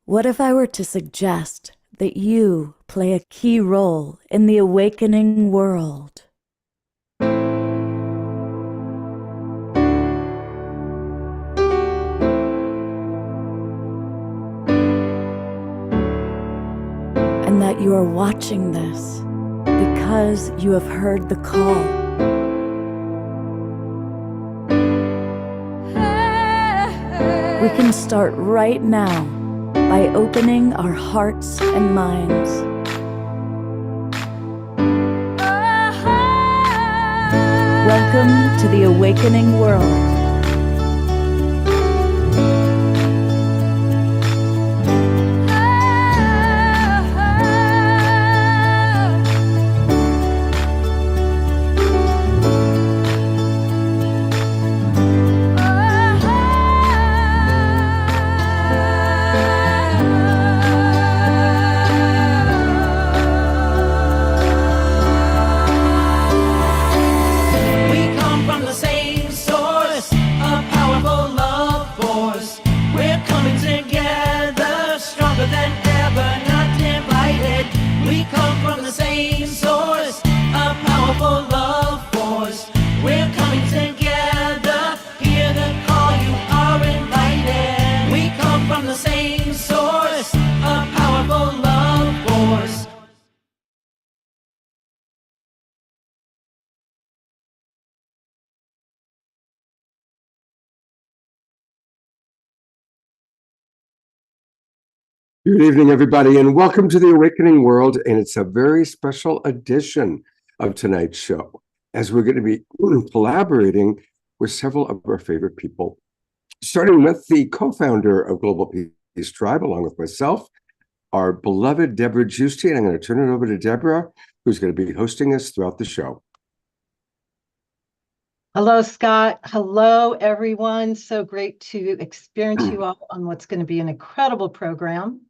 What if I were to suggest that you play a key role in the awakening world? And that you are watching this because you have heard the call. We can start right now by opening our hearts and minds. Welcome to the awakening world. Good evening, everybody, and welcome to the Awakening World. And it's a very special edition of tonight's show, as we're going to be collaborating with several of our favorite people, starting with the co-founder of Global Peace Tribe, along with myself, our beloved Debra Giusti. And I'm going to turn it over to Debra, who's going to be hosting us throughout the show. Hello, Scott. Hello, everyone. So great to experience you all on what's going to be an incredible program.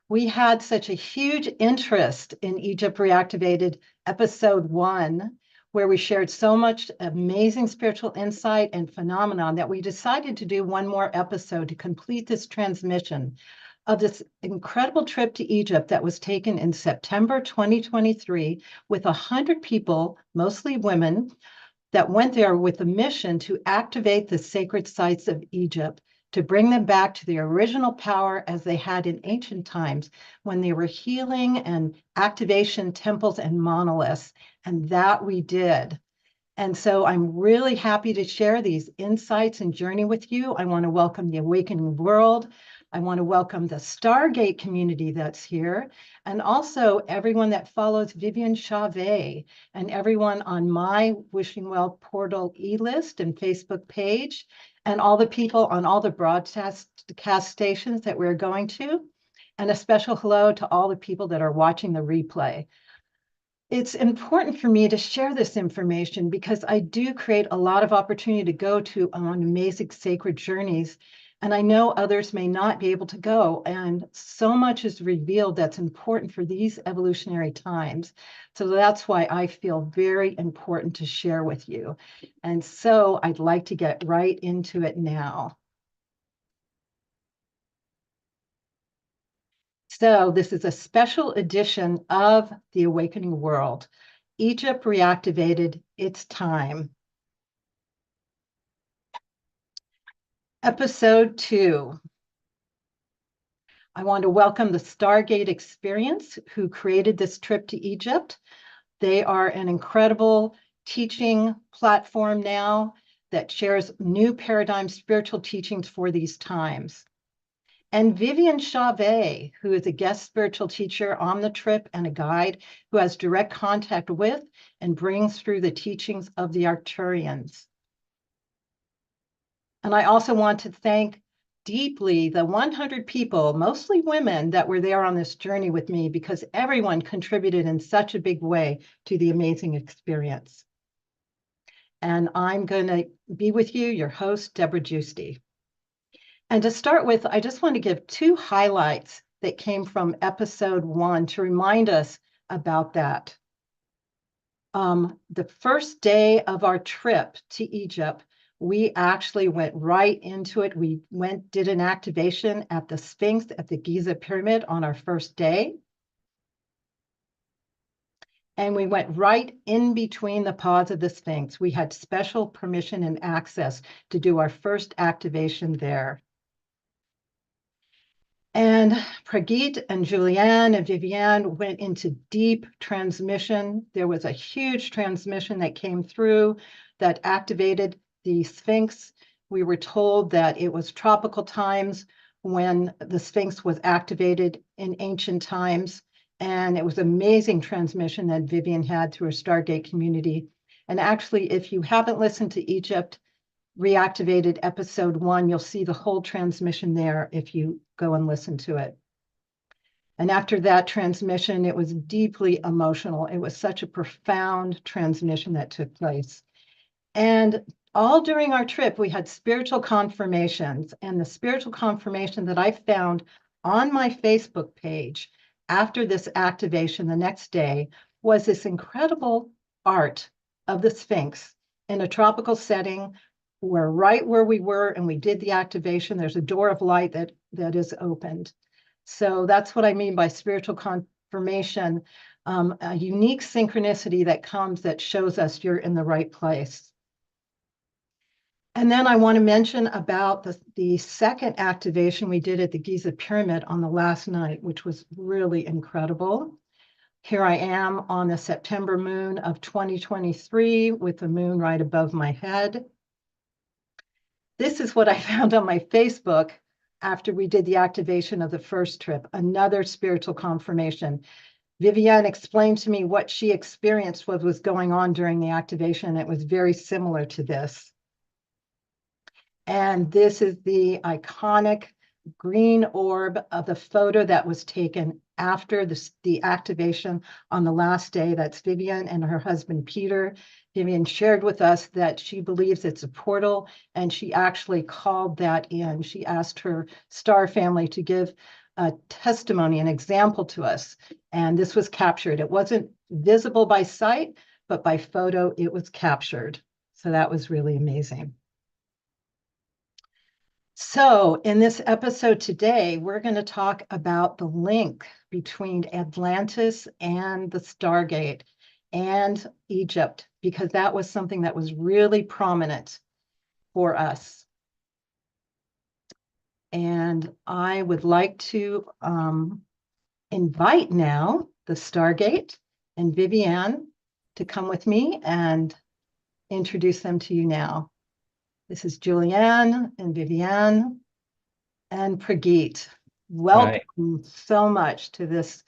We had such a huge interest in Egypt Reactivated episode 1, where we shared so much amazing spiritual insight and phenomenon that we decided to do one more episode to complete this transmission of this incredible trip to Egypt that was taken in September 2023 with 100 people, mostly women, that went there with a mission to activate the sacred sites of Egypt, to bring them back to the original power as they had in ancient times when they were healing and activation temples and monoliths. And that we did. And so I'm really happy to share these insights and journey with you. I want to welcome the Awakening World. I want to welcome the Stargate community that's here, and also everyone that follows Viviane Chauvet, and everyone on my Wishing Well Portal e-list and Facebook page, and all the people on all the broadcast stations that we're going to, and a special hello to all the people that are watching the replay. It's important for me to share this information because I do create a lot of opportunity to go to on amazing sacred journeys. And I know others may not be able to go. And so much is revealed that's important for these evolutionary times. So that's why I feel very important to share with you. And so I'd like to get right into it now. So this is a special edition of The Awakening World. Egypt Reactivated, it's time. Episode 2. I want to welcome the Stargate Experience, who created this trip to Egypt. They are an incredible teaching platform now that shares new paradigm spiritual teachings for these times. And Viviane Chauvet, who is a guest spiritual teacher on the trip and a guide who has direct contact with and brings through the teachings of the Arcturians. And I also want to thank deeply the 100 people, mostly women, that were there on this journey with me, because everyone contributed in such a big way to the amazing experience. And I'm going to be with you, your host, Debra Giusti. And to start with, I just want to give 2 highlights that came from episode 1 to remind us about that. The first day of our trip to Egypt, We actually went right into it. We did an activation at the Sphinx at the Giza Pyramid on our first day. And we went right in between the paws of the Sphinx. We had special permission and access to do our first activation there. And Pragit and Julianne and Viviane went into deep transmission. There was a huge transmission that came through that activated the Sphinx. We were told that it was tropical times when the Sphinx was activated in ancient times. And it was amazing transmission that Viviane had through her Stargate community. And actually, if you haven't listened to Egypt Reactivated episode 1, you'll see the whole transmission there if you go and listen to it. And after that transmission, it was deeply emotional. It was such a profound transmission that took place. And all during our trip, we had spiritual confirmations. And the spiritual confirmation that I found on my Facebook page after this activation the next day was this incredible art of the Sphinx in a tropical setting. We're right where we were and we did the activation. There's a door of light that is opened. So that's what I mean by spiritual confirmation, a unique synchronicity that comes that shows us you're in the right place. And then I want to mention about the second activation we did at the Giza Pyramid on the last night, which was really incredible. Here I am on the September moon of 2023 with the moon right above my head. This is what I found on my Facebook after we did the activation of the first trip, another spiritual confirmation. Viviane explained to me what she experienced, what was going on during the activation. It was very similar to this. And this is the iconic green orb of the photo that was taken after the activation on the last day. That's Viviane and her husband, Peter. Viviane shared with us that she believes it's a portal, and she actually called that in. She asked her star family to give a testimony, an example to us, and this was captured. It wasn't visible by sight, but by photo, it was captured. So that was really amazing. So in this episode today, we're going to talk about the link between Atlantis and the Stargate and Egypt, because that was something that was really prominent for us. And I would like to invite now the Stargate and Viviane to come with me and introduce them to you now. This is Julianne and Viviane and Pragit. Welcome so much to this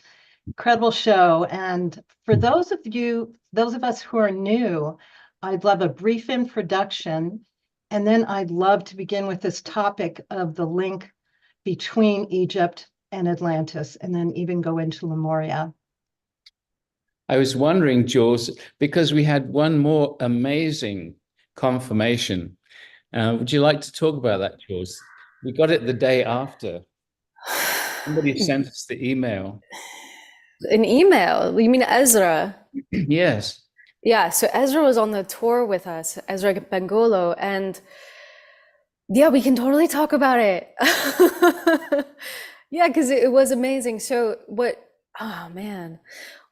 incredible show. And for those of us who are new, I'd love a brief introduction, and then I'd love to begin with this topic of the link between Egypt and Atlantis, and then even go into Lemuria. I was wondering, Jules, because we had one more amazing confirmation. Would you like to talk about that, Jules? We got it the day after. Somebody sent us the email. An email? You mean Ezra? Yes. Yeah, so Ezra was on the tour with us, Ezra Bengolo, and yeah, we can totally talk about it. Yeah, because it was amazing. So what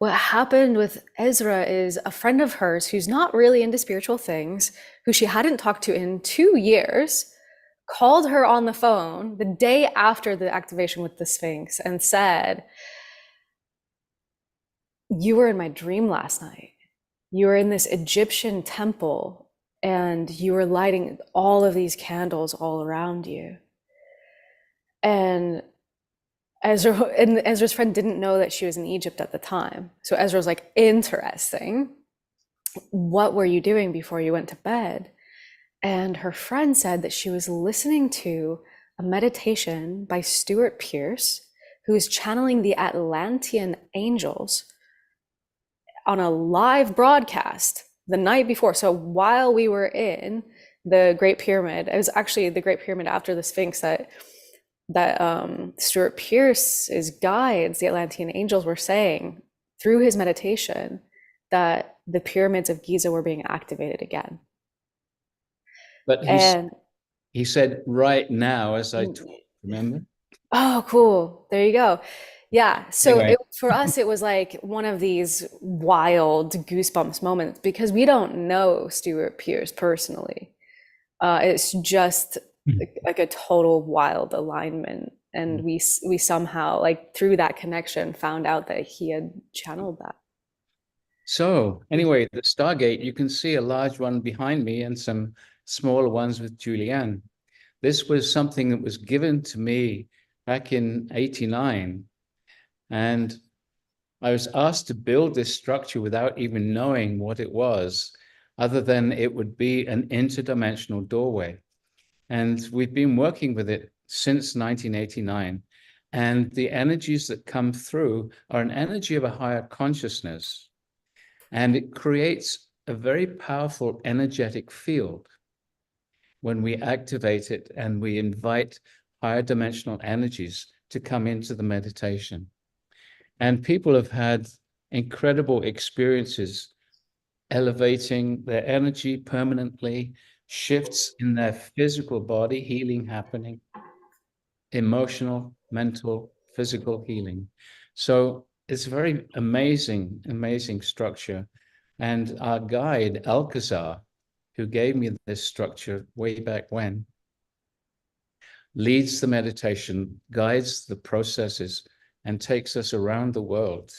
happened with Ezra is a friend of hers who's not really into spiritual things, who she hadn't talked to in 2 years, called her on the phone the day after the activation with the Sphinx and said, "You were in my dream last night. You were in this Egyptian temple and you were lighting all of these candles all around you." And Ezra's friend didn't know that she was in Egypt at the time. So Ezra was like, "Interesting. What were you doing before you went to bed?" And her friend said that she was listening to a meditation by Stuart Pearce, who is channeling the Atlantean angels on a live broadcast the night before. So while we were in the Great Pyramid, it was actually the Great Pyramid after the Sphinx that Stuart Pearce's guides, the Atlantean angels, were saying through his meditation that the pyramids of Giza were being activated again. But And he said right now as I talk, remember? oh, cool. There you go. Yeah. So Anyway. for us, it was like one of these wild goosebumps moments because we don't know Stuart Pearce personally. It's just like a total wild alignment. And we somehow, like through that connection, found out that he had channeled that. So anyway, the Stargate, you can see a large one behind me and some smaller ones with Julianne. This was something that was given to me back in '89. And I was asked to build this structure without even knowing what it was, other than it would be an interdimensional doorway. And we've been working with it since 1989. And the energies that come through are an energy of a higher consciousness. And it creates a very powerful energetic field when we activate it and we invite higher dimensional energies to come into the meditation. And people have had incredible experiences elevating their energy permanently, shifts in their physical body, healing happening, emotional, mental, physical healing. So it's a very amazing, amazing structure. And our guide, Alcazar, who gave me this structure way back when, leads the meditation, guides the processes, and takes us around the world,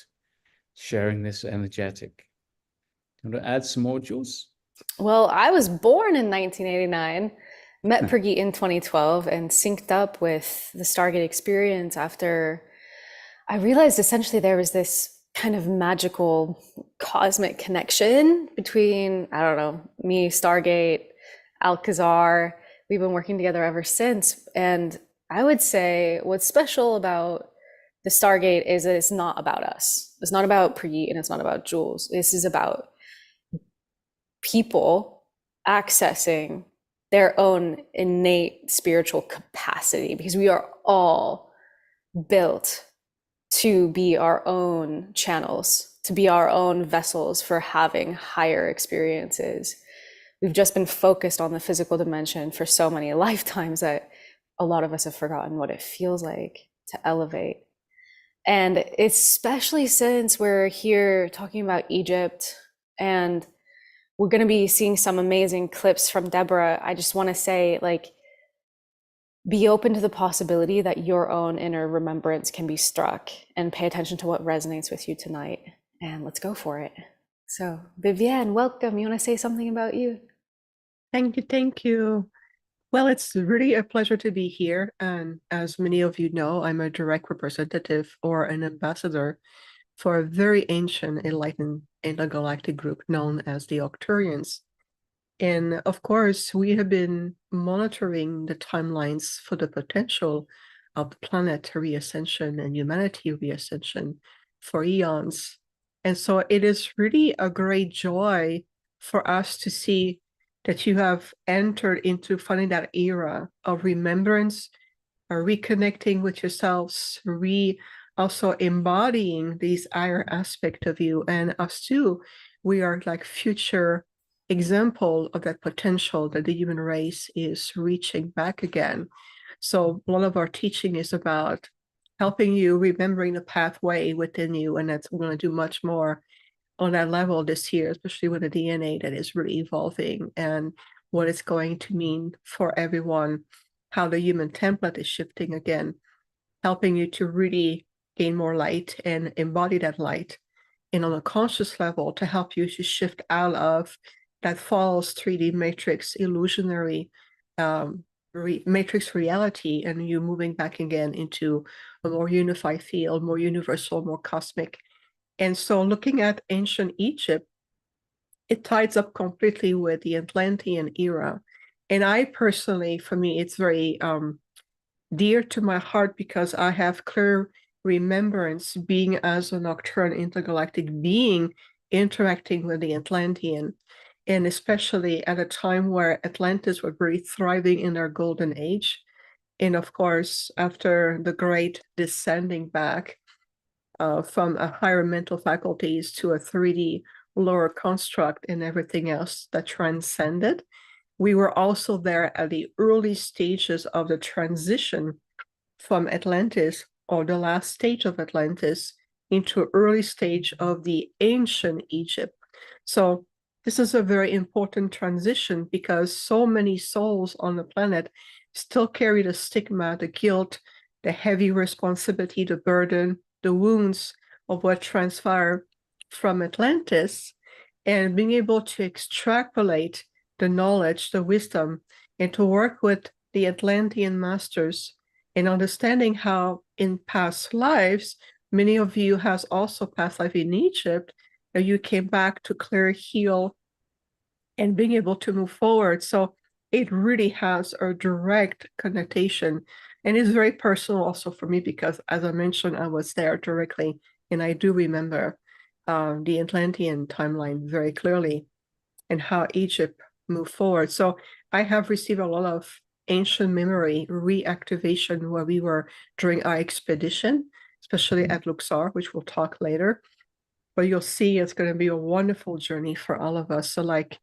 sharing this energetic. You want to add some more, Jules? Well, I was born in 1989, met Prageet in 2012, and synced up with the Stargate experience after I realized essentially there was this kind of magical cosmic connection between, I don't know, me, Stargate, Alcazar. We've been working together ever since. And I would say what's special about the Stargate is that it's not about us. It's not about Prageet and it's not about Jules. This is about people accessing their own innate spiritual capacity because we are all built to be our own channels, to be our own vessels for having higher experiences. We've just been focused on the physical dimension for so many lifetimes that a lot of us have forgotten what it feels like to elevate. And especially since we're here talking about Egypt and we're going to be seeing some amazing clips from Debra, I just want to say, like, be open to the possibility that your own inner remembrance can be struck and pay attention to what resonates with you tonight. And let's go for it. So, Viviane, welcome. You want to say something about you? Thank you. Thank you. Well, it's really a pleasure to be here. And as many of you know, I'm a direct representative or an ambassador for a very ancient enlightened intergalactic group known as the Octurians. And of course, we have been monitoring the timelines for the potential of the planet reascension and humanity reascension for eons. And so it is really a great joy for us to see that you have entered into finding that era of remembrance, reconnecting with yourselves, also embodying these higher aspects of you. And us too, we are like future example of that potential that the human race is reaching back again. So a lot of our teaching is about helping you remembering the pathway within you, and that's we're going to do much more on that level this year, especially with the DNA that is really evolving and what it's going to mean for everyone, how the human template is shifting again, helping you to really gain more light and embody that light, and on a conscious level to help you to shift out of that false 3D matrix illusionary matrix reality, and you moving back again into a more unified field, more universal, more cosmic. And so looking at ancient Egypt, it ties up completely with the Atlantean era. And I personally, for me, it's very dear to my heart because I have clear remembrance being as a nocturnal intergalactic being interacting with the Atlantean, and especially at a time where Atlantis were very thriving in their golden age. And of course, after the great descending back from a higher mental faculties to a 3D lower construct and everything else that transcended, we were also there at the early stages of the transition from Atlantis, or the last stage of Atlantis, into early stage of the ancient Egypt. So this is a very important transition because so many souls on the planet still carry the stigma, the guilt, the heavy responsibility, the burden, the wounds of what transpired from Atlantis, and being able to extrapolate the knowledge, the wisdom, and to work with the Atlantean masters and understanding how in past lives, many of you has also past life in Egypt, that you came back to clear, heal, and being able to move forward. So it really has a direct connotation, and it's very personal also for me because, as I mentioned, I was there directly, and I do remember the Atlantean timeline very clearly and how Egypt moved forward. So I have received a lot of ancient memory reactivation where we were during our expedition, especially at Luxor, which we'll talk later. But you'll see it's going to be a wonderful journey for all of us. So like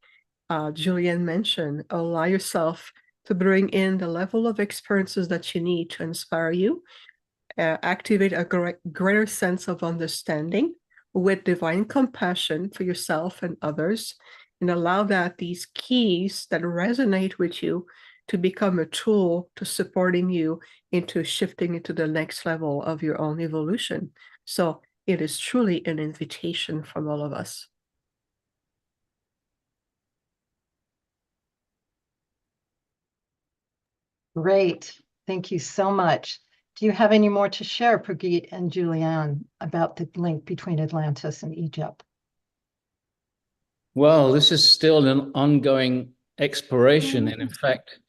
Julianne mentioned, allow yourself to bring in the level of experiences that you need to inspire you, activate a greater sense of understanding with divine compassion for yourself and others, and allow that these keys that resonate with you to become a tool to supporting you into shifting into the next level of your own evolution. So it is truly an invitation from all of us. Great. Thank you so much. Do you have any more to share, Prageet and Julianne, about the link between Atlantis and Egypt? Well, this is still an ongoing exploration. And in fact,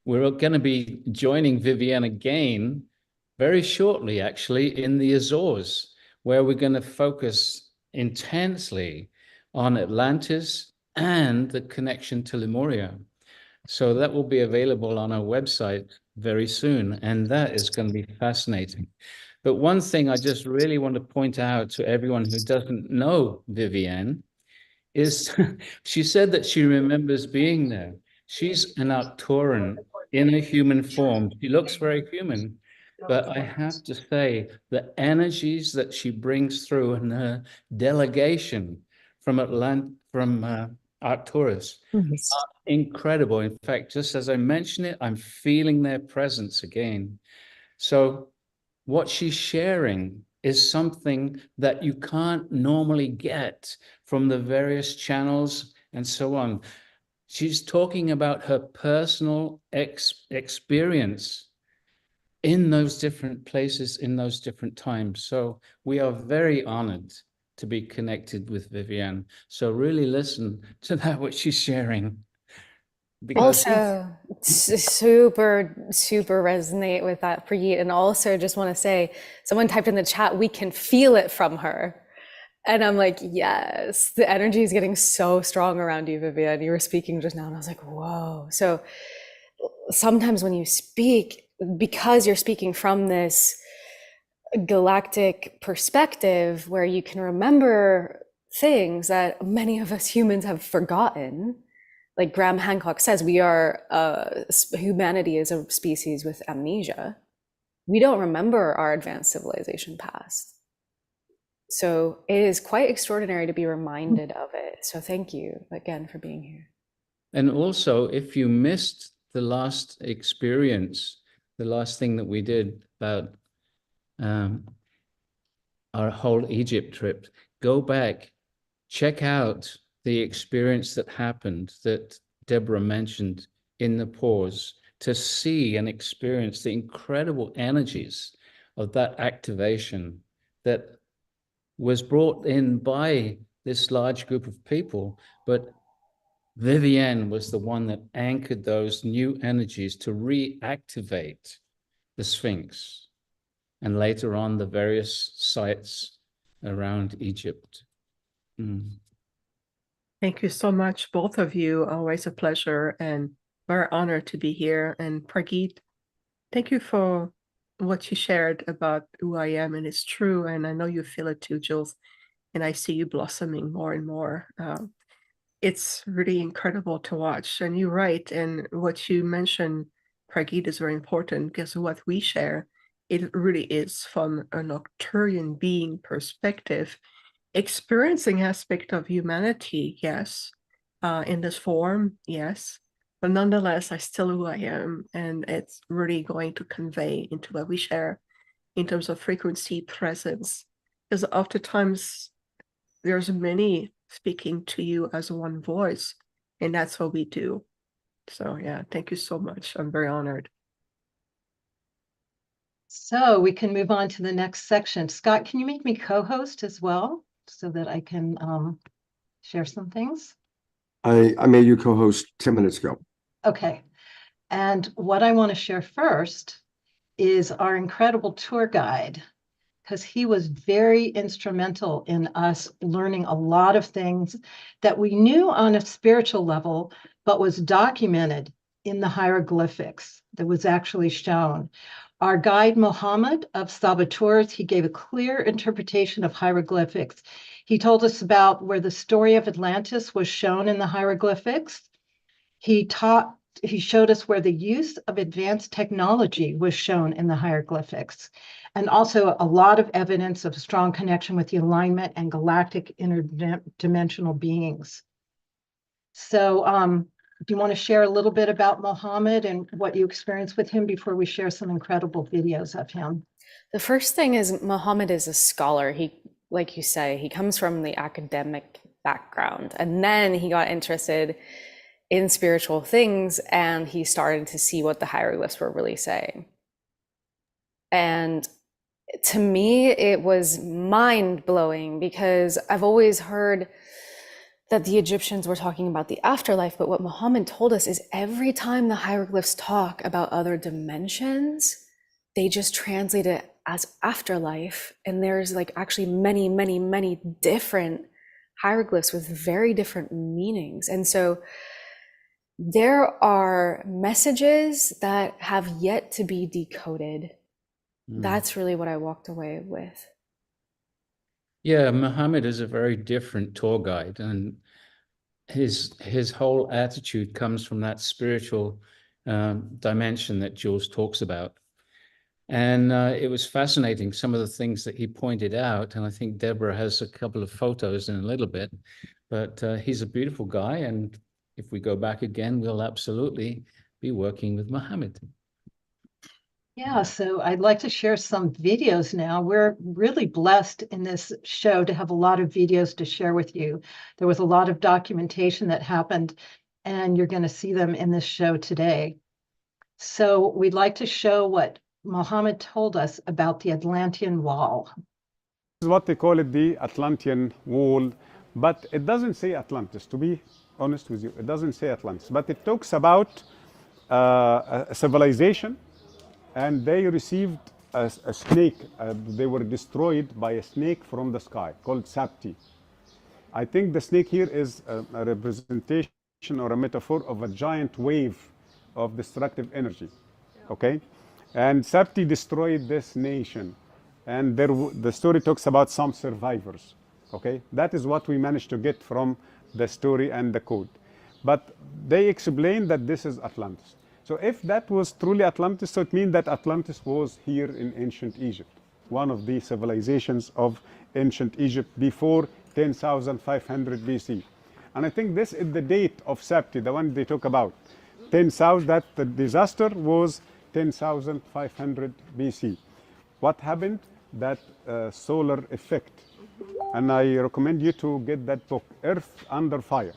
we're going to be joining Viviane again very shortly, actually, in the Azores, where we're going to focus intensely on Atlantis and the connection to Lemuria. So that will be available on our website very soon. And that is going to be fascinating. But one thing I just really want to point out to everyone who doesn't know Viviane is she said that she remembers being there. She's an Arcturian in a human form. She looks very human, but I have to say the energies that she brings through and her delegation from Arcturus are incredible. In fact, just as I mention it, I'm feeling their presence again. So what she's sharing is something that you can't normally get from the various channels and so on. She's talking about her personal experience in those different places, in those different times. So we are very honored to be connected with Viviane. So really listen to that, what she's sharing. Because Also, super, super resonate with that, Prageet. And also just want to say, someone typed in the chat, we can feel it from her. And I'm like, yes, the energy is getting so strong around you, Viviane. You were speaking just now, and I was like, whoa. So sometimes when you speak, because you're speaking from this galactic perspective where you can remember things that many of us humans have forgotten, like Graham Hancock says, humanity is a species with amnesia. We don't remember our advanced civilization past. So it is quite extraordinary to be reminded of it. So thank you again for being here. And also, if you missed the last experience, the last thing that we did about our whole Egypt trip, go back, check out the experience that happened that Debra mentioned in the pause, to see and experience the incredible energies of that activation that was brought in by this large group of people. But Viviane was the one that anchored those new energies to reactivate the Sphinx and later on the various sites around Egypt. Thank you so much, both of you. Always a pleasure and very honored to be here. And Prageet, thank you for what you shared about who I am. And it's true. And I know you feel it too, Jules. And I see you blossoming more and more. it's really incredible to watch. And you're right. And what you mentioned, Pragit, is very important because what we share, it really is from an Arcturian being perspective, experiencing aspect of humanity, yes, in this form, yes. But nonetheless, I still who I am, and it's really going to convey into what we share in terms of frequency, presence. Because oftentimes there's many speaking to you as one voice, and that's what we do. So yeah, thank you so much. I'm very honored. So we can move on to the next section. Scott, can you make me co-host as well so that I can share some things? I made you co-host 10 minutes ago. Okay. And what I want to share first is our incredible tour guide, because he was very instrumental in us learning a lot of things that we knew on a spiritual level, but was documented in the hieroglyphics that was actually shown. Our guide, Mohammed of Saboteurs, he gave a clear interpretation of hieroglyphics. He told us about where the story of Atlantis was shown in the hieroglyphics. He showed us where the use of advanced technology was shown in the hieroglyphics, and also a lot of evidence of strong connection with the alignment and galactic interdimensional beings. So do you want to share a little bit about Mohammed and what you experienced with him before we share some incredible videos of him? The first thing is Mohammed is a scholar. He, like you say, he comes from the academic background, and then he got interested in spiritual things, and he started to see what the hieroglyphs were really saying. And to me, it was mind-blowing because I've always heard that the Egyptians were talking about the afterlife, but what Muhammad told us is every time the hieroglyphs talk about other dimensions, they just translate it as afterlife. And there's like actually many, many, many different hieroglyphs with very different meanings. And so there are messages that have yet to be decoded. That's really what I walked away with. Yeah, Muhammad is a very different tour guide, and his whole attitude comes from that spiritual dimension that Jules talks about. And it was fascinating, some of the things that he pointed out, and I think Debra has a couple of photos in a little bit, but he's a beautiful guy, and if we go back again, we'll absolutely be working with Muhammad. Yeah, so I'd like to share some videos now. We're really blessed in this show to have a lot of videos to share with you. There was a lot of documentation that happened, and you're going to see them in this show today. So we'd like to show what Mohammed told us about the Atlantean Wall. This is what they call it, the Atlantean Wall, but it doesn't say Atlantis, to be honest with you. It doesn't say Atlantis, but it talks about a civilization, and they received a snake. They were destroyed by a snake from the sky called Sapti. I think the snake here is a representation or a metaphor of a giant wave of destructive energy, okay? And Sapti destroyed this nation. And the story talks about some survivors, okay? That is what we managed to get from the story and the code. But they explain that this is Atlantis. So if that was truly Atlantis, so it means that Atlantis was here in ancient Egypt, one of the civilizations of ancient Egypt before 10,500 BC. And I think this is the date of Sapti, the one they talk about. 10,000, that the disaster was 10,500 BC. What happened? That solar effect. And I recommend you to get that book, Earth Under Fire.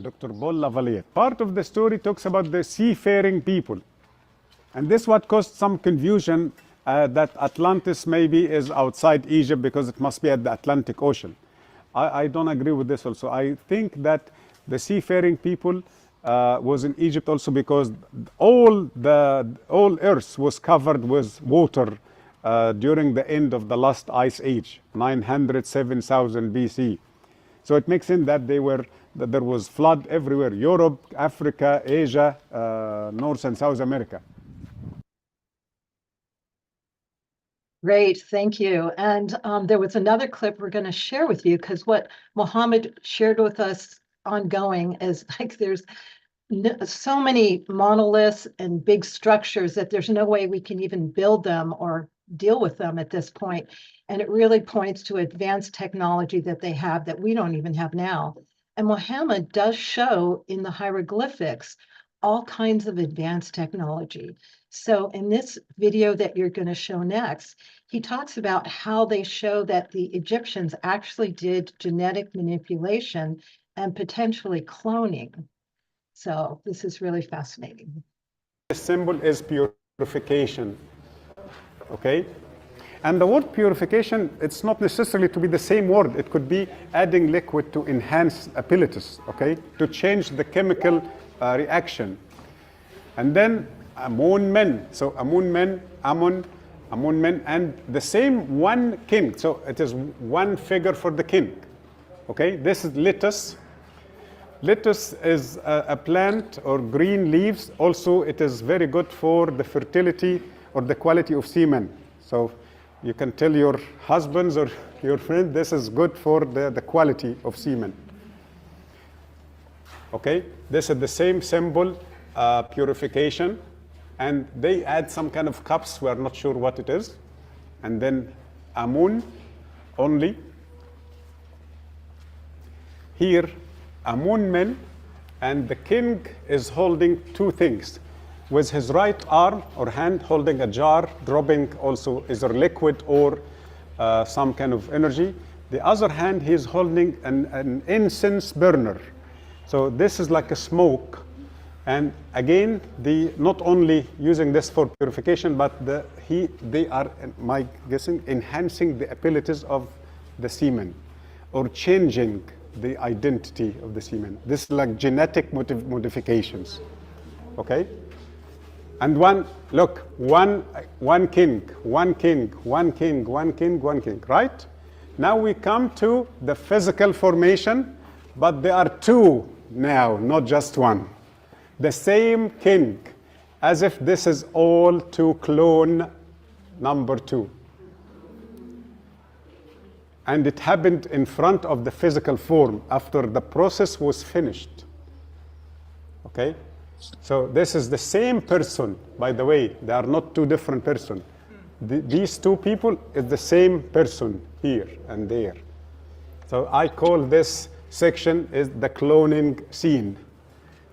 Dr. Paul Lavalier. Part of the story talks about the seafaring people. And this what caused some confusion that Atlantis maybe is outside Egypt because it must be at the Atlantic Ocean. I don't agree with this also. I think that the seafaring people was in Egypt also because all Earth was covered with water during the end of the last ice age, 907,000 BC. So it makes sense that there was flood everywhere, Europe, Africa, Asia, North and South America. Great, thank you. And there was another clip we're going to share with you because what Mohammed shared with us ongoing as like there's so many monoliths and big structures that there's no way we can even build them or deal with them at this point. And it really points to advanced technology that they have that we don't even have now. And Muhammad does show in the hieroglyphics all kinds of advanced technology. So in this video that you're going to show next, he talks about how they show that the Egyptians actually did genetic manipulation and potentially cloning. So this is really fascinating. The symbol is purification, okay? And the word purification, it's not necessarily to be the same word. It could be adding liquid to enhance abilities, okay? To change the chemical reaction. And then Amun men, so Amun men, Amun men, and the same one king. So it is one figure for the king, okay? This is lettuce. Lettuce is a plant or green leaves. Also, it is very good for the fertility or the quality of semen. So you can tell your husbands or your friend, this is good for the quality of semen. Okay, this is the same symbol, purification. And they add some kind of cups, we're not sure what it is. And then Amun only. Here, Amun men, and the king is holding two things. With his right arm or hand holding a jar, dropping also either liquid or some kind of energy. The other hand, he is holding an incense burner. So this is like a smoke. And again, not only using this for purification, but they are, my guessing, enhancing the abilities of the semen or changing the identity of the semen. This is like genetic modifications, okay? And one king, right? Now we come to the physical formation, but there are two now, not just one. The same king, as if this is all to clone number two. And it happened in front of the physical form after the process was finished. Okay? So this is the same person, by the way. They are not two different persons. These two people is the same person here and there. So I call this section is the cloning scene.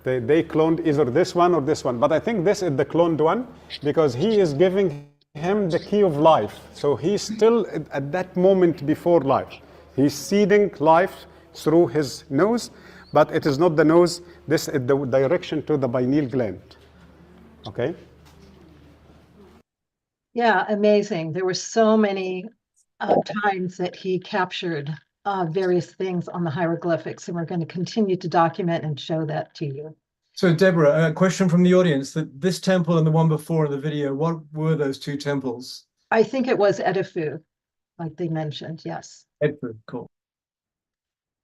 They cloned either this one or this one. But I think this is the cloned one because he is giving him the key of life. So he's still at that moment before life. He's seeding life through his nose, but it is not the nose. This is the direction to the pineal gland. Okay? Yeah, amazing. There were so many times that he captured various things on the hieroglyphics, and we're going to continue to document and show that to you. So, Debra, a question from the audience, that this temple and the one before in the video, what were those two temples? I think it was Edifu, like they mentioned, yes. Edfu, cool.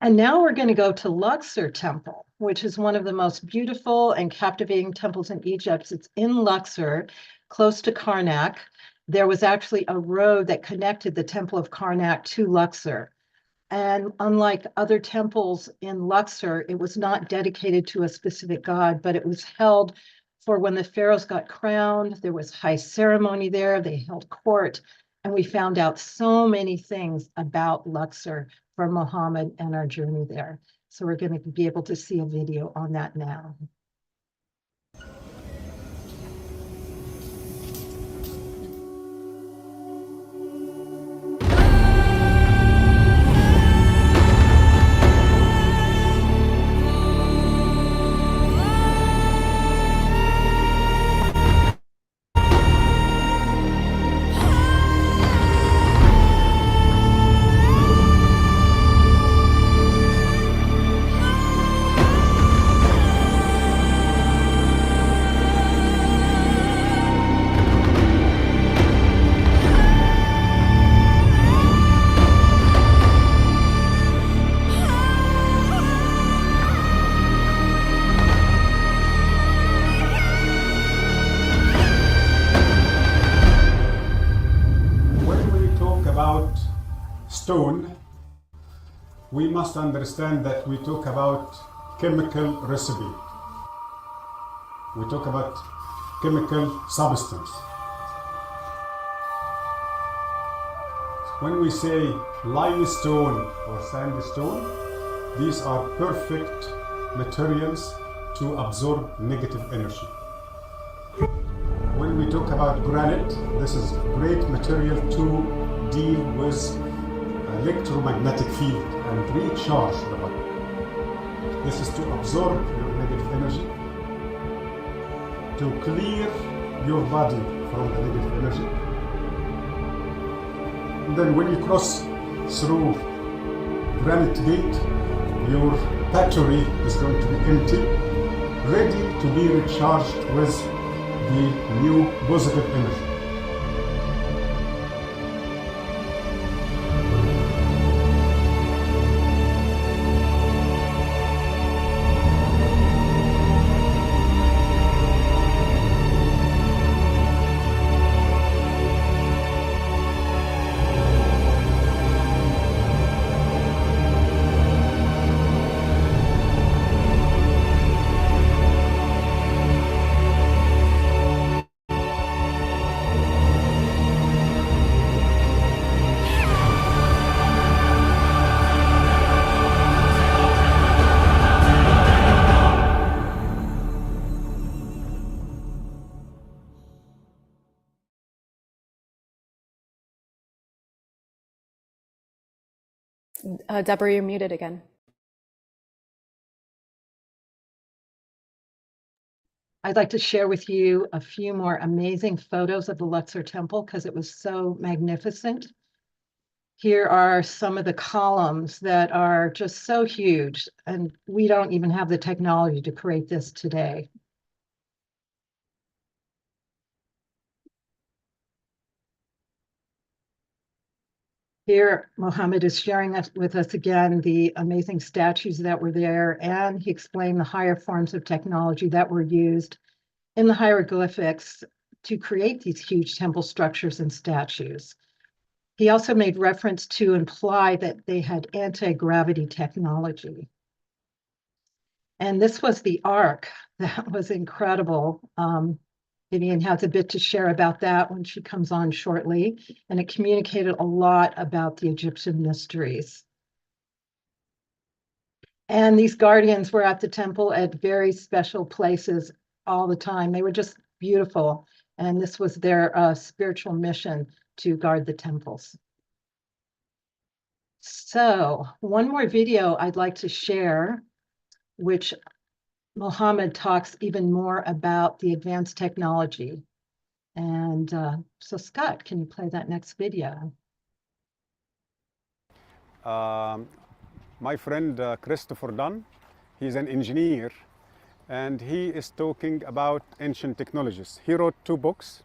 And now we're going to go to Luxor Temple, which is one of the most beautiful and captivating temples in Egypt. It's in Luxor, close to Karnak. There was actually a road that connected the Temple of Karnak to Luxor. And unlike other temples in Luxor, it was not dedicated to a specific god, but it was held for when the pharaohs got crowned. There was high ceremony there. They held court. And we found out so many things about Luxor from Muhammad and our journey there. So we're going to be able to see a video on that now. Stone, we must understand that we talk about chemical recipe. We talk about chemical substance. When we say limestone or sandstone, these are perfect materials to absorb negative energy. When we talk about granite, this is great material to deal with electromagnetic field and recharge the body. This is to absorb your negative energy, to clear your body from the negative energy. And then when you cross through granite gate, your battery is going to be empty, ready to be recharged with the new positive energy. Debra, you're muted again. I'd like to share with you a few more amazing photos of the Luxor Temple because it was so magnificent. Here are some of the columns that are just so huge, and we don't even have the technology to create this today. Here, Mohammed is sharing with us again the amazing statues that were there, and he explained the higher forms of technology that were used in the hieroglyphics to create these huge temple structures and statues. He also made reference to imply that they had anti-gravity technology. And this was the Ark. That was incredible. Viviane has a bit to share about that when she comes on shortly, and it communicated a lot about the Egyptian mysteries. And these guardians were at the temple at very special places all the time. They were just beautiful, and this was their spiritual mission to guard the temples. So one more video I'd like to share, which Mohammed talks even more about the advanced technology. And so Scott, can you play that next video? My friend Christopher Dunn, he's an engineer, and he is talking about ancient technologies. He wrote 2 books.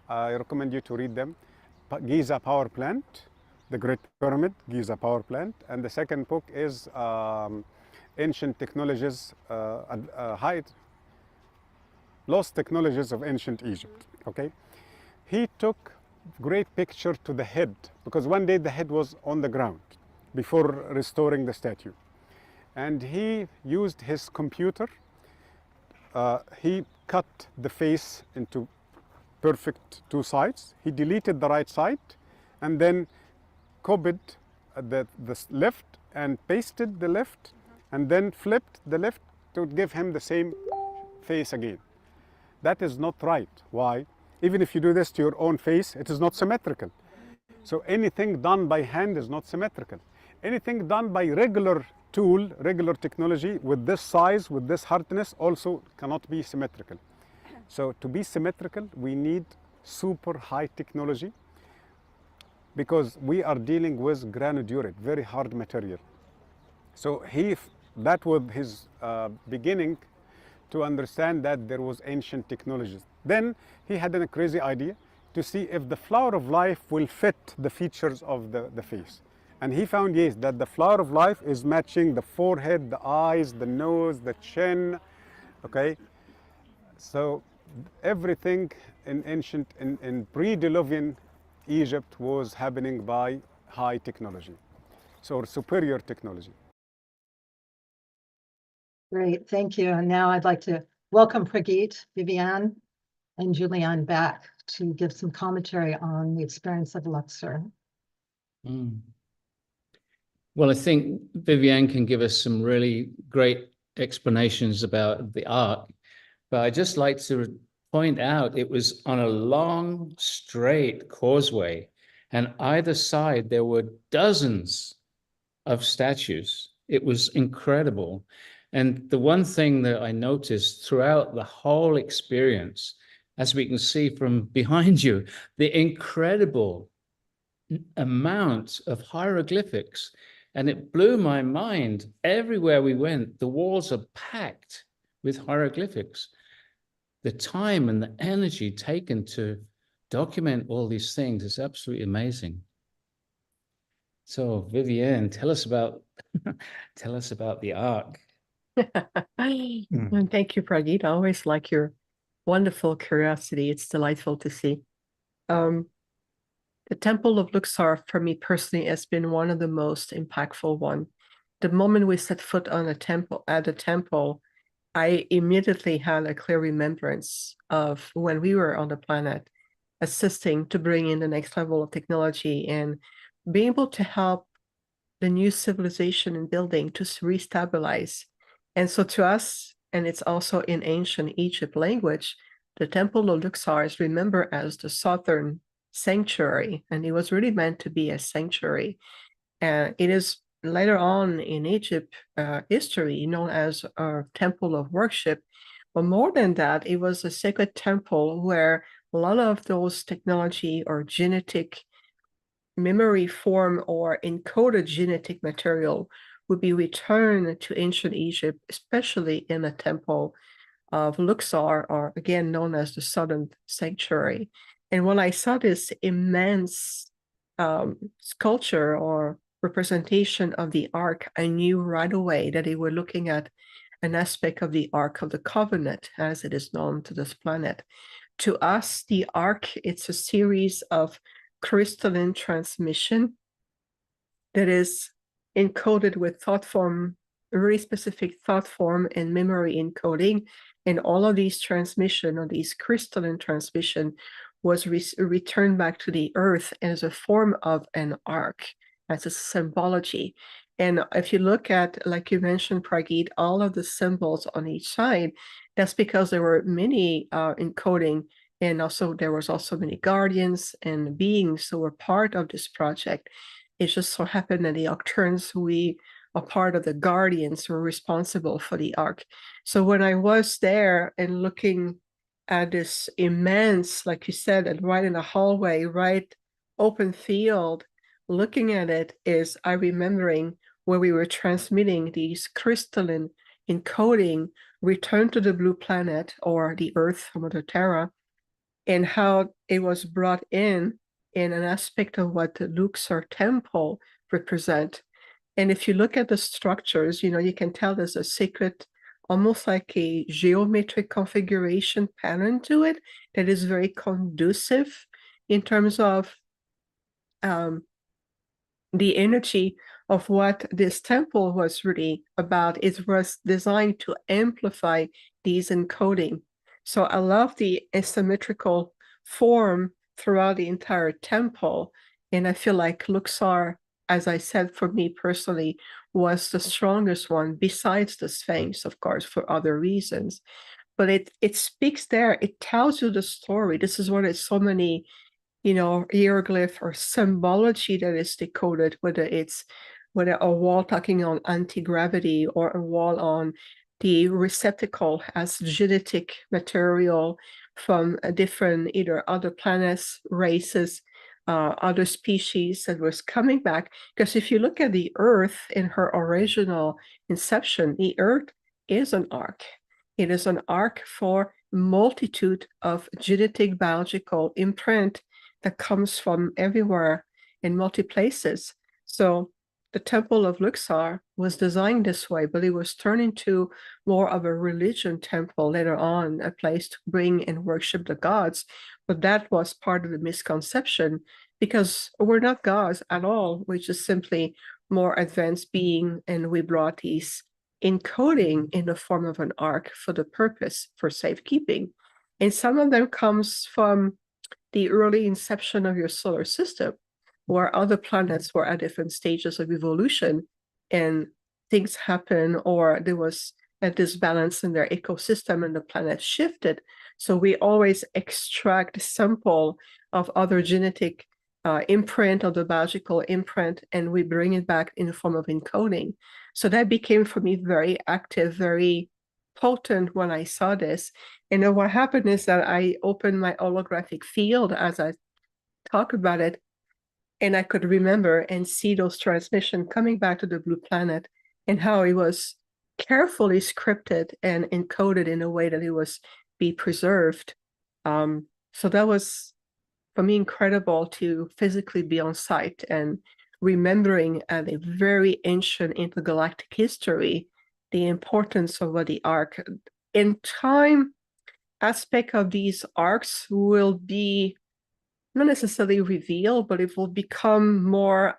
I recommend you to read them. Giza Power Plant, The Great Pyramid, Giza Power Plant, and the second book is Ancient Technologies, Lost Technologies of Ancient Egypt. Okay, he took great picture to the head, because one day the head was on the ground before restoring the statue, and he used his computer. He cut the face into perfect 2 sides. He deleted the right side and then copied the left and pasted the left and then flipped the left to give him the same face again. That is not right. Why? Even if you do this to your own face, it is not symmetrical. So anything done by hand is not symmetrical. Anything done by regular tool, regular technology with this size, with this hardness, also cannot be symmetrical. So to be symmetrical, we need super high technology, because we are dealing with granodiorite, very hard material. So that was his beginning to understand that there was ancient technologies. Then he had a crazy idea to see if the flower of life will fit the features of the face. And he found, yes, that the flower of life is matching the forehead, the eyes, the nose, the chin, okay? So everything in ancient, in pre-Diluvian Egypt was happening by high technology, so superior technology. Great, thank you. And now I'd like to welcome Prageet, Viviane, and Julianne back to give some commentary on the experience of Luxor. Mm. Well, I think Viviane can give us some really great explanations about the Ark, but I'd just like to point out it was on a long, straight causeway, and either side there were dozens of statues. It was incredible. And the one thing that I noticed throughout the whole experience, as we can see from behind you, the incredible amount of hieroglyphics. And it blew my mind. Everywhere we went, the walls are packed with hieroglyphics. The time and the energy taken to document all these things is absolutely amazing. So, Viviane, tell us about the Ark. And thank you, Prageet. I always like your wonderful curiosity. It's delightful to see. The Temple of Luxor, for me personally, has been one of the most impactful one. The moment we set foot on at the temple, I immediately had a clear remembrance of when we were on the planet, assisting to bring in the next level of technology and being able to help the new civilization and building to restabilize. And so to us, and it's also in ancient Egypt language, the Temple of Luxor is remembered as the southern sanctuary, and it was really meant to be a sanctuary. And it is later on in Egypt history known as a temple of worship. But more than that, it was a sacred temple where a lot of those technology or genetic memory form or encoded genetic material would be returned to ancient Egypt, especially in the temple of Luxor, or again known as the Southern Sanctuary. And when I saw this immense sculpture or representation of the Ark, I knew right away that they were looking at an aspect of the Ark of the Covenant, as it is known to this planet. To us, the Ark, it's a series of crystalline transmission that is encoded with thought form, a very specific thought form and memory encoding. And all of these transmission or these crystalline transmission was returned back to the earth as a form of an ark, as a symbology. And if you look at, like you mentioned, Prageet, all of the symbols on each side, that's because there were many encoding, and also there was also many guardians and beings who were part of this project. It just so happened that the Octurns, we are part of the guardians who were responsible for the Ark. So when I was there and looking at this immense, like you said, and right in the hallway, right open field, looking at it is I remembering where we were transmitting these crystalline encoding return to the blue planet or the Earth, Mother Terra, and how it was brought in an aspect of what the Luxor temple represent. And if you look at the structures, you can tell there's a secret, almost like a geometric configuration pattern to it that is very conducive in terms of the energy of what this temple was really about. It was designed to amplify these encoding. So I love the asymmetrical form throughout the entire temple. And I feel like Luxor, as I said, for me personally, was the strongest one, besides the Sphinx, of course, for other reasons. But it speaks there, it tells you the story. This is what is so many hieroglyph or symbology that is decoded, whether a wall talking on anti-gravity or a wall on the receptacle as genetic material from a different, either other planets, races, other species that was coming back. Because if you look at the Earth in her original inception, the Earth is an ark. It is an ark for multitude of genetic biological imprint that comes from everywhere in multi places. So the Temple of Luxor was designed this way, but it was turned into more of a religion temple later on, a place to bring and worship the gods. But that was part of the misconception, because we're not gods at all. We're just simply more advanced being, and we brought these encoding in the form of an arc for the purpose for safekeeping. And some of them comes from the early inception of your solar system, where other planets were at different stages of evolution and things happen, or there was a disbalance in their ecosystem and the planet shifted. So we always extract a sample of other genetic imprint or the biological imprint, and we bring it back in the form of encoding. So that became for me very active, very potent when I saw this. And then what happened is that I opened my holographic field as I talk about it, and I could remember and see those transmissions coming back to the blue planet and how it was carefully scripted and encoded in a way that it was be preserved. So that was, for me, incredible to physically be on site and remembering at a very ancient intergalactic history the importance of what the arc in time aspect of these arcs will be not necessarily revealed, but it will become more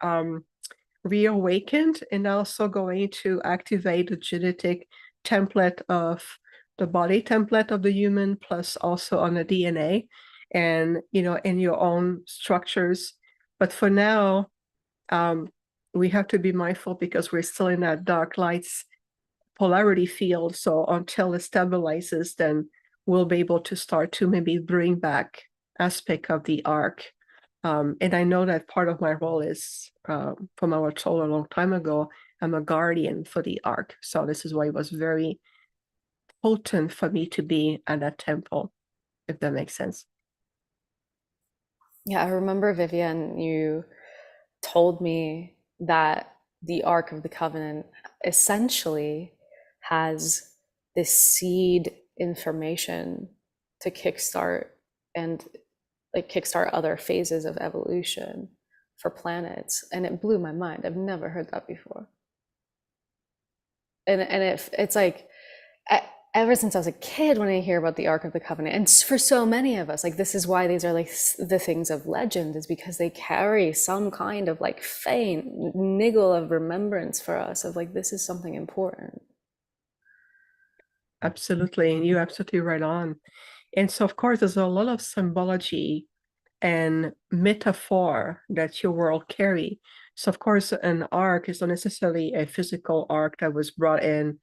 reawakened, and also going to activate the genetic template of the body template of the human, plus also on the DNA and, you know, in your own structures. But for now, we have to be mindful because we're still in that dark lights polarity field. So until it stabilizes, then we'll be able to start to maybe bring back aspect of the arc. And I know that part of my role is from our told a long time ago, I'm a guardian for the arc. So this is why it was very potent for me to be at that temple, if that makes sense. Yeah, I remember, Viviane, you told me that the Ark of the Covenant essentially has this seed information to kickstart and like kickstart other phases of evolution for planets, and it blew my mind. I've never heard that before. And it's like ever since I was a kid, when I hear about the Ark of the Covenant, and for so many of us, like this is why these are like the things of legend, is because they carry some kind of like faint niggle of remembrance for us of like this is something important. Absolutely, and you're absolutely right on. And so, of course, there's a lot of symbology and metaphor that your world carry. So, of course, an arc is not necessarily a physical arc that was brought in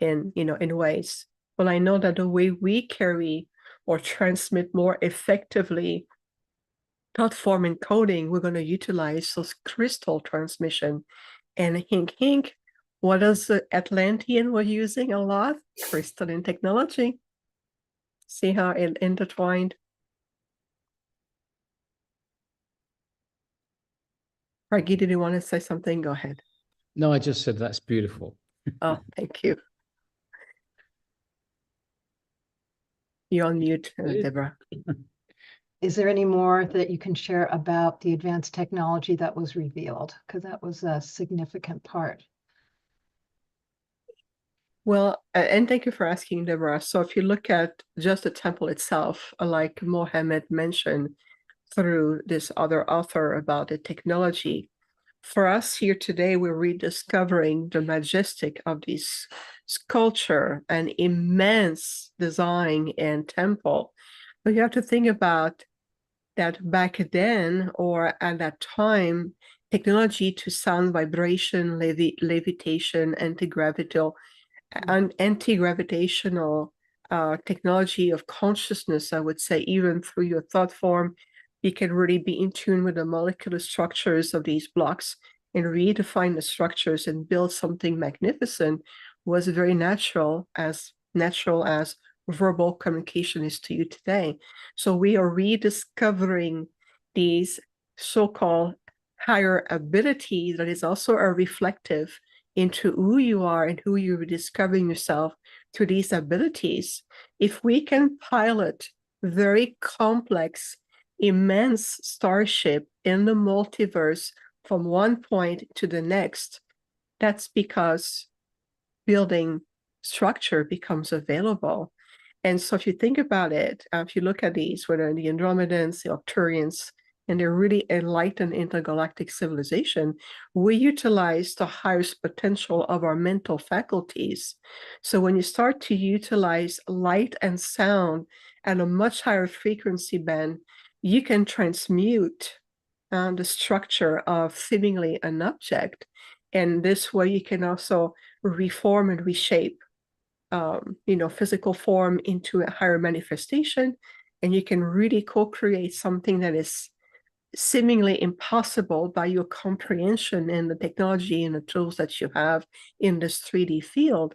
ways. Well, I know that the way we carry or transmit more effectively thought form encoding, we're going to utilize those crystal transmission. And hink, hink, what is the Atlantean were using a lot? Crystalline technology. See how it intertwined? Reggie, did you want to say something? Go ahead. No, I just said that's beautiful. Oh, thank you. You're on mute, Debra. Is there any more that you can share about the advanced technology that was revealed? Because that was a significant part. Well, and thank you for asking, Debra. So if you look at just the temple itself, like Mohammed mentioned through this other author about the technology, for us here today, we're rediscovering the majestic of this sculpture and immense design and temple. But you have to think about that back then or at that time, technology to sound vibration, levitation, anti-gravitational technology of consciousness, I would say, even through your thought form, you can really be in tune with the molecular structures of these blocks and redefine the structures and build something magnificent, was very natural as verbal communication is to you today. So we are rediscovering these so-called higher abilities that is also a reflective into who you are and who you're discovering yourself through these abilities. If we can pilot very complex, immense starship in the multiverse from one point to the next, that's because building structure becomes available. And so if you think about it, if you look at these, whether the Andromedans, the Arcturians, and they're really enlightened intergalactic civilization, we utilize the highest potential of our mental faculties. So when you start to utilize light and sound at a much higher frequency band, you can transmute the structure of seemingly an object. And this way you can also reform and reshape physical form into a higher manifestation, and you can really co-create something that is seemingly impossible by your comprehension and the technology and the tools that you have in this 3D field.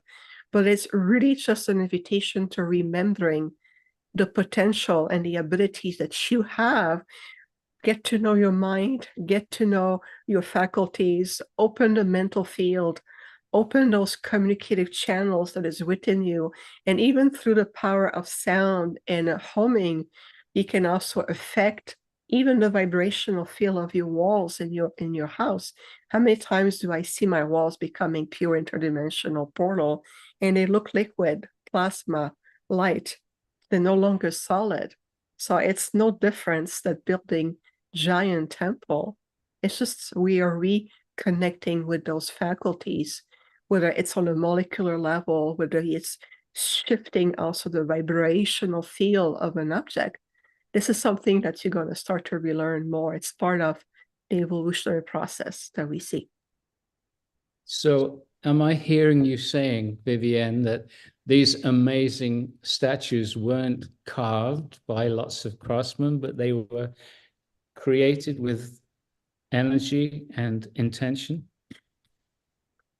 But it's really just an invitation to remembering the potential and the abilities that you have. Get to know your mind, get to know your faculties, open the mental field, open those communicative channels that is within you. And even through the power of sound and humming, you can also affect even the vibrational field of your walls in your house. How many times do I see my walls becoming pure interdimensional portal, and they look liquid, plasma, light? They're no longer solid. So it's no difference that building giant temple. It's just we are reconnecting with those faculties, whether it's on a molecular level, whether it's shifting also the vibrational field of an object. This is something that you're going to start to relearn more. It's part of the evolutionary process that we see. So am I hearing you saying, Viviane, that these amazing statues weren't carved by lots of craftsmen, but they were created with energy and intention?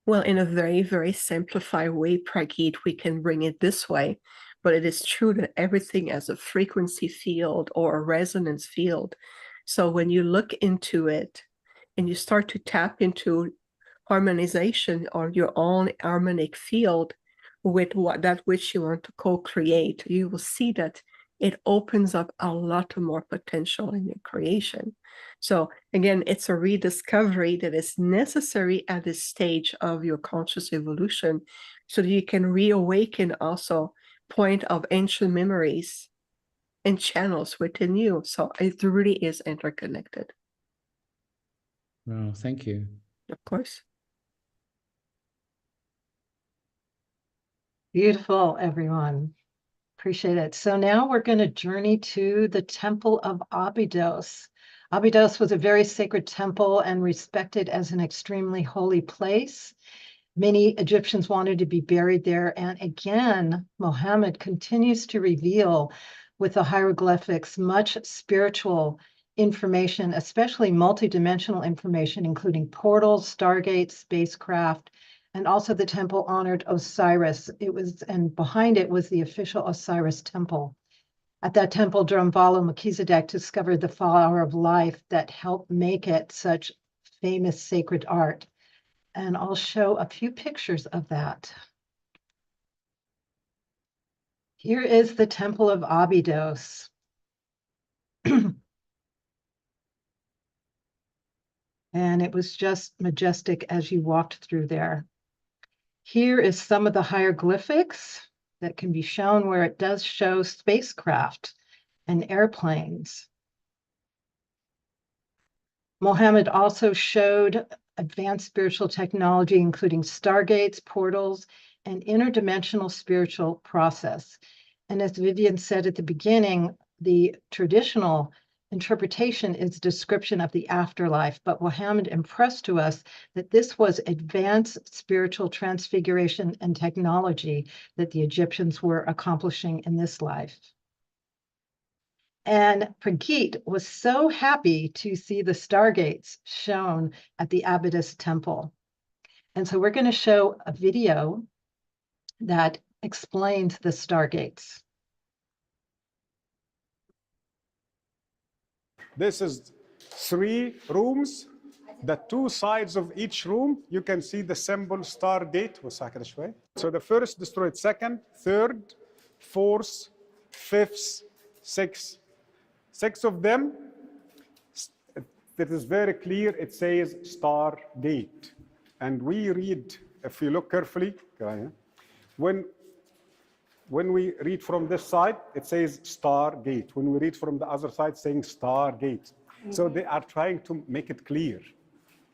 Well, in a very, very simplified way, Pragit, we can bring it this way, but it is true that everything has a frequency field or a resonance field. So when you look into it and you start to tap into harmonization or your own harmonic field with that which you want to co-create, you will see that it opens up a lot more potential in your creation. So again, it's a rediscovery that is necessary at this stage of your conscious evolution, so that you can reawaken also point of ancient memories and channels within you. So it really is interconnected. Oh, thank you. Of course. Beautiful, everyone. Appreciate it. So now we're going to journey to the Temple of Abydos. Abydos was a very sacred temple and respected as an extremely holy place. Many Egyptians wanted to be buried there. And again, Mohammed continues to reveal with the hieroglyphics much spiritual information, especially multidimensional information, including portals, stargates, spacecraft, and also the temple honored Osiris. And behind it was the official Osiris temple. At that temple, Drumvalo Melchizedek discovered the flower of life that helped make it such famous sacred art. And I'll show a few pictures of that. Here is the Temple of Abydos. And it was just majestic as you walked through there. Here is some of the hieroglyphics that can be shown where it does show spacecraft and airplanes. Mohammed also showed advanced spiritual technology, including stargates, portals, and interdimensional spiritual process. And as Viviane said at the beginning, the traditional interpretation is description of the afterlife, but Mohammed impressed to us that this was advanced spiritual transfiguration and technology that the Egyptians were accomplishing in this life. And Pragit was so happy to see the stargates shown at the Abydos temple. And so we're going to show a video that explains the stargates. This is 3 rooms. The 2 sides of each room, you can see the symbol Stargate. So the first destroyed, second, third, fourth, fifth, sixth. 6 of them, it is very clear, it says Stargate. And we read, if you look carefully, when we read from this side, it says Stargate. When we read from the other side, saying Stargate. So they are trying to make it clear,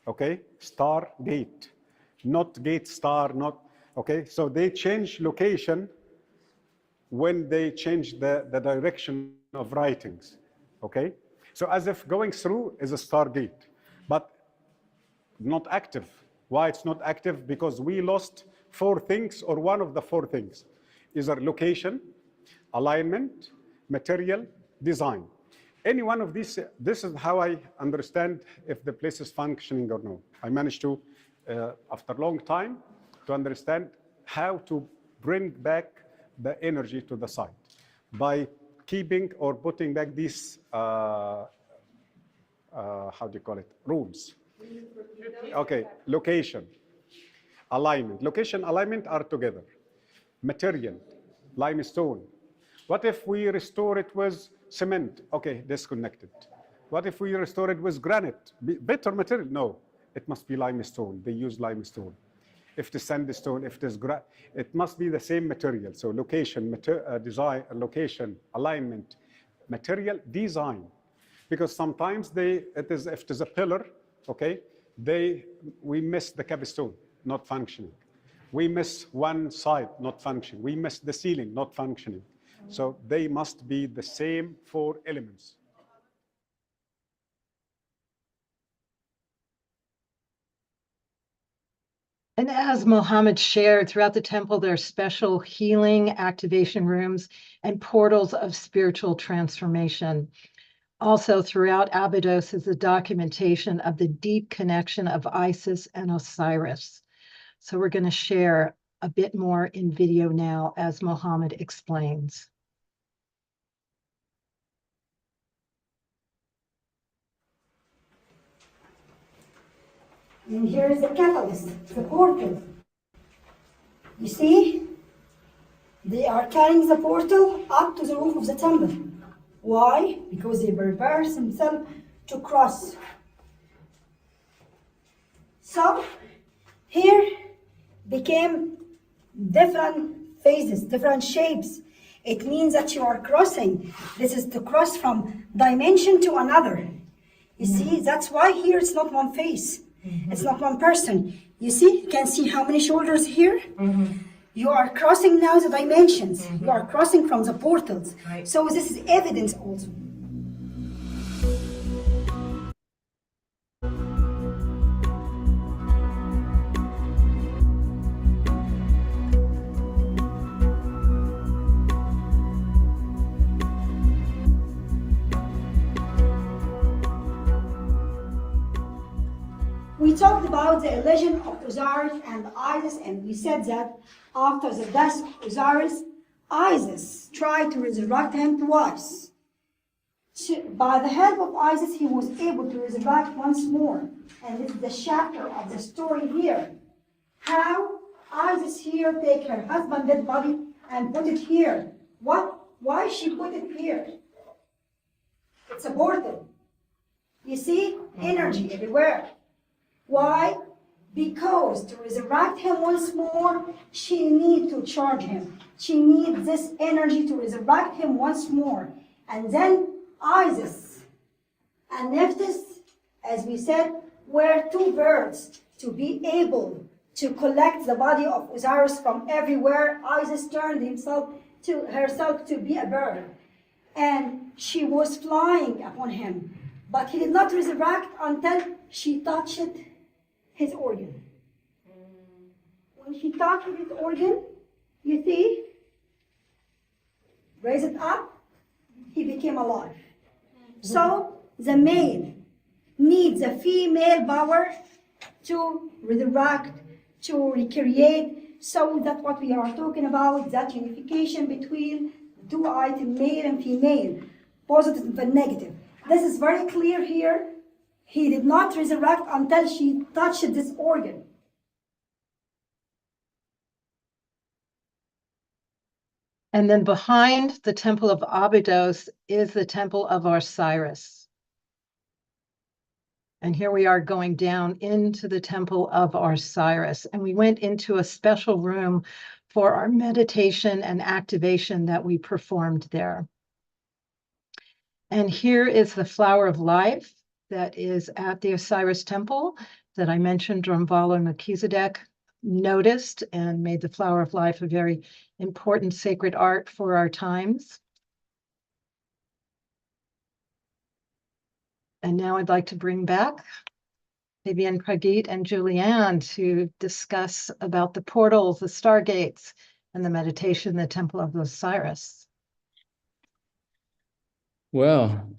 okay? Stargate, not gate star, not, okay? So they change location when they change the direction of writings, okay? So as if going through is a Stargate, but not active. Why it's not active? Because we lost 4 things, or one of the 4 things. Either location, alignment, material, design. Any one of these, this is how I understand if the place is functioning or not. I managed to, after a long time, to understand how to bring back the energy to the site by keeping or putting back these, how do you call it, rules. Okay, location, alignment. Location, alignment are together. Material, limestone. What if we restore it with cement? Okay, disconnected. What if we restore it with granite? Better material? No, it must be limestone. They use limestone. If it is sandstone, if it is it must be the same material. So location, design, location, alignment, material, design. Because sometimes if it is a pillar, okay, we miss the capstone, not functioning. We miss one side, not functioning. We miss the ceiling, not functioning. So they must be the same 4 elements. And as Mohammed shared, throughout the temple, there are special healing activation rooms and portals of spiritual transformation. Also, throughout Abydos is the documentation of the deep connection of Isis and Osiris. So we're going to share a bit more in video now as Mohammed explains. And here is the catalyst, the portal. You see, they are carrying the portal up to the roof of the temple. Why? Because they prepare themselves to cross. So here became different phases, different shapes. It means that you are crossing. This is to cross from dimension to another. You see, that's why here it's not one face. It's not one person. You see, you can see how many shoulders here. You are crossing now the dimensions. You are crossing from the portals. Right. So this is evidence also. We talked about the illusion of Osiris and Isis, and we said that after the death of Osiris, Isis tried to resurrect him twice. By the help of Isis, he was able to resurrect once more. And this is the chapter of the story here. How Isis here take her husband's dead body and put it here. Why she put it here? It's a portal. You see, energy everywhere. Why? Because to resurrect him once more, she needs to charge him. She needs this energy to resurrect him once more. And then Isis and Nephthys, as we said, were 2 birds to be able to collect the body of Osiris from everywhere. Isis turned herself to be a bird. And she was flying upon him. But he did not resurrect until she touched his organ. When she touched his organ, you see, raise it up, he became alive. So the male needs a female power to resurrect, to recreate. So that's what we are talking about, that unification between the 2 items, male and female, positive and negative. This is very clear here. He did not resurrect until she touched this organ. And then behind the temple of Abydos is the temple of Osiris. And here we are going down into the temple of Osiris. And we went into a special room for our meditation and activation that we performed there. And here is the flower of life. that is at the Osiris Temple that I mentioned Drumvala Melchizedek noticed and made the Flower of Life a very important sacred art for our times. And now I'd like to bring back Viviane, Pragit, and Julianne to discuss about the portals, the stargates, and the meditation in the Temple of Osiris. Well,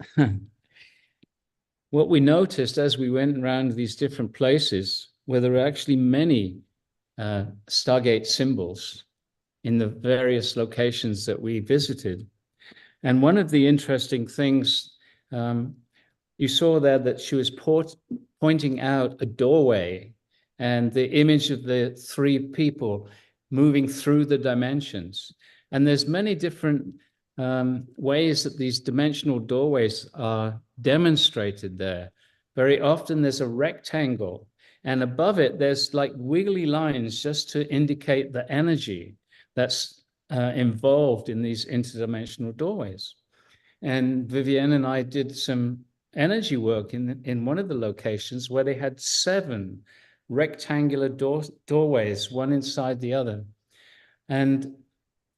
what we noticed as we went around these different places, where there were actually many Stargate symbols in the various locations that we visited. And one of the interesting things, you saw there that she was pointing out a doorway and the image of the three people moving through the dimensions. And there's many different ways that these dimensional doorways are demonstrated there. Very often there's a rectangle, and above it there's like wiggly lines just to indicate the energy that's involved in these interdimensional doorways. And Viviane and I did some energy work in one of the locations where they had 7 rectangular doorways, one inside the other. And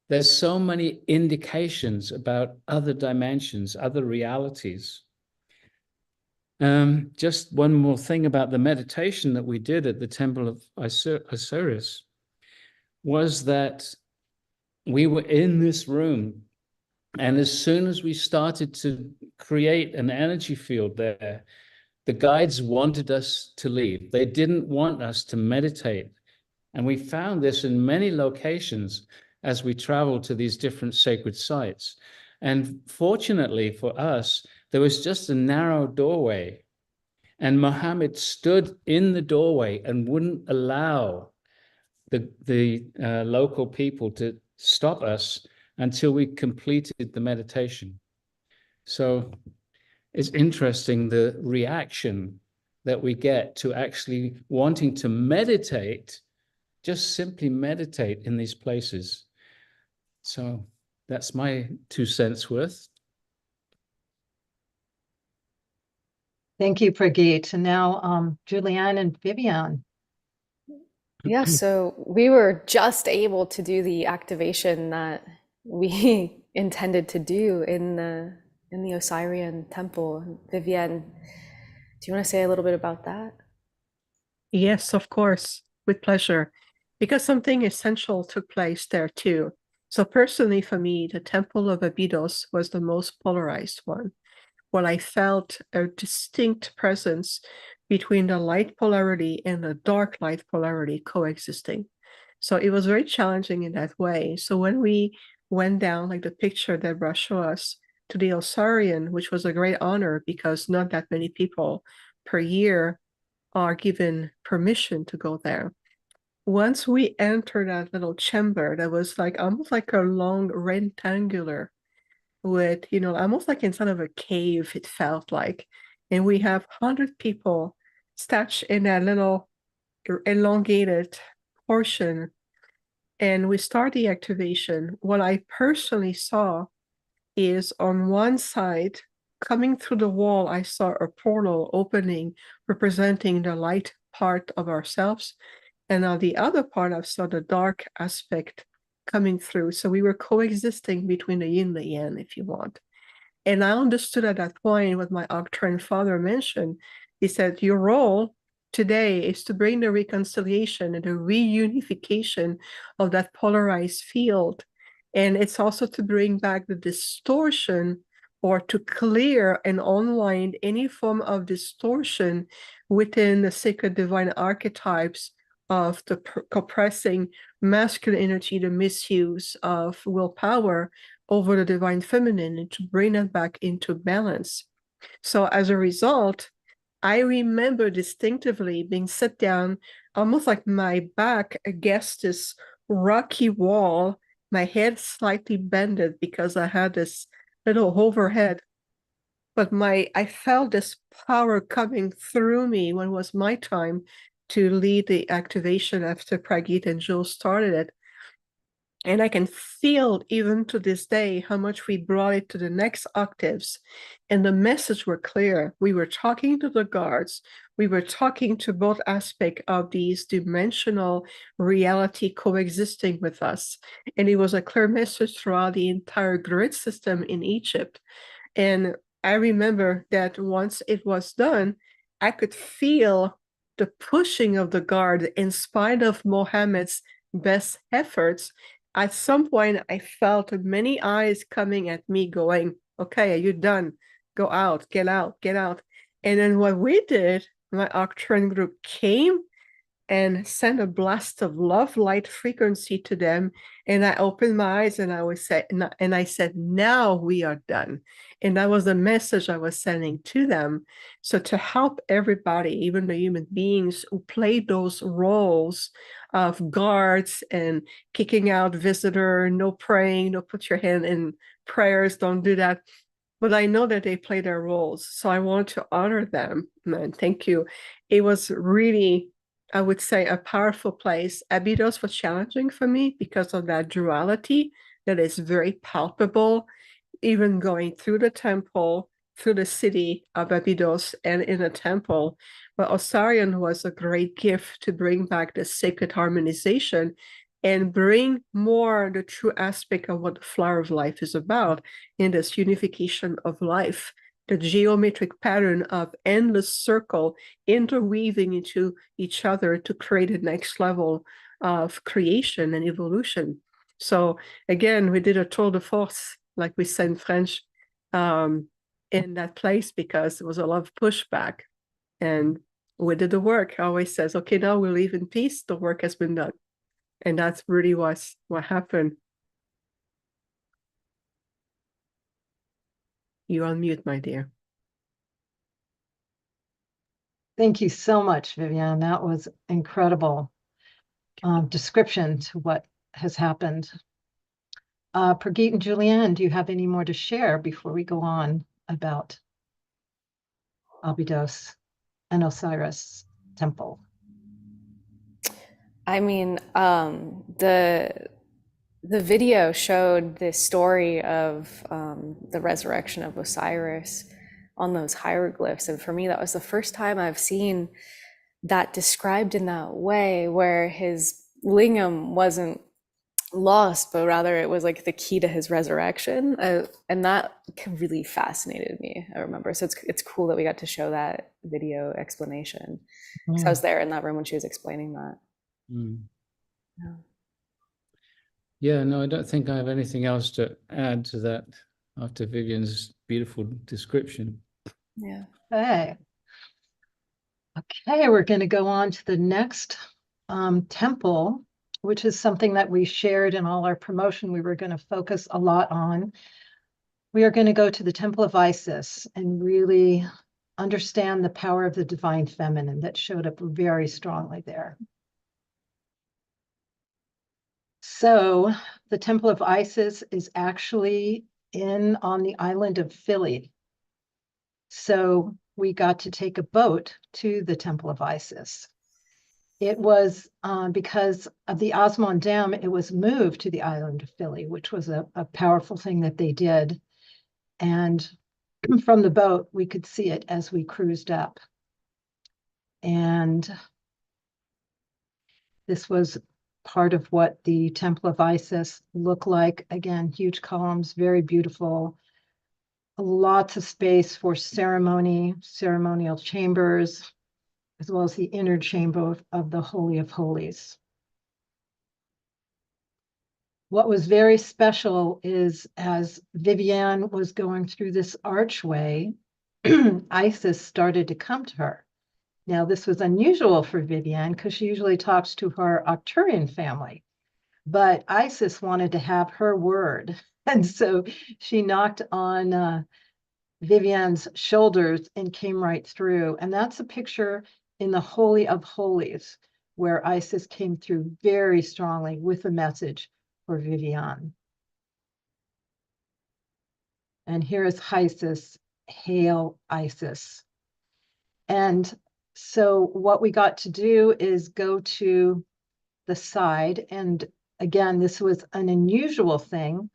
there's so many indications about other dimensions, other realities. Just one more thing about the meditation that we did at the Temple of Osiris was that we were in this room, and as soon as we started to create an energy field there, the guides wanted us to leave. They didn't want us to meditate. And we found this in many locations as we traveled to these different sacred sites. And fortunately for us, there was just a narrow doorway, and Muhammad stood in the doorway and wouldn't allow the local people to stop us until we completed the meditation. So it's interesting the reaction that we get to actually wanting to meditate, just simply meditate in these places. So that's my 2 cents worth. Thank you, Pragit. And now Julianne and Viviane. Yeah, so we were just able to do the activation that we intended to do in the Osirian temple. Viviane, do you want to say a little bit about that? Yes, of course, with pleasure, because something essential took place there too. So personally for me, the Temple of Abydos was the most polarized one. Well, I felt a distinct presence between the light polarity and the dark light polarity coexisting. So it was very challenging in that way. So when we went down, like the picture that Debra showed us, to the Osirian, which was a great honor because not that many people per year are given permission to go there. Once we entered that little chamber that was like almost like a long rectangular with, almost like inside of a cave, it felt like. And we have 100 people stashed in that little elongated portion. And we start the activation. What I personally saw is on one side, coming through the wall, I saw a portal opening, representing the light part of ourselves. And on the other part, I saw the dark aspect coming through. So we were coexisting between the yin and the yang, if you want. And I understood at that point what my Octarian father mentioned. He said, your role today is to bring the reconciliation and the reunification of that polarized field. And it's also to bring back the distortion, or to clear and unwind any form of distortion within the sacred divine archetypes of the compressing masculine energy, the misuse of willpower over the divine feminine, and to bring that back into balance. So as a result, I remember distinctively being set down, almost like my back against this rocky wall, my head slightly bended because I had this little overhead. But I felt this power coming through me when it was my time to lead the activation after Pragit and Jules started it. And I can feel even to this day how much we brought it to the next octaves. And the message were clear. We were talking to the guards. We were talking to both aspects of these dimensional reality coexisting with us. And it was a clear message throughout the entire grid system in Egypt. And I remember that once it was done, I could feel the pushing of the guard in spite of Mohammed's best efforts. At some point, I felt many eyes coming at me going, okay, are you done? Go out, get out, get out. And then what we did, my Octran group came and sent a blast of love light frequency to them. And I opened my eyes and I said, now we are done. And that was the message I was sending to them. So to help everybody, even the human beings who play those roles of guards and kicking out visitor, no praying, no put your hand in prayers, don't do that. But I know that they play their roles. So I want to honor them. And thank you. It was really, I would say, a powerful place. Abydos was challenging for me because of that duality that is very palpable, even going through the temple, through the city of Abydos and in a temple. But Osarian was a great gift to bring back the sacred harmonization and bring more the true aspect of what the flower of life is about in this unification of life, the geometric pattern of endless circle interweaving into each other to create a next level of creation and evolution. So again, we did a tour de force, like we say in French, in that place because there was a lot of pushback. And we did the work. I always says, okay, now we leave in peace. The work has been done. And that's really what happened. You're on mute, my dear. Thank you so much, Viviane. That was incredible description to what has happened. Prageet and Julianne, do you have any more to share before we go on about Abydos and Osiris temple? I mean, the video showed this story of the resurrection of Osiris on those hieroglyphs, and for me, that was the first time I've seen that described in that way, where his lingam wasn't lost, but rather it was like the key to his resurrection, and that really fascinated me. I remember, so it's cool that we got to show that video explanation. So I was there in that room when she was explaining that. Yeah, no, I don't think I have anything else to add to that after Viviane's beautiful description. Yeah. Okay, we're going to go on to the next temple, which is something that we shared in all our promotion. We were going to focus a lot on. We are going to go to the Temple of Isis and really understand the power of the divine feminine that showed up very strongly there. So the Temple of Isis is actually on the island of Philly. So we got to take a boat to the Temple of Isis. It was because of the Osman Dam, it was moved to the island of Philly, which was a powerful thing that they did. And from the boat, we could see it as we cruised up. And this was part of what the Temple of Isis looked like. Again, huge columns, very beautiful. Lots of space for ceremonial chambers, as well as the inner chamber of the Holy of Holies. What was very special is as Viviane was going through this archway, Isis started to come to her. Now, this was unusual for Viviane because she usually talks to her Arcturian family, but Isis wanted to have her word. And so she knocked on Viviane's shoulders and came right through. And that's a picture in the Holy of Holies, where Isis came through very strongly with a message for Viviane. And here is Isis, hail Isis. And so what we got to do is go to the side, and again, this was an unusual thing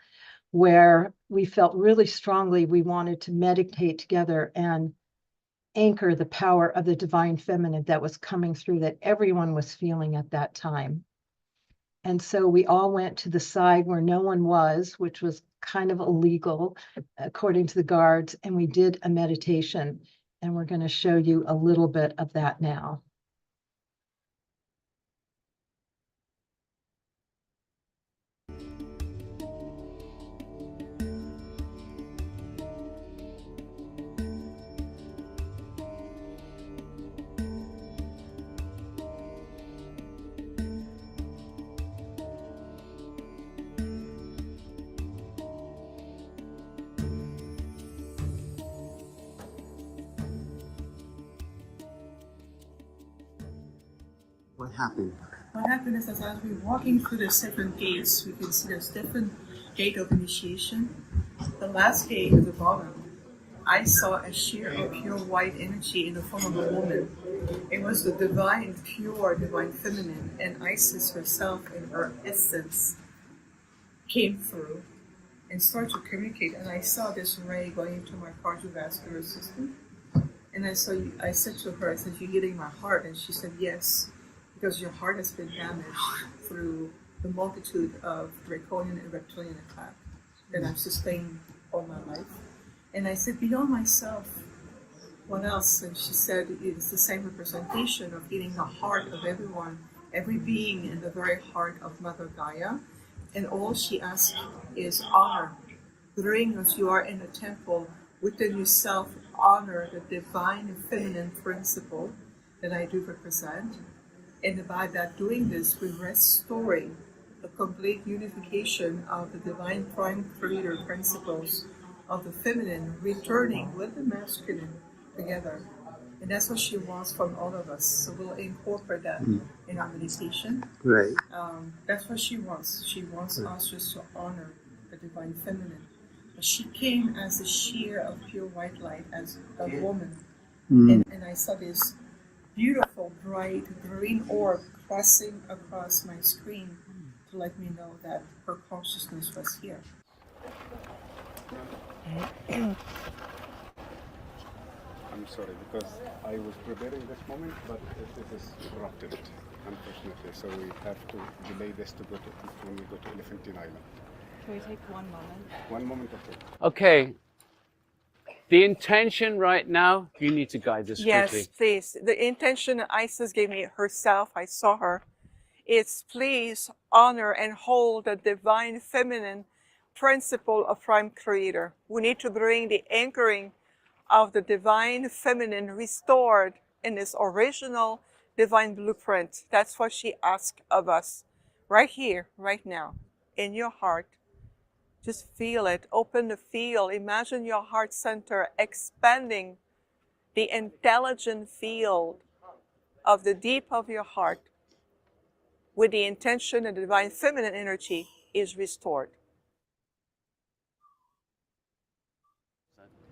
where we felt really strongly we wanted to meditate together and anchor the power of the divine feminine that was coming through, that everyone was feeling at that time. And so we all went to the side where no one was, which was kind of illegal according to the guards, and we did a meditation. And we're going to show you a little bit of that now. What happened? What happened is that as we're walking through the seven gates, we can see there's different gate of initiation. The last gate at the bottom, I saw a sheer of pure white energy in the form of a woman. It was the divine, pure, divine feminine, and Isis herself in her essence came through and started to communicate. And I saw this ray going into my cardiovascular system. And I said to her, I said, "You're hitting my heart." And she said, "Yes, because your heart has been damaged through the multitude of draconian and reptilian attack that I've sustained all my life." And I said, "Beyond myself, what else?" And she said, "It's the same representation of hitting the heart of everyone, every being in the very heart of Mother Gaia. And all she asks is honor. During as you are in a temple, within yourself, honor the divine and feminine principle that I do represent. And by that doing this, we're restoring the complete unification of the divine prime creator principles of the feminine, returning with the masculine together. And that's what she wants from all of us. So we'll incorporate that in our meditation. Right. That's what she wants. She wants us just to honor the divine feminine. But she came as a sheer of pure white light, as a woman. And I saw this beautiful, bright green orb crossing across my screen to let me know that her consciousness was here. I'm sorry, because I was preparing this moment, but it is corrupted, unfortunately. So we have to delay this to go to when we go to Elephantine Island. Can we take 1 moment? 1 moment, okay. Okay. The intention right now, you need to guide this quickly. Yes, please. The intention Isis gave me herself, I saw her. It's please honor and hold the divine feminine principle of prime creator. We need to bring the anchoring of the divine feminine restored in its original divine blueprint. That's what she asked of us right here, right now, in your heart. Just feel it, open the field, imagine your heart center expanding the intelligent field of the deep of your heart with the intention that the divine feminine energy is restored.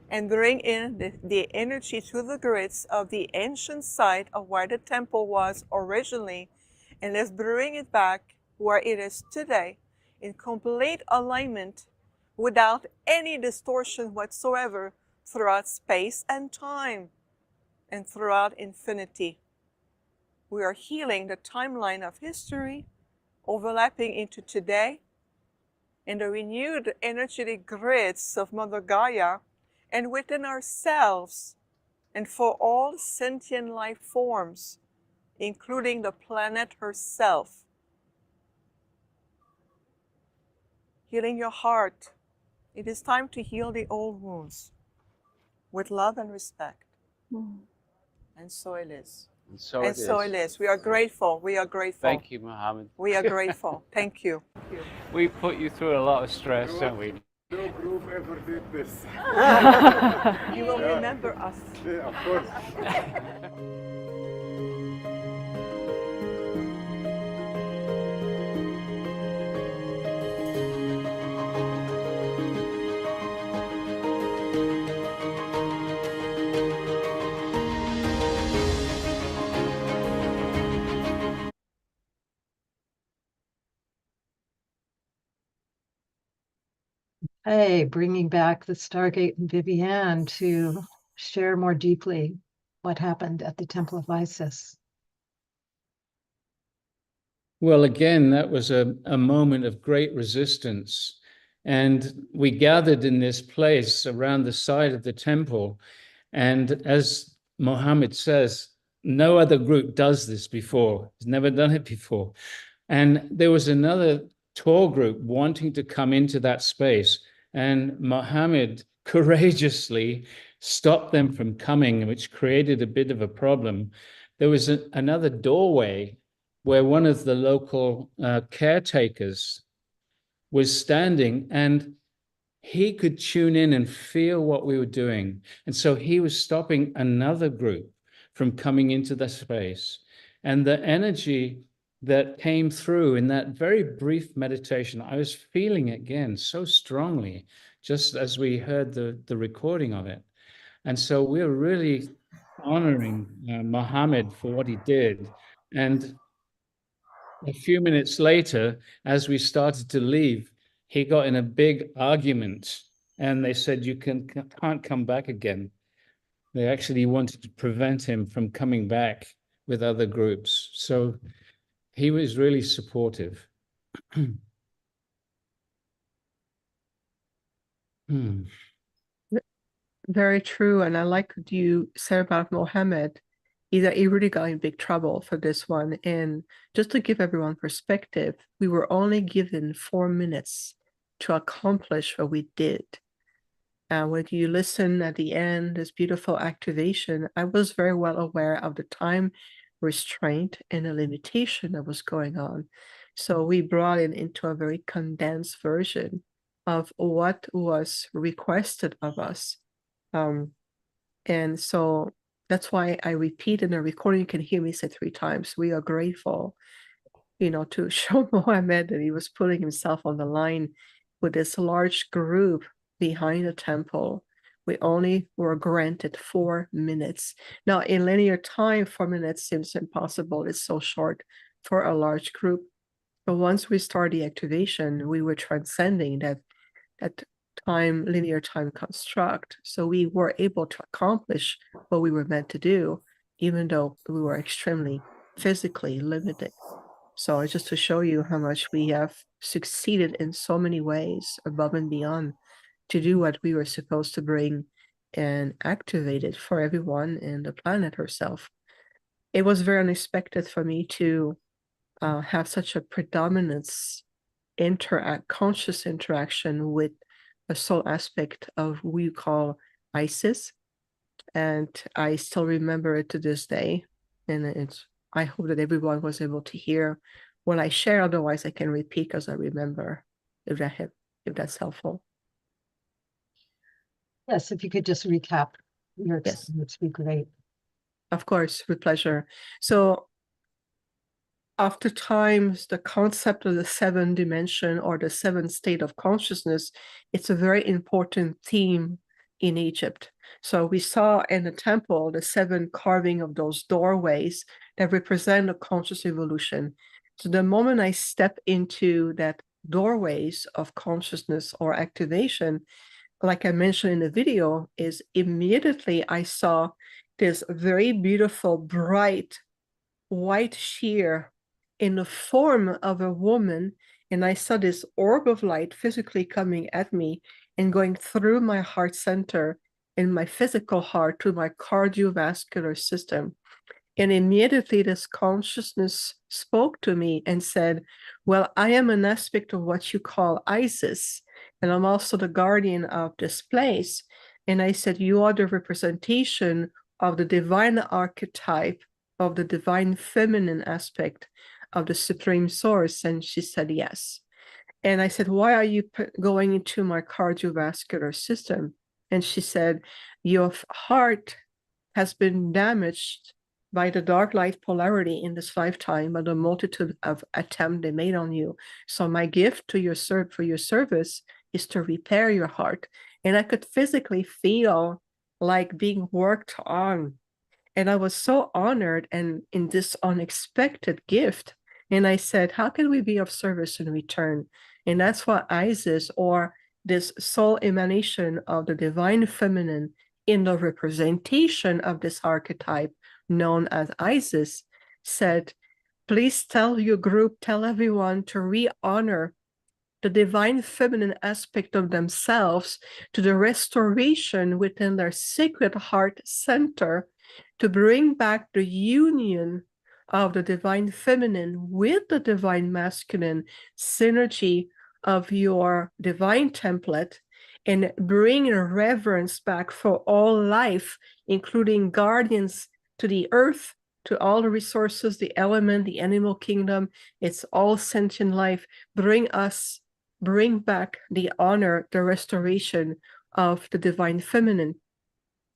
And bring in the energy through the grids of the ancient site of where the temple was originally, and let's bring it back where it is today in complete alignment without any distortion whatsoever throughout space and time and throughout infinity. We are healing the timeline of history, overlapping into today, in the renewed energetic grids of Mother Gaia, and within ourselves, and for all sentient life forms, including the planet herself. Healing your heart. It is time to heal the old wounds with love and respect. And so it is. And so it is. We are grateful. We are grateful. Thank you, Mohammed. We are grateful. Thank you. We put you through a lot of stress, don't we? No group ever did this. You will remember us. Yeah, of course. Hey, bringing back the Stargate and Viviane to share more deeply what happened at the Temple of Isis. Well, again, that was a moment of great resistance. And we gathered in this place around the side of the temple. And as Mohammed says, no other group does this before. He's never done it before. And there was another tour group wanting to come into that space. And Mohammed courageously stopped them from coming, which created a bit of a problem. There was another doorway where one of the local caretakers was standing, and he could tune in and feel what we were doing. And so he was stopping another group from coming into the space. And the energy that came through in that very brief meditation, I was feeling it again so strongly, just as we heard the recording of it. And so we're really honoring Mohammed for what he did. And a few minutes later, as we started to leave, he got in a big argument, and they said, you can't come back again. They actually wanted to prevent him from coming back with other groups. So he was really supportive. Very true. And I like what you said about Mohammed, is that he really got in big trouble for this one. And just to give everyone perspective, we were only given 4 minutes to accomplish what we did. And when you listen at the end, this beautiful activation, I was very well aware of the time restraint and the limitation that was going on. So we brought it into a very condensed version of what was requested of us. And so that's why I repeat in the recording, you can hear me say 3 times, we are grateful, to show Mohammed that he was putting himself on the line with this large group behind the temple. We only were granted 4 minutes. Now, in linear time, 4 minutes seems impossible. It's so short for a large group. But once we start the activation, we were transcending that linear time construct. So we were able to accomplish what we were meant to do, even though we were extremely physically limited. So just to show you how much we have succeeded in so many ways above and beyond to do what we were supposed to bring and activate it for everyone and the planet herself. It was very unexpected for me to have such a predominance conscious interaction with a soul aspect of who you call Isis. And I still remember it to this day. And I hope that everyone was able to hear what I share. Otherwise, I can repeat as I remember, if that's helpful. Yes, if you could just recap your Yes, experience, would be great. Of course, with pleasure. So oftentimes the concept of the 7th dimension or the 7th state of consciousness, it's a very important theme in Egypt. So we saw in the temple the 7 carving of those doorways that represent a conscious evolution. So the moment I step into that doorways of consciousness or activation, like I mentioned in the video, is immediately I saw this very beautiful, bright, white sheer in the form of a woman, and I saw this orb of light physically coming at me and going through my heart center and my physical heart to my cardiovascular system. And immediately this consciousness spoke to me and said, well, I am an aspect of what you call Isis, and I'm also the guardian of this place. And I said, you are the representation of the divine archetype, of the divine feminine aspect of the supreme source. And she said, yes. And I said, why are you going into my cardiovascular system? And she said, your heart has been damaged by the dark light polarity in this lifetime, by the multitude of attempts they made on you. So my gift to your for your service is to repair your heart. And I could physically feel like being worked on. And I was so honored and in this unexpected gift. And I said, how can we be of service in return? And that's what Isis, or this soul emanation of the divine feminine in the representation of this archetype known as Isis, said, please tell your group, tell everyone to re-honor the divine feminine aspect of themselves to the restoration within their sacred heart center, to bring back the union of the divine feminine with the divine masculine synergy of your divine template, and bring reverence back for all life, including guardians to the earth, to all the resources, the element, the animal kingdom. It's all sentient life. Bring back the honor, the restoration of the divine feminine.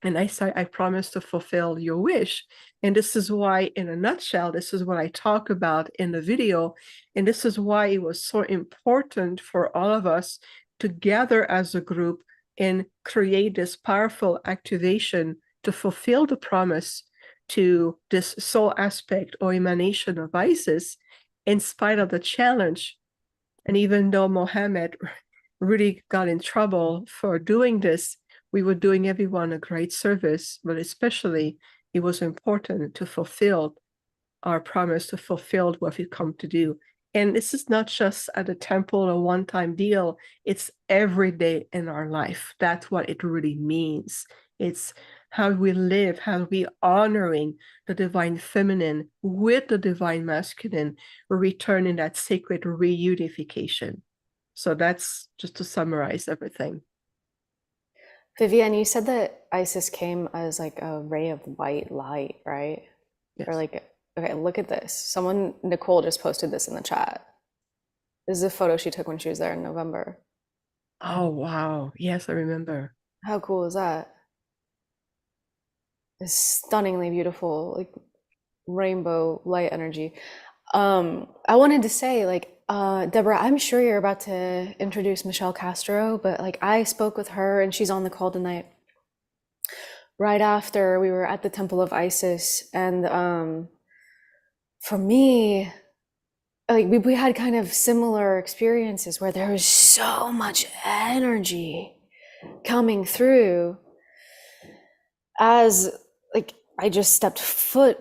And I say, I promise to fulfill your wish. And this is why, in a nutshell, this is what I talk about in the video. And this is why it was so important for all of us to gather as a group and create this powerful activation to fulfill the promise to this soul aspect or emanation of Isis, in spite of the challenge. And even though Mohammed really got in trouble for doing this, we were doing everyone a great service, but especially it was important to fulfill our promise, to fulfill what we've come to do. And this is not just at a temple, a one-time deal. It's every day in our life. That's what it really means. It's how we live, how we honoring the divine feminine with the divine masculine, returning that sacred reunification. So that's just to summarize everything. Viviane, you said that Isis came as like a ray of white light, right? Yes. Or like, okay, look at this. Nicole just posted this in the chat. This is a photo she took when she was there in November. Oh, wow. Yes, I remember. How cool is that? It's stunningly beautiful, like rainbow light energy. I wanted to say, like, Debra, I'm sure you're about to introduce Michelle Castro, but like I spoke with her and she's on the call tonight right after we were at the Temple of Isis. And for me, like we had kind of similar experiences where there was so much energy coming through as like I just stepped foot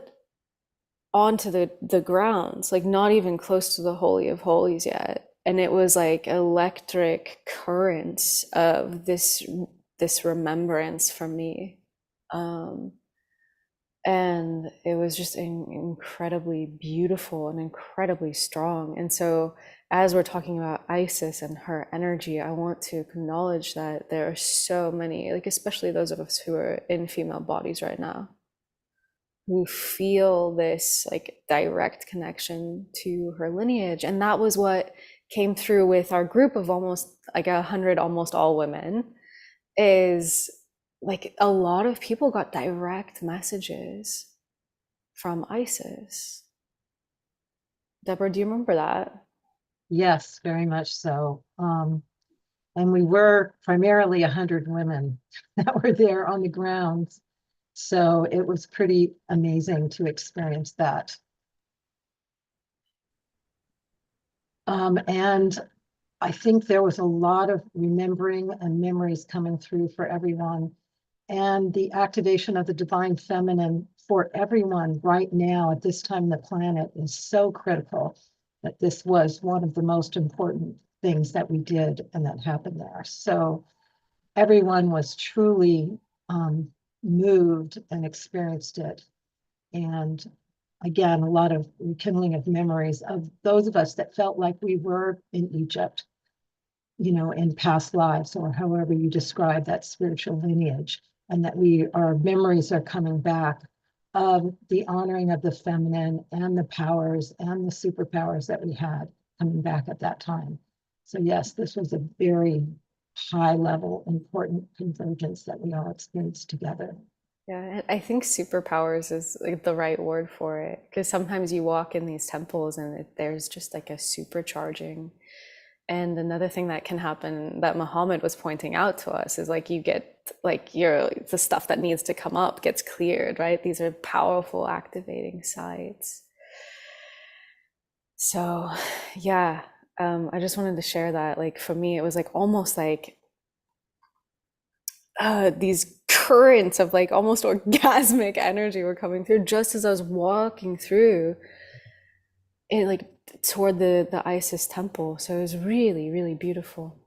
onto the grounds, like not even close to the Holy of Holies yet. And it was like electric currents of this remembrance for me. And it was just incredibly beautiful and incredibly strong. And so as we're talking about Isis and her energy, I want to acknowledge that there are so many, like especially those of us who are in female bodies right now, who feel this like direct connection to her lineage. And that was what came through with our group of almost like 100, almost all women, is like a lot of people got direct messages from Isis. Debra, do you remember that? Yes, very much so. And we were primarily 100 women that were there on the grounds. So it was pretty amazing to experience that. And I think there was a lot of remembering and memories coming through for everyone. And the activation of the divine feminine for everyone right now at this time on the planet is so critical that this was one of the most important things that we did and that happened there. So everyone was truly moved and experienced it. And again, a lot of rekindling of memories of those of us that felt like we were in Egypt, you know, in past lives, or however you describe that spiritual lineage, and that our memories are coming back of the honoring of the feminine and the powers and the superpowers that we had coming back at that time. So yes, this was a very high level, important convergence that we all experienced together. Yeah, I think superpowers is like the right word for it, because sometimes you walk in these temples and there's just like a supercharging. And another thing that can happen that Muhammad was pointing out to us is like you get like the stuff that needs to come up gets cleared, right? These are powerful activating sites. So yeah, I just wanted to share that, like, for me, it was like almost like these currents of like almost orgasmic energy were coming through just as I was walking through it, like toward the Isis temple. So it was really, really beautiful.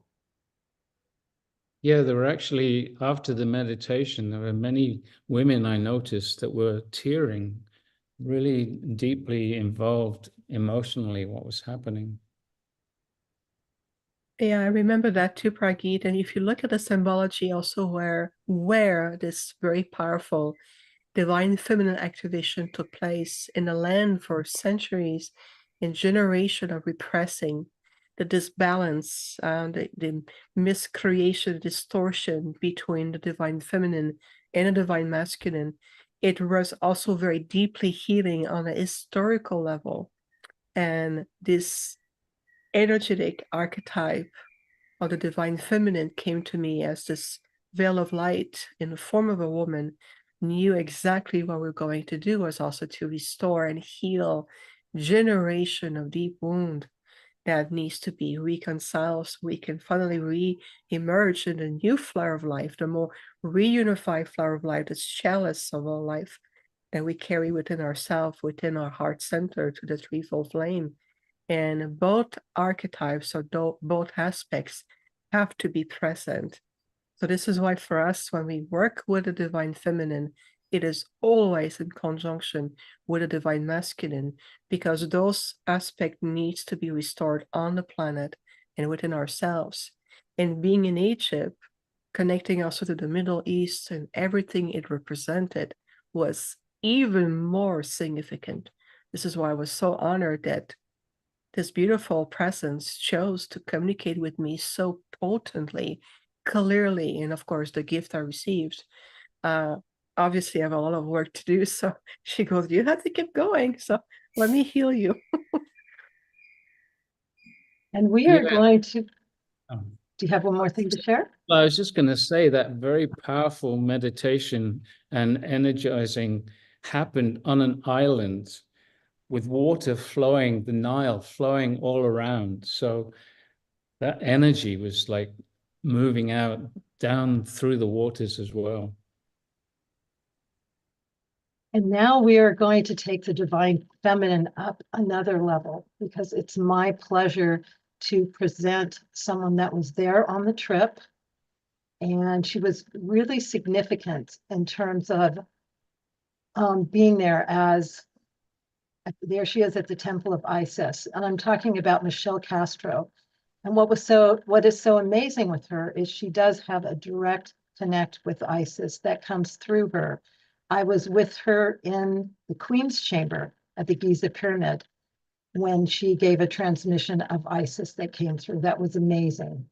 Yeah, there were actually, after the meditation, there were many women I noticed that were tearing, really deeply involved emotionally what was happening. Yeah, I remember that too, Pragit. And if you look at the symbology also where this very powerful divine feminine activation took place in the land for centuries and generation of repressing the disbalance, the miscreation, distortion between the divine feminine and the divine masculine, it was also very deeply healing on a historical level. And this energetic archetype of the divine feminine came to me as this veil of light in the form of a woman, knew exactly what we're going to do was also to restore and heal generation of deep wound that needs to be reconciled so we can finally re-emerge in a new flower of life, the more reunified flower of life, this chalice of all life that we carry within ourselves, within our heart center to the threefold flame. And both archetypes or both aspects have to be present. So this is why for us, when we work with the divine feminine, it is always in conjunction with the divine masculine, because those aspects needs to be restored on the planet and within ourselves. And being in Egypt, connecting also to the Middle East and everything it represented was even more significant. This is why I was so honored that this beautiful presence chose to communicate with me so potently, clearly, and of course the gift I received. Obviously I have a lot of work to do, so she goes, you have to keep going, so let me heal you. And we are going to, do you have one more thing to share? Well, I was just going to say that very powerful meditation and energizing happened on an island with water flowing, the Nile flowing all around. So that energy was like moving out down through the waters as well. And now we are going to take the divine feminine up another level, because it's my pleasure to present someone that was there on the trip. And she was really significant in terms of being there as, there she is at the Temple of Isis. And I'm talking about Michelle Castro. And what is so amazing with her is she does have a direct connect with Isis that comes through her. I was with her in the Queen's Chamber at the Giza Pyramid when she gave a transmission of Isis that came through. That was amazing.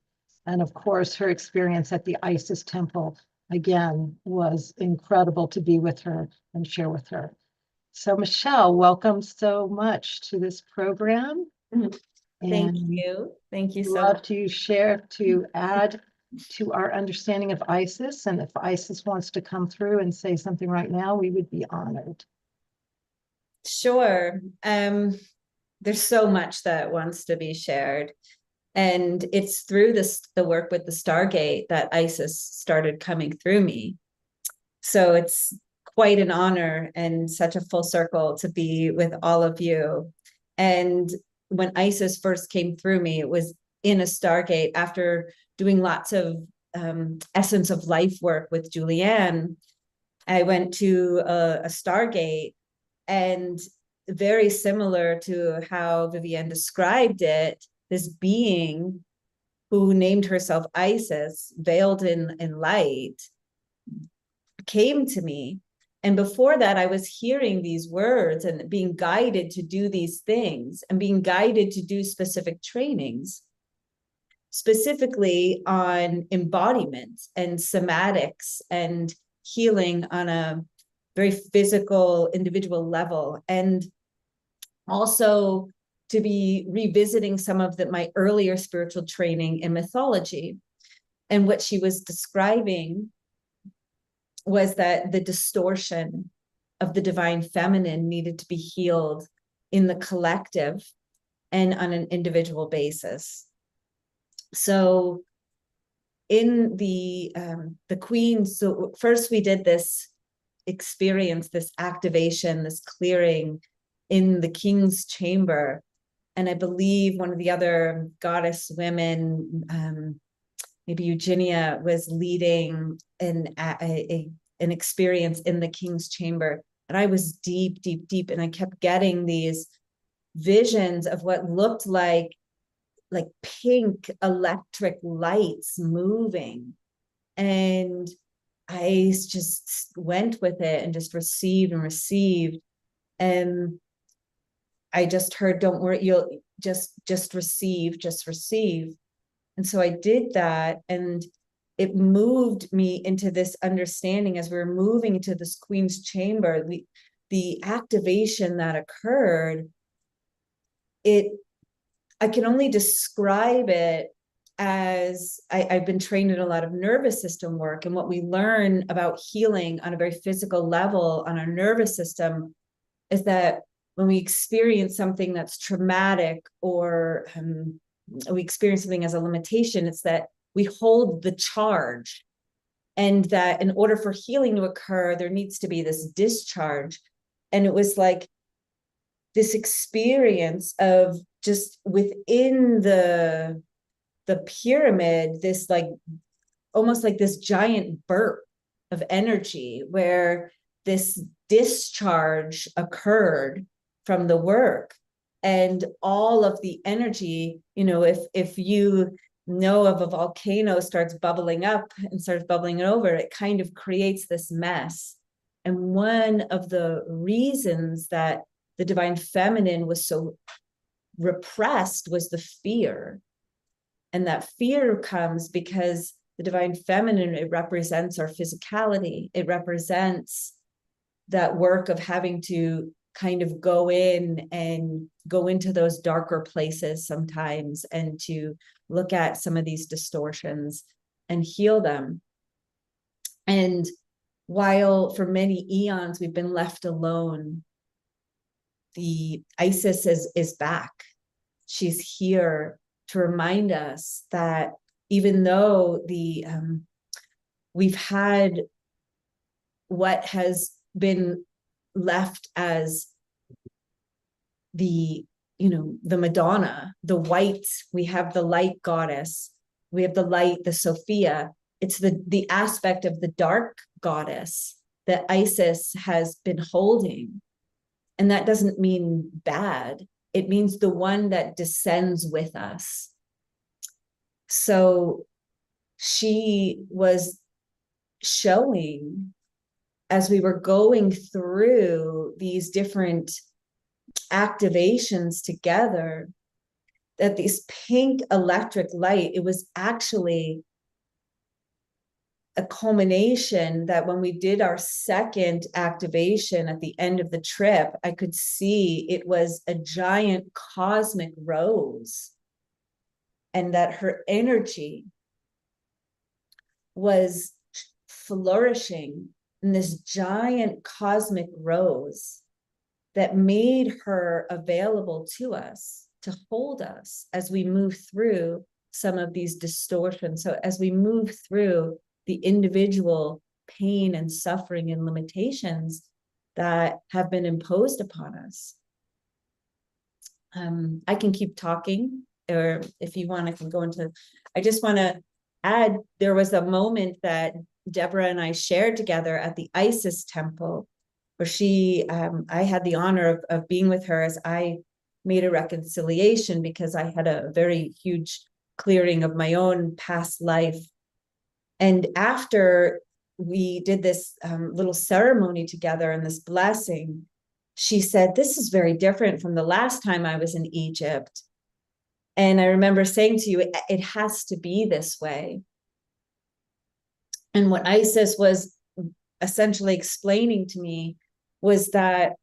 And of course, her experience at the Isis temple, again, was incredible to be with her and share with her. So Michelle, welcome so much to this program. Thank you. Thank you so love much. to share, to add to our understanding of Isis. And if Isis wants to come through and say something right now, we would be honored. Sure. There's so much that wants to be shared. And it's through the work with the Stargate that Isis started coming through me. So it's quite an honor and such a full circle to be with all of you. And when Isis first came through me, it was in a Stargate after doing lots of essence of life work with Julianne. I went to a Stargate, and very similar to how Viviane described it, this being who named herself Isis, veiled in light, came to me. And before that, I was hearing these words and being guided to do these things and being guided to do specific trainings, specifically on embodiment and somatics and healing on a very physical, individual level. And also to be revisiting some of my earlier spiritual training in mythology. And what she was describing was that the distortion of the divine feminine needed to be healed in the collective. and on an individual basis. So in the Queen, so first we did this experience, this activation, this clearing in the King's chamber. And I believe one of the other goddess women, maybe Eugenia, was leading an experience in the King's chamber. And I was deep, deep, deep. And I kept getting these visions of what looked like pink electric lights moving. And I just went with it and just received and received. And I just heard, don't worry, you'll just receive, just receive. And so I did that, and it moved me into this understanding as we were moving into this Queen's chamber, the activation that occurred, I can only describe it as I've been trained in a lot of nervous system work, and what we learn about healing on a very physical level on our nervous system is that when we experience something that's traumatic, or we experience something as a limitation, it's that we hold the charge, and that in order for healing to occur, there needs to be this discharge. And it was like this experience of just within the pyramid, this almost like this giant burp of energy where this discharge occurred from the work. And all of the energy, if you know of a volcano starts bubbling up and starts bubbling over, it kind of creates this mess. And one of the reasons that the divine feminine was so repressed was the fear. And that fear comes because the divine feminine, it represents our physicality. It represents that work of having to kind of go in and go into those darker places sometimes, and to look at some of these distortions and heal them. And while for many eons we've been left alone, the Isis is back. She's here to remind us that even though we've had what has been left as the Madonna, the white, we have the light goddess, we have the light, the Sophia. It's the aspect of the dark goddess that Isis has been holding. And that doesn't mean bad. It means the one that descends with us. So she was showing, as we were going through these different activations together, that this pink electric light, it was actually a culmination that when we did our second activation at the end of the trip, I could see it was a giant cosmic rose, and that her energy was flourishing in this giant cosmic rose that made her available to us, to hold us as we move through some of these distortions. So as we move through the individual pain and suffering and limitations that have been imposed upon us. I can keep talking, or if you want, I can go into, I just want to add, there was a moment that Debra and I shared together at the Isis temple, where I had the honor of being with her as I made a reconciliation, because I had a very huge clearing of my own past life. And after we did this little ceremony together and this blessing, she said, "This is very different from the last time I was in Egypt." And I remember saying to you, it has to be this way. And what Isis was essentially explaining to me was that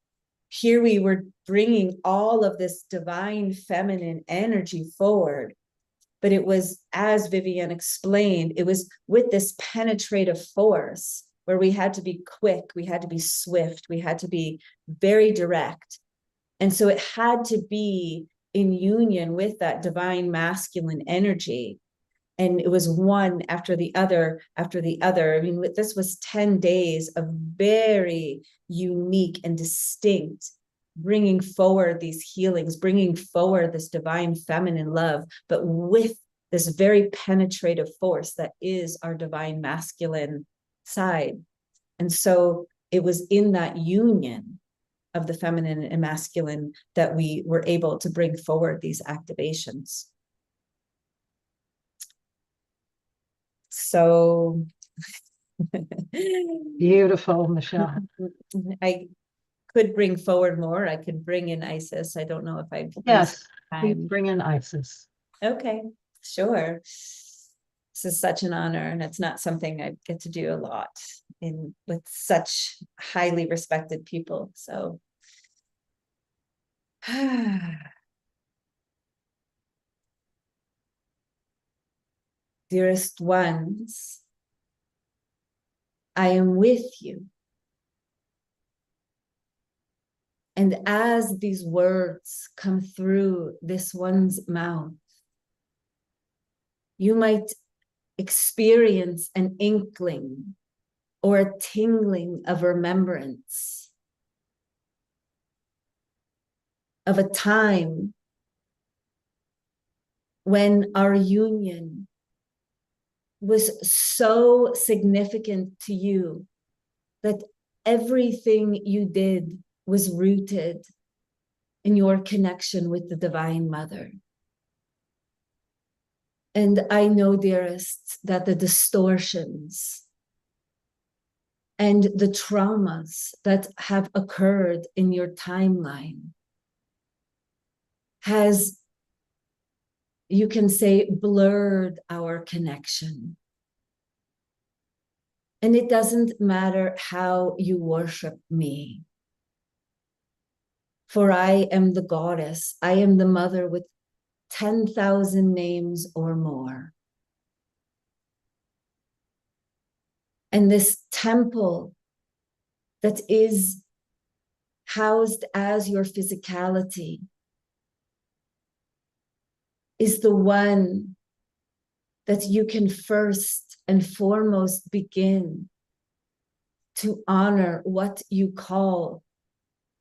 here we were bringing all of this divine feminine energy forward. But it was, as Viviane explained, it was with this penetrative force where we had to be quick, we had to be swift, we had to be very direct. And so it had to be in union with that divine masculine energy. And it was one after the other, after the other. I mean, this was 10 days of very unique and distinct, bringing forward these healings, bringing forward this divine feminine love, but with this very penetrative force that is our divine masculine side. And so it was in that union of the feminine and masculine that we were able to bring forward these activations. So Beautiful, Michelle. I could bring forward more. I could bring in Isis. I don't know if I've Yes, we time. bring in Isis. Okay, sure. This is such an honor, and it's not something I get to do a lot in with such highly respected people. So dearest ones, I am with you. And as these words come through this one's mouth, you might experience an inkling or a tingling of remembrance of a time when our union was so significant to you that everything you did was rooted in your connection with the Divine Mother. And I know, dearest, that the distortions and the traumas that have occurred in your timeline has, you can say, blurred our connection. And it doesn't matter how you worship me. For I am the goddess. I am the mother with 10,000 names or more. And this temple that is housed as your physicality is the one that you can first and foremost begin to honor what you call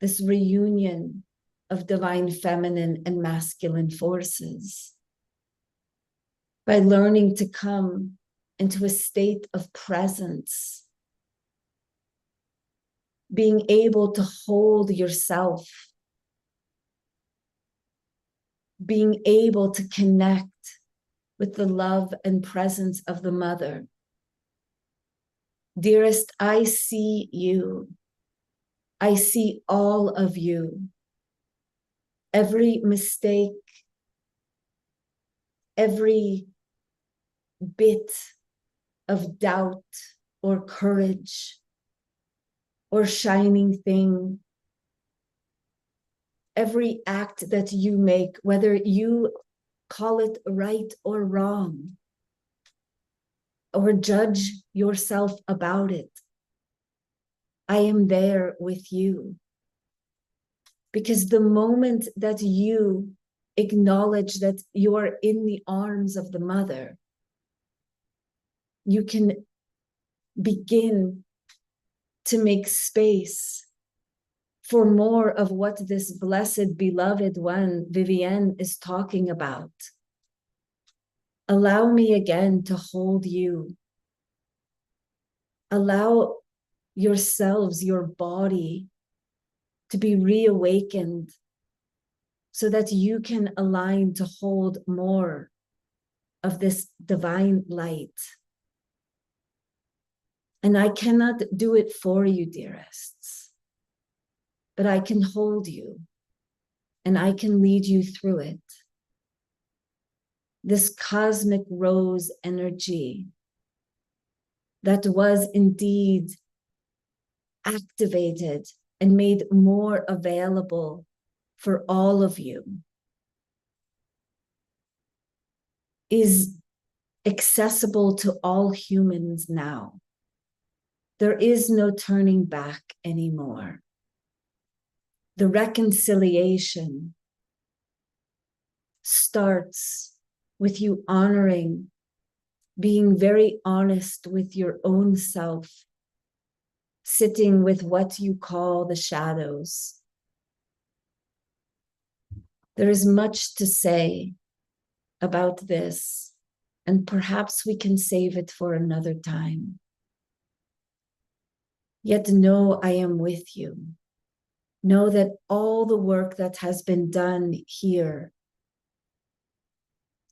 this reunion of divine feminine and masculine forces by learning to come into a state of presence, being able to hold yourself, being able to connect with the love and presence of the mother. Dearest, I see you. I see all of you. Every mistake, every bit of doubt or courage or shining thing, every act that you make, whether you call it right or wrong, or judge yourself about it, I am there with you. Because the moment that you acknowledge that you are in the arms of the mother, you can begin to make space for more of what this blessed beloved one, Viviane, is talking about. Allow me again to hold you. Allow yourselves, your body, to be reawakened so that you can align to hold more of this divine light. And I cannot do it for you, dearests, but I can hold you and I can lead you through it. This cosmic rose energy that was indeed activated and made more available for all of you is accessible to all humans now. There is no turning back anymore. The reconciliation starts with you honoring, being very honest with your own self, sitting with what you call the shadows. There is much to say about this, and perhaps we can save it for another time. Yet know I am with you. Know that all the work that has been done here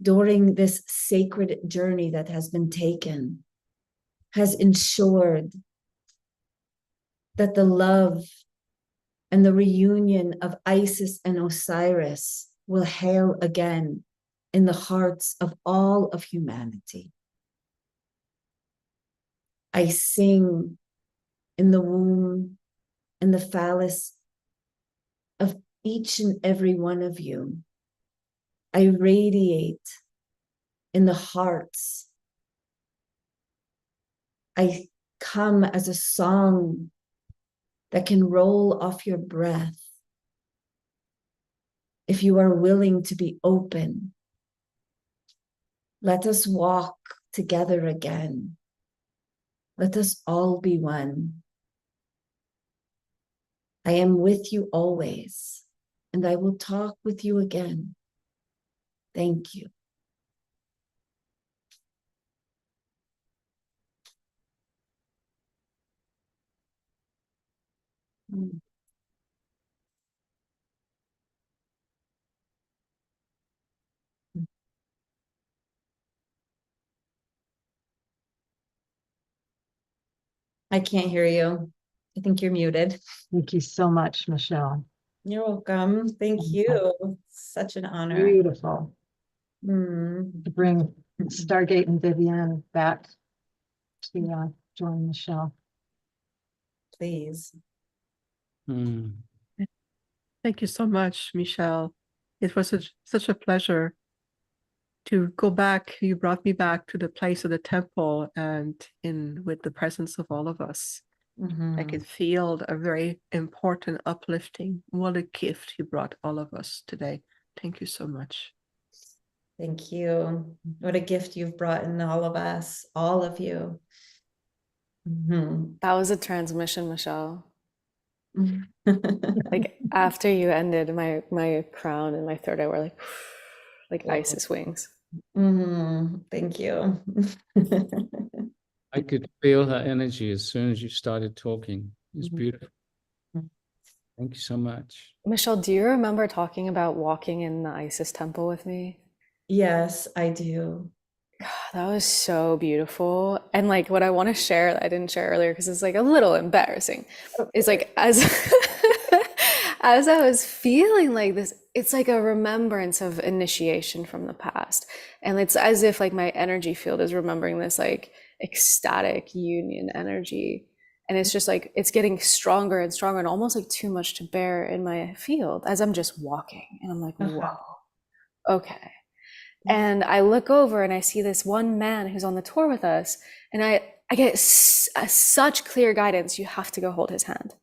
during this sacred journey that has been taken has ensured that the love and the reunion of Isis and Osiris will hail again in the hearts of all of humanity. I sing in the womb, in the phallus of each and every one of you. I radiate in the hearts. I come as a song that can roll off your breath. If you are willing to be open, let us walk together again. Let us all be one. I am with you always, and I will talk with you again. Thank you. I can't hear you. I think you're muted. Thank you so much, Michelle. You're welcome. Thank you. Such an honor. Beautiful. Mm. To bring Stargate and Viviane back to join Michelle. Please. Mm. Thank you so much, Michelle. It was such a pleasure to go back. You brought me back to the place of the temple and in with the presence of all of us. I could feel a very important uplifting. What a gift you brought all of us today. Thank you so much. Thank you. What a gift you've brought in all of us, all of you. That was a transmission, Michelle. Like after you ended, my crown and my third eye were like Isis wings. Thank you. I could feel that energy as soon as you started talking. It's beautiful. Thank you so much. Michelle, do you remember talking about walking in the Isis temple with me? Yes, I do. That was so beautiful. And like what I want to share that I didn't share earlier because it's like a little embarrassing. It's like as as I was feeling like this, it's like a remembrance of initiation from the past. And it's as if like my energy field is remembering this like ecstatic union energy. And it's just like it's getting stronger and stronger and almost like too much to bear in my field as I'm just walking. And I'm like, whoa, okay. And I look over and I see this one man who's on the tour with us, and I get such clear guidance. You have to go hold his hand.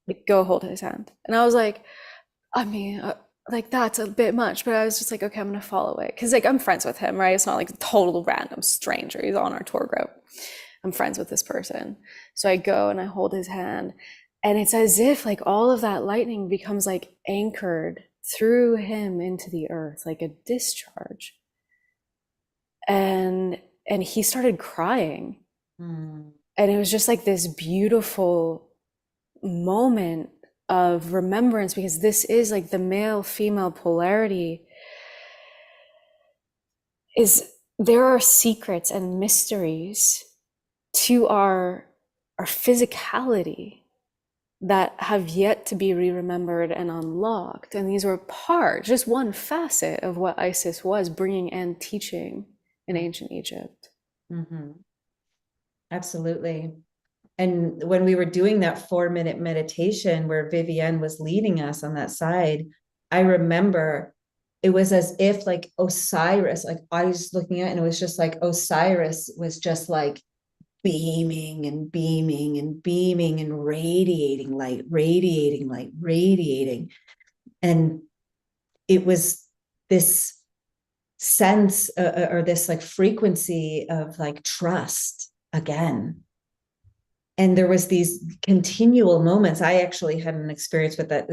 Like, go hold his hand. And I was like, I mean, like that's a bit much, but I was just like, okay, I'm gonna follow it because like I'm friends with him, right? It's not like a total random stranger. He's on our tour group. I'm friends with this person, so I go and I hold his hand, and it's as if like all of that lightning becomes like anchored through him into the earth like a discharge, and he started crying, and it was just like this beautiful moment of remembrance because this is like the male female polarity is there are secrets and mysteries to our physicality that have yet to be re-remembered and unlocked. And these were just one facet of what Isis was bringing and teaching in ancient Egypt. Absolutely. And when we were doing that 4-minute meditation where Viviane was leading us on that side, I remember it was as if like Osiris, like I was looking at it and it was just like Osiris was just like beaming and beaming and beaming and radiating light, radiating light, radiating. And it was this sense or this like frequency of like trust again. And there was these continual moments. I actually had an experience with that,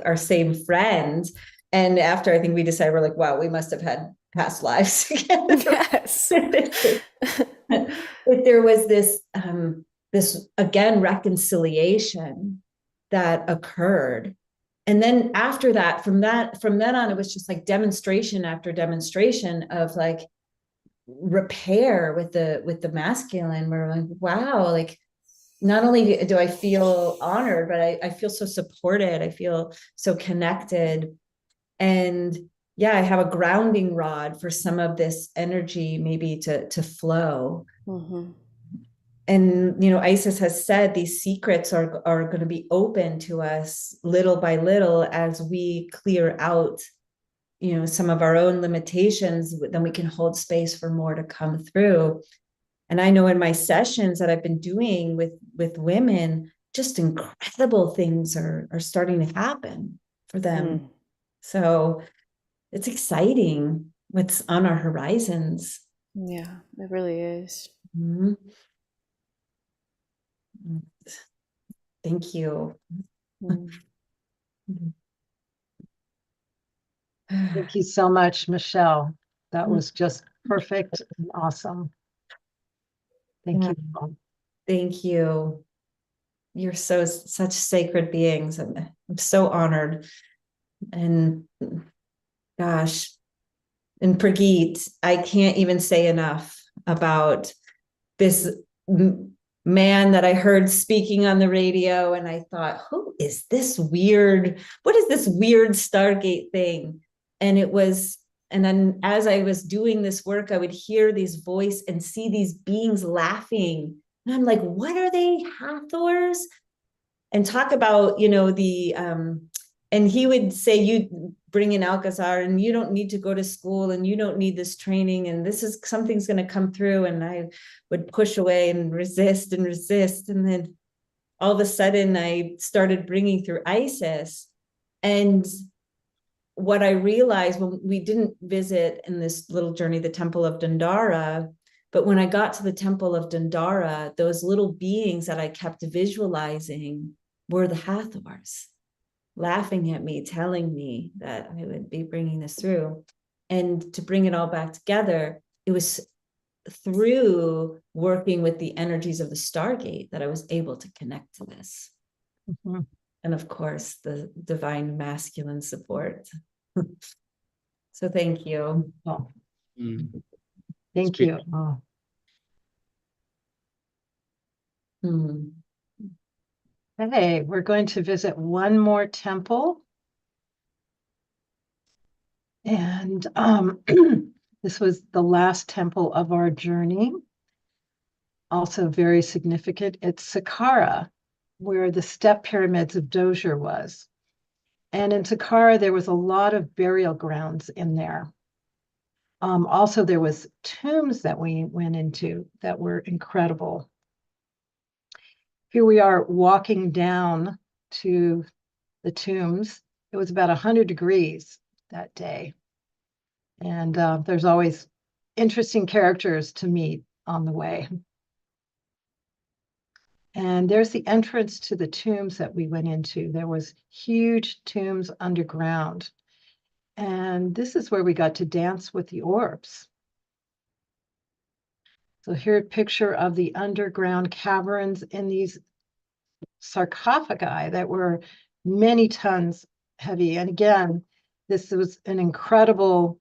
our same friend. And after, I think we decided, we're like, wow, we must have had past lives together. Yes. But there was this, this again, reconciliation that occurred. And then after that, from then on, it was just like demonstration after demonstration of like repair with the masculine. We're like, wow, like, not only do I feel honored, but I feel so supported. I feel so connected. And yeah, I have a grounding rod for some of this energy maybe to flow. Mm-hmm. And, you know, Isis has said these secrets are going to be open to us little by little as we clear out, you know, some of our own limitations. Then we can hold space for more to come through. And I know in my sessions that I've been doing with women, just incredible things are starting to happen for them. So it's exciting what's on our horizons. Yeah, it really is. Mm-hmm. Thank you. Thank you so much, Michelle. That was just perfect and awesome. Thank you. Thank you. You're such sacred beings. I'm so honored. And gosh, and Prageet, I can't even say enough about this man that I heard speaking on the radio. And I thought, who is this weird? What is this weird Stargate thing? And it was, and then as I was doing this work, I would hear these voice and see these beings laughing. And I'm like, what are they, Hathors? And talk about, you know, the, and he would say, you bring in Alcazar and you don't need to go to school and you don't need this training. And this is something's going to come through. And I would push away and resist and resist. And then all of a sudden I started bringing through Isis. And what I realized when we didn't visit in this little journey, the Temple of Dendara, but when I got to the Temple of Dendara, those little beings that I kept visualizing were the Hathors, laughing at me, telling me that I would be bringing this through. And to bring it all back together, it was through working with the energies of the Stargate that I was able to connect to this. Mm-hmm. And of course, the divine masculine support. So thank you. Oh. Thank you. Oh. Hey, we're going to visit one more temple. And this was the last temple of our journey. Also very significant. It's Saqqara, where the step pyramids of Dozier was. And in Saqqara, there was a lot of burial grounds in there. Also, there was tombs that we went into that were incredible. Here we are walking down to the tombs. It was about 100 degrees that day. And there's always interesting characters to meet on the way. And there's the entrance to the tombs that we went into. There was huge tombs underground. And this is where we got to dance with the orbs. So here a picture of the underground caverns in these sarcophagi that were many tons heavy. And again, this was an incredible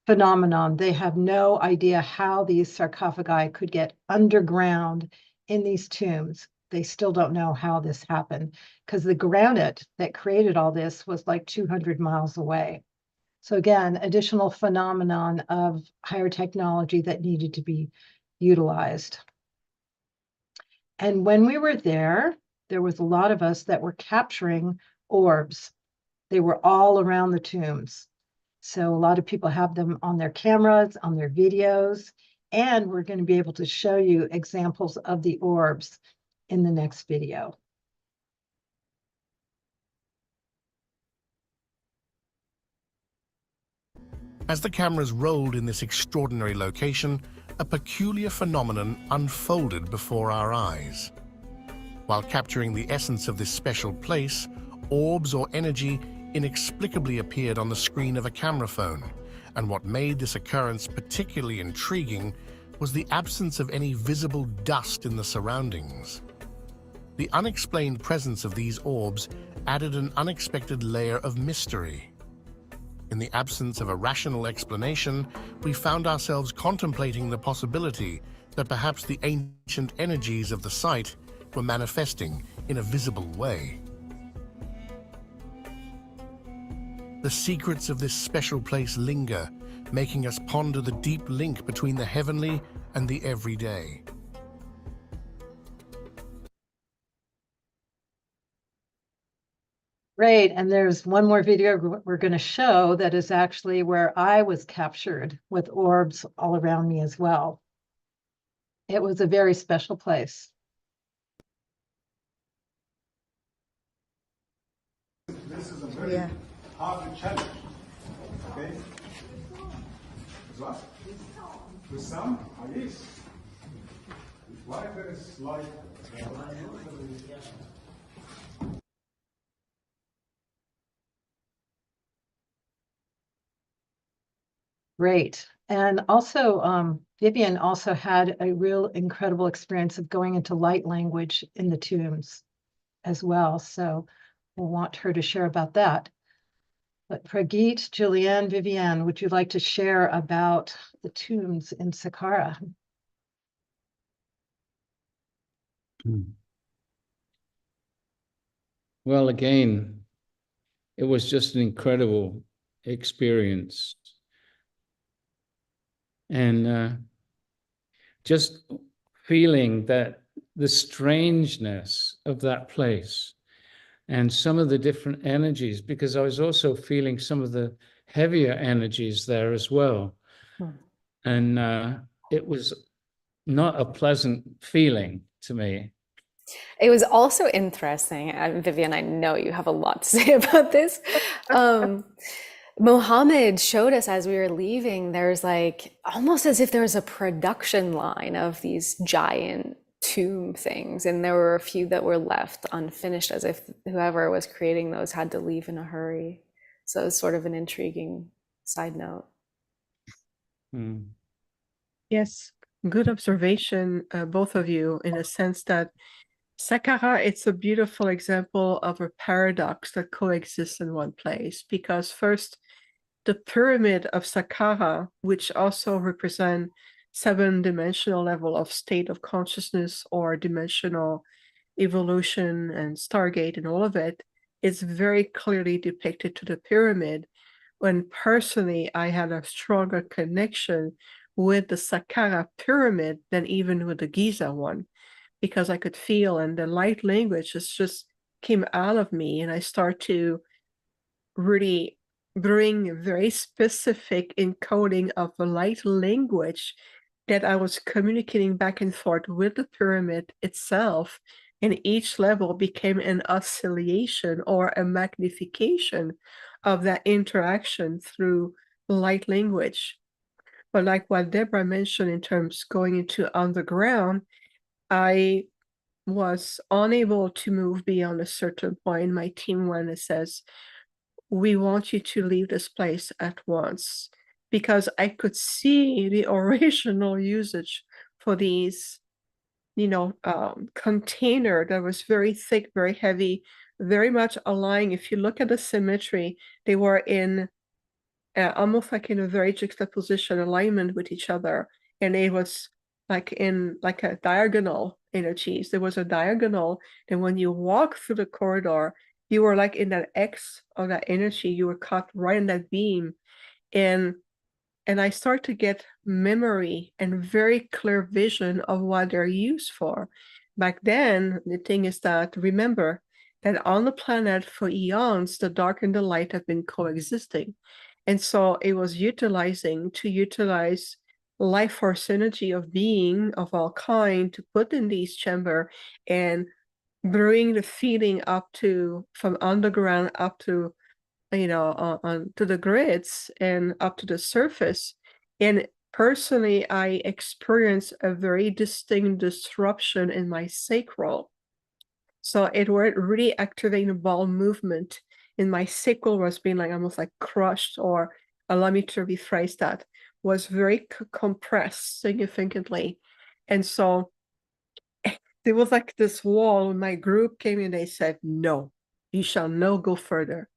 phenomenon. They have no idea how these sarcophagi could get underground in these tombs. They still don't know how this happened because the granite that created all this was like 200 miles away. So again, additional phenomenon of higher technology that needed to be utilized. And when we were there was a lot of us that were capturing orbs. They were all around the tombs. So a lot of people have them on their cameras, on their videos, and we're going to be able to show you examples of the orbs in the next video. As the cameras rolled in this extraordinary location, a peculiar phenomenon unfolded before our eyes. While capturing the essence of this special place, orbs or energy inexplicably appeared on the screen of a camera phone, and what made this occurrence particularly intriguing was the absence of any visible dust in the surroundings. The unexplained presence of these orbs added an unexpected layer of mystery. In the absence of a rational explanation, we found ourselves contemplating the possibility that perhaps the ancient energies of the site were manifesting in a visible way. The secrets of this special place linger, making us ponder the deep link between the heavenly and the everyday. Great. And there's one more video we're going to show that is actually where I was captured with orbs all around me as well. It was a very special place. This is a very hard challenge. Okay? With what? With sound? Ah, yes. Why there is like Great. And also, Viviane also had a real incredible experience of going into light language in the tombs as well. So we'll want her to share about that. But Pragit, Julianne, Viviane, would you like to share about the tombs in Saqqara? Well, again, it was just an incredible experience. And just feeling that the strangeness of that place and some of the different energies, because I was also feeling some of the heavier energies there as well. And it was not a pleasant feeling to me. It was also interesting, Viviane, I know you have a lot to say about this. Mohammed showed us as we were leaving, there's like almost as if there was a production line of these giant tomb things, and there were a few that were left unfinished, as if whoever was creating those had to leave in a hurry. So it's sort of an intriguing side note. Yes, good observation, both of you, in a sense that Saqqara, it's a beautiful example of a paradox that coexists in one place, because first, the pyramid of Saqqara, which also represent 7-dimensional level of state of consciousness or dimensional evolution and Stargate and all of it, is very clearly depicted to the pyramid, when personally I had a stronger connection with the Saqqara pyramid than even with the Giza one, because I could feel, and the light language just came out of me, and I start to really bring very specific encoding of the light language that I was communicating back and forth with the pyramid itself, and each level became an oscillation or a magnification of that interaction through light language. But like what Debra mentioned in terms going into underground, I was unable to move beyond a certain point. My team went and says, we want you to leave this place at once, because I could see the original usage for these, container that was very thick, very heavy, very much aligned. If you look at the symmetry, they were in almost like in a very juxtaposition alignment with each other, and it was like in like a diagonal energies. There was a diagonal, and when you walk through the corridor, you were like in that X of that energy. You were caught right in that beam, and I start to get memory and very clear vision of what they're used for. Back then, the thing is that, remember that on the planet for eons, the dark and the light have been coexisting. And so it was utilize life force energy of being of all kind to put in these chamber and bring the feeling up to, from underground up to on to the grids and up to the surface. And personally, I experienced a very distinct disruption in my sacral. So it was really activating ball movement, and my sacral was being like almost like crushed, or allow me to rephrase that, was very compressed significantly. And so there was like this wall when my group came in, they said, no, you shall not go further,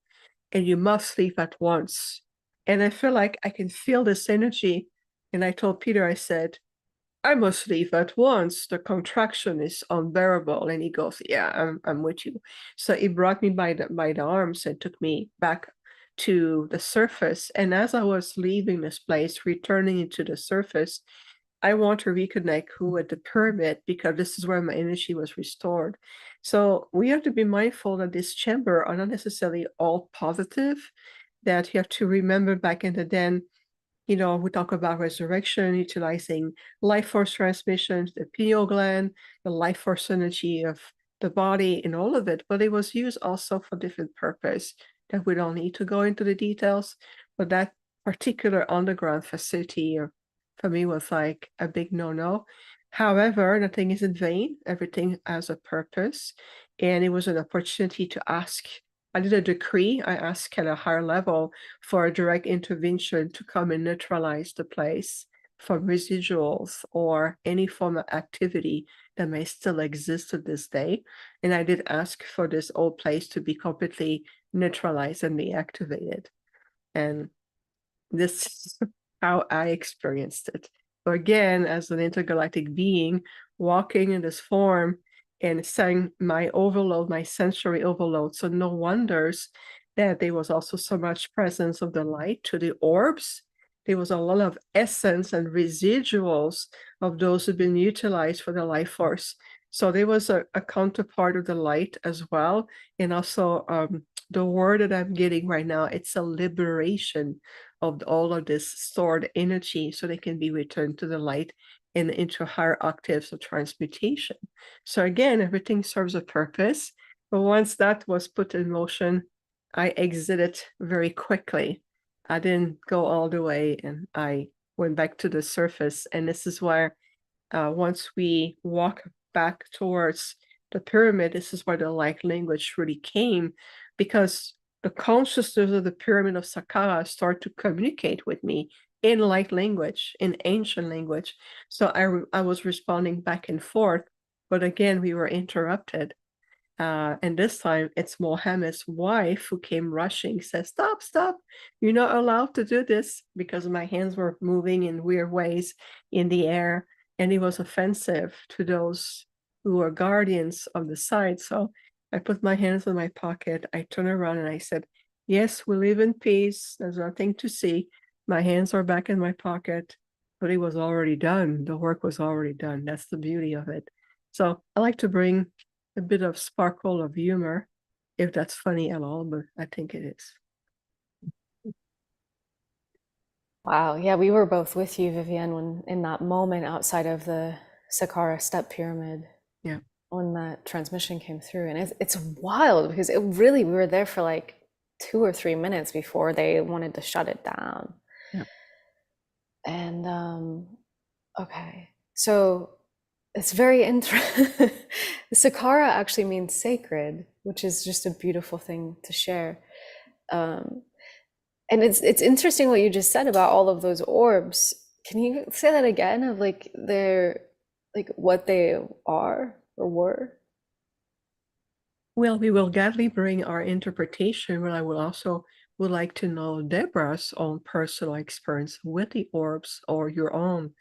and you must leave at once. And I feel like I can feel this energy. And I told Peter, I said, I must leave at once. The contraction is unbearable. And he goes, yeah, I'm with you. So he brought me by the arms and took me back to the surface. And as I was leaving this place, returning into the surface, I want to reconnect with the pyramid, because this is where my energy was restored. So we have to be mindful that this chamber are not necessarily all positive, that you have to remember back in the den, we talk about resurrection, utilizing life force transmissions, the pineal gland, the life force energy of the body, and all of it. But it was used also for different purpose that we don't need to go into the details. But that particular underground facility for me was like a big no-no. However, nothing is in vain. Everything has a purpose. And it was an opportunity to ask. I did a decree. I asked at a higher level for a direct intervention to come and neutralize the place from residuals or any form of activity that may still exist to this day. And I did ask for this old place to be completely neutralized and deactivated. And this is how I experienced it. So again, as an intergalactic being, walking in this form and saying my overload, my sensory overload. So no wonders that there was also so much presence of the light to the orbs. There was a lot of essence and residuals of those who've been utilized for the life force. So there was a counterpart of the light as well. And also the word that I'm getting right now, it's a liberation of all of this stored energy so they can be returned to the light and into higher octaves of transmutation. So again, everything serves a purpose. But once that was put in motion, I exited very quickly. I didn't go all the way, and I went back to the surface. And this is where once we walk back towards the pyramid, this is where the light language really came, because the consciousness of the pyramid of Saqqara start to communicate with me in light language, in ancient language. So I was responding back and forth, but again, we were interrupted. And this time it's Mohammed's wife who came rushing, says, stop, you're not allowed to do this, because my hands were moving in weird ways in the air. And it was offensive to those who were guardians of the site. So I put my hands in my pocket. I turned around and I said, yes, we live in peace. There's nothing to see. My hands are back in my pocket, but it was already done. The work was already done. That's the beauty of it. So I like to bring a bit of sparkle of humor, if that's funny at all, but I think it is. Wow. Yeah, we were both with you, Viviane, when in that moment outside of the Saqqara step pyramid. Yeah. When that transmission came through. And it's wild, because it really, we were there for like 2 or 3 minutes before they wanted to shut it down. Yeah. And okay. So it's very interesting. Saqqara actually means sacred, which is just a beautiful thing to share. And it's interesting what you just said about all of those orbs. Can you say that again, of like they're like what they are or were? Well, we will gladly bring our interpretation, but I will also would like to know Debra's own personal experience with the orbs, or your own.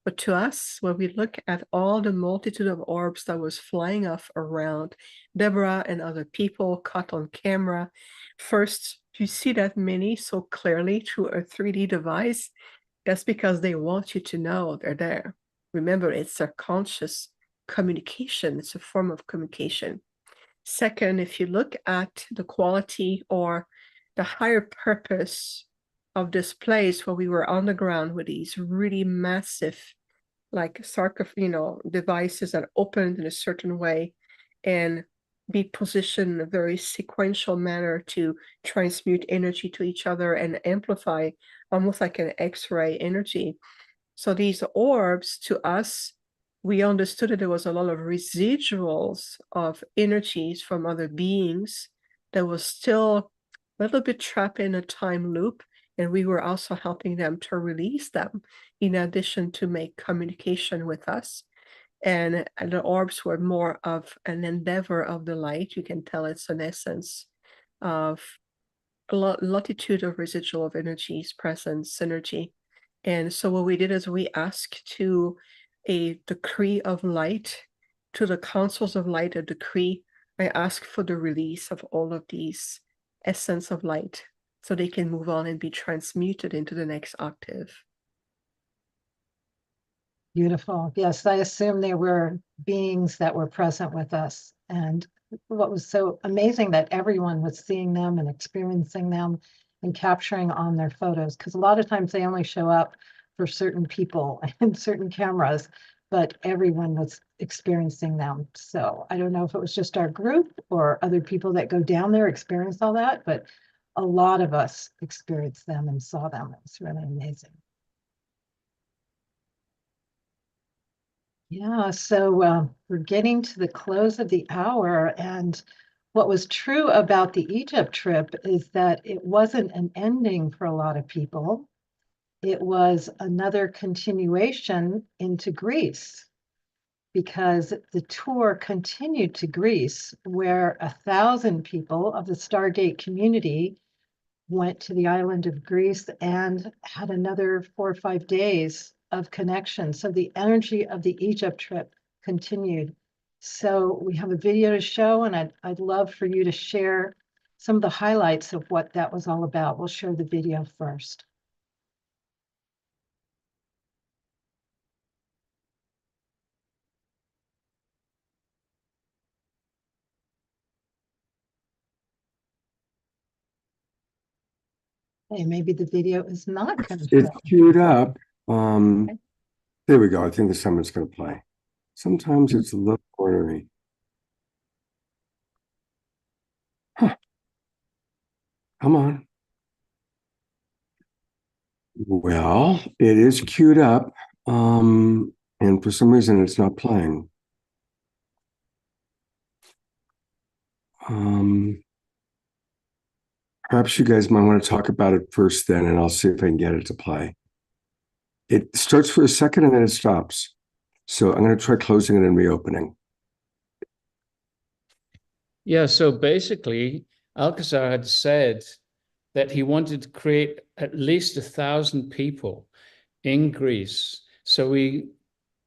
But to us, when we look at all the multitude of orbs that was flying off around Debra and other people caught on camera, first, you see that many so clearly through a 3D device, that's because they want you to know they're there. Remember, it's a conscious communication. It's a form of communication. Second, if you look at the quality or the higher purpose of this place where we were on the ground with these really massive, like devices that opened in a certain way, and be positioned in a very sequential manner to transmute energy to each other and amplify, almost like an X-ray energy. So these orbs, to us, we understood that there was a lot of residuals of energies from other beings that was still a little bit trapped in a time loop, and we were also helping them to release them, in addition to make communication with us. And the orbs were more of an endeavor of the light. You can tell it's an essence of a multitude of residual of energies, presence, synergy. And so what we did is we asked to a decree of light, to the councils of light, a decree. I asked for the release of all of these essence of light so they can move on and be transmuted into the next octave. Beautiful. Yes, I assume there were beings that were present with us. And what was so amazing that everyone was seeing them and experiencing them and capturing on their photos, because a lot of times they only show up for certain people and certain cameras, but everyone was experiencing them. So I don't know if it was just our group or other people that go down there experience all that, but a lot of us experienced them and saw them. It was really amazing. Yeah, so we're getting to the close of the hour, and what was true about the Egypt trip is that it wasn't an ending for a lot of people. It was another continuation into Greece, because the tour continued to Greece, where 1,000 people of the Stargate community went to the island of Greece and had another 4 or 5 days of connection. So the energy of the Egypt trip continued. So we have a video to show, and I'd love for you to share some of the highlights of what that was all about. We'll share the video first. Hey, maybe the video is not going to It's play. queued up. There we go. I think this time it's going to play. Sometimes it's a little ornery. Huh. Come on. Well, it is queued up. And for some reason it's not playing. Perhaps you guys might want to talk about it first then, and I'll see if I can get it to play. It starts for a second and then it stops. So I'm going to try closing it and reopening. Yeah, so basically, Alcazar had said that he wanted to create at least 1,000 people in Greece. So we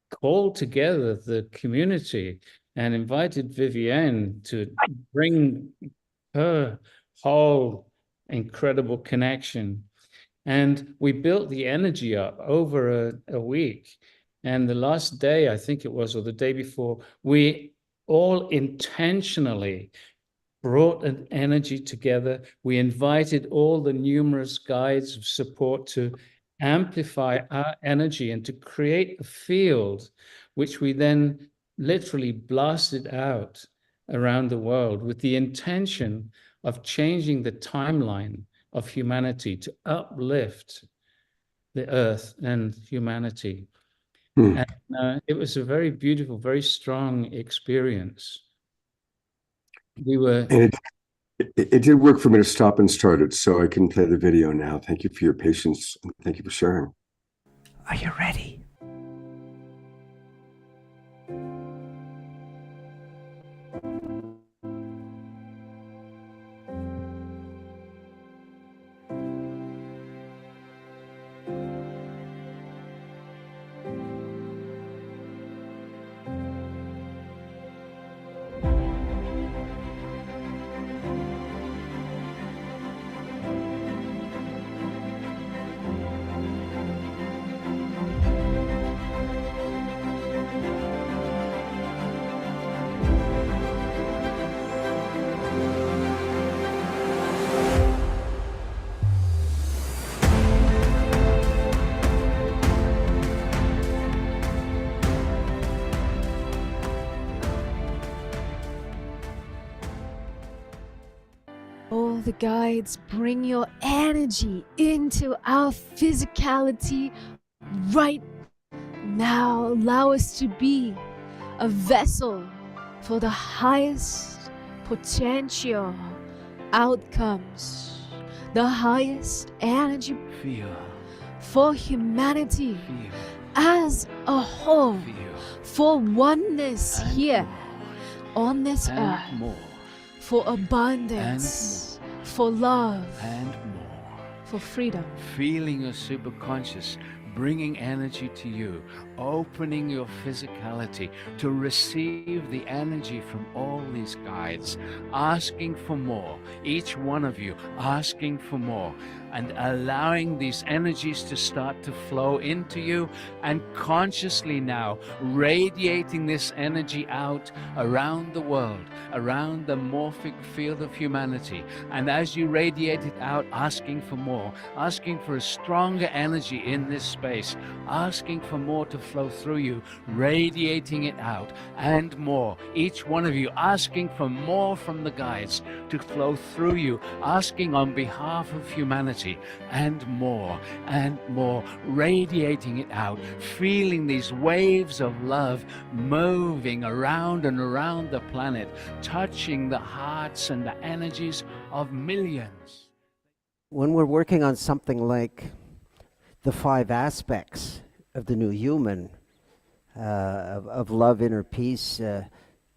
called together the community and invited Viviane to bring her whole incredible connection. And we built the energy up over a week. And the last day, I think it was, or the day before, we all intentionally brought an energy together. We invited all the numerous guides of support to amplify our energy and to create a field, which we then literally blasted out around the world with the intention of changing the timeline of humanity to uplift the earth and humanity. And it was a very beautiful, very strong experience. We were... And it did work for me to stop and start it, so I can play the video now. Thank you for your patience. Thank you for sharing. Are you ready? All the guides, bring your energy into our physicality right now. Allow us to be a vessel for the highest potential outcomes, the highest energy for humanity as a whole, for oneness here on this earth, for abundance, for love, and more. for freedom. Feeling your superconscious, bringing energy to you, opening your physicality to receive the energy from all these guides, asking for more, each one of you asking for more, and allowing these energies to start to flow into you, and consciously now radiating this energy out around the world, around the morphic field of humanity. And as you radiate it out, asking for more, asking for a stronger energy in this space, asking for more to flow through you, radiating it out, and more. Each one of you asking for more from the guides to flow through you, asking on behalf of humanity, and more, radiating it out, feeling these waves of love moving around and around the planet, touching the hearts and the energies of millions. When we're working on something like the 5 aspects of the new human, of love, inner peace,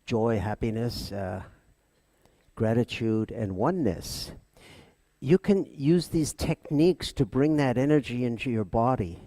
joy, happiness, gratitude, and oneness, you can use these techniques to bring that energy into your body.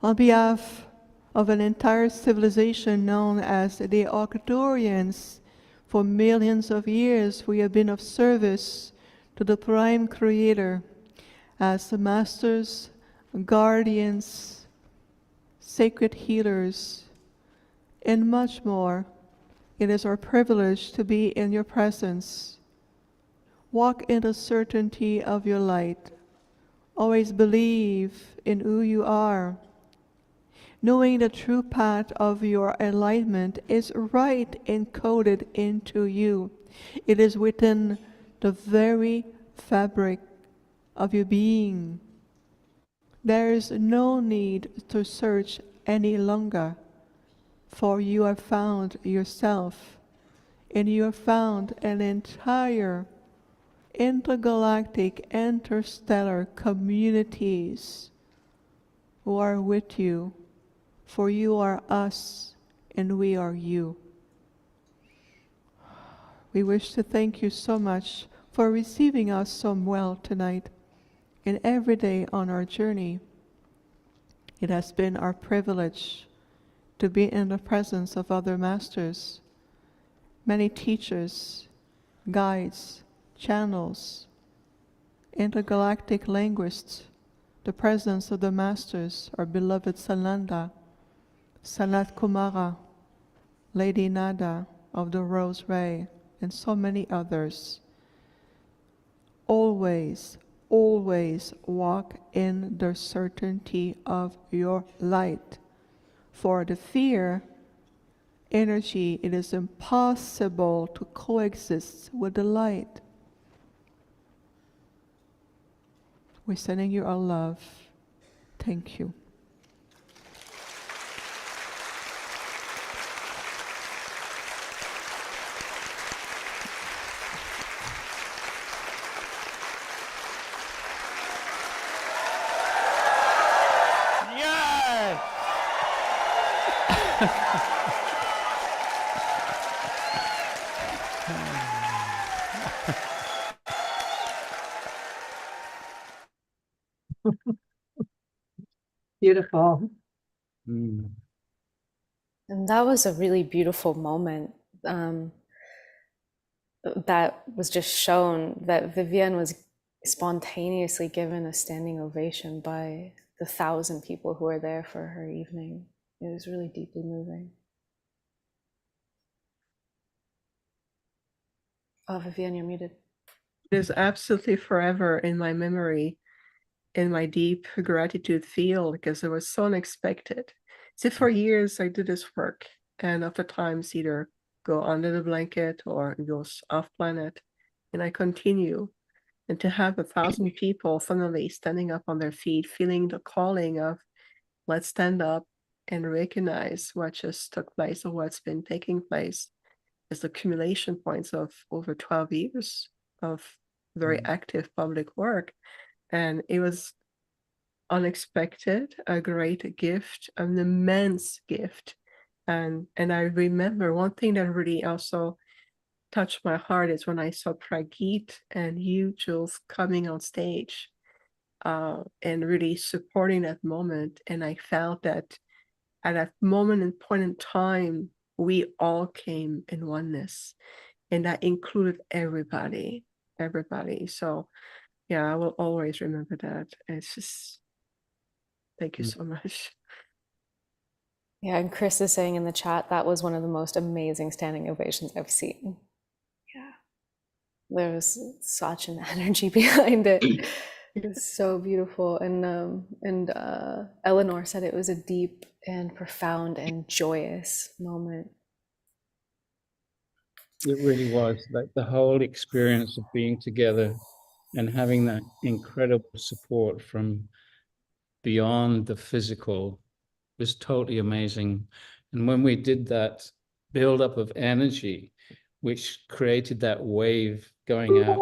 On behalf of an entire civilization known as the Arcturians, for millions of years we have been of service to the Prime Creator as the masters, guardians, sacred healers, and much more. It is our privilege to be in your presence. Walk in the certainty of your light. Always believe in who you are. Knowing the true path of your enlightenment is right encoded into you. It is within the very fabric of your being. There is no need to search any longer, for you have found yourself, and you have found an entire intergalactic, interstellar communities who are with you. For you are us, and we are you. We wish to thank you so much for receiving us so well tonight and every day on our journey. It has been our privilege to be in the presence of other masters, many teachers, guides, channels, intergalactic linguists, the presence of the masters, our beloved Sananda, Sanat Kumara, Lady Nada of the Rose Ray, and so many others. Always, always walk in the certainty of your light. For the fear energy, it is impossible to coexist with the light. We're sending you our love. Thank you. Beautiful. And that was a really beautiful moment that was just shown that Viviane was spontaneously given a standing ovation by the 1,000 people who were there for her evening. It was really deeply moving. Oh, Viviane, you're muted. It is absolutely forever in my memory, in my deep gratitude field, because it was so unexpected. See, for years I do this work, and oftentimes either go under the blanket or it goes off planet, and I continue. And to have 1,000 people suddenly standing up on their feet, feeling the calling of let's stand up and recognize what just took place or what's been taking place, is the accumulation points of over 12 years of very active public work. And it was unexpected, a great gift, an immense gift. And I remember one thing that really also touched my heart is when I saw Pragit and you, Jules, coming on stage and really supporting that moment. And I felt that at that moment and point in time, we all came in oneness, and that included everybody. So yeah, I will always remember that. It's just, thank you so much. Yeah, and Chris is saying in the chat that was one of the most amazing standing ovations I've seen. Yeah, there was such an energy behind it. It was so beautiful. And Eleanor said it was a deep and profound and joyous moment. It really was, like the whole experience of being together and having that incredible support from beyond the physical was totally amazing. And when we did that buildup of energy, which created that wave going out,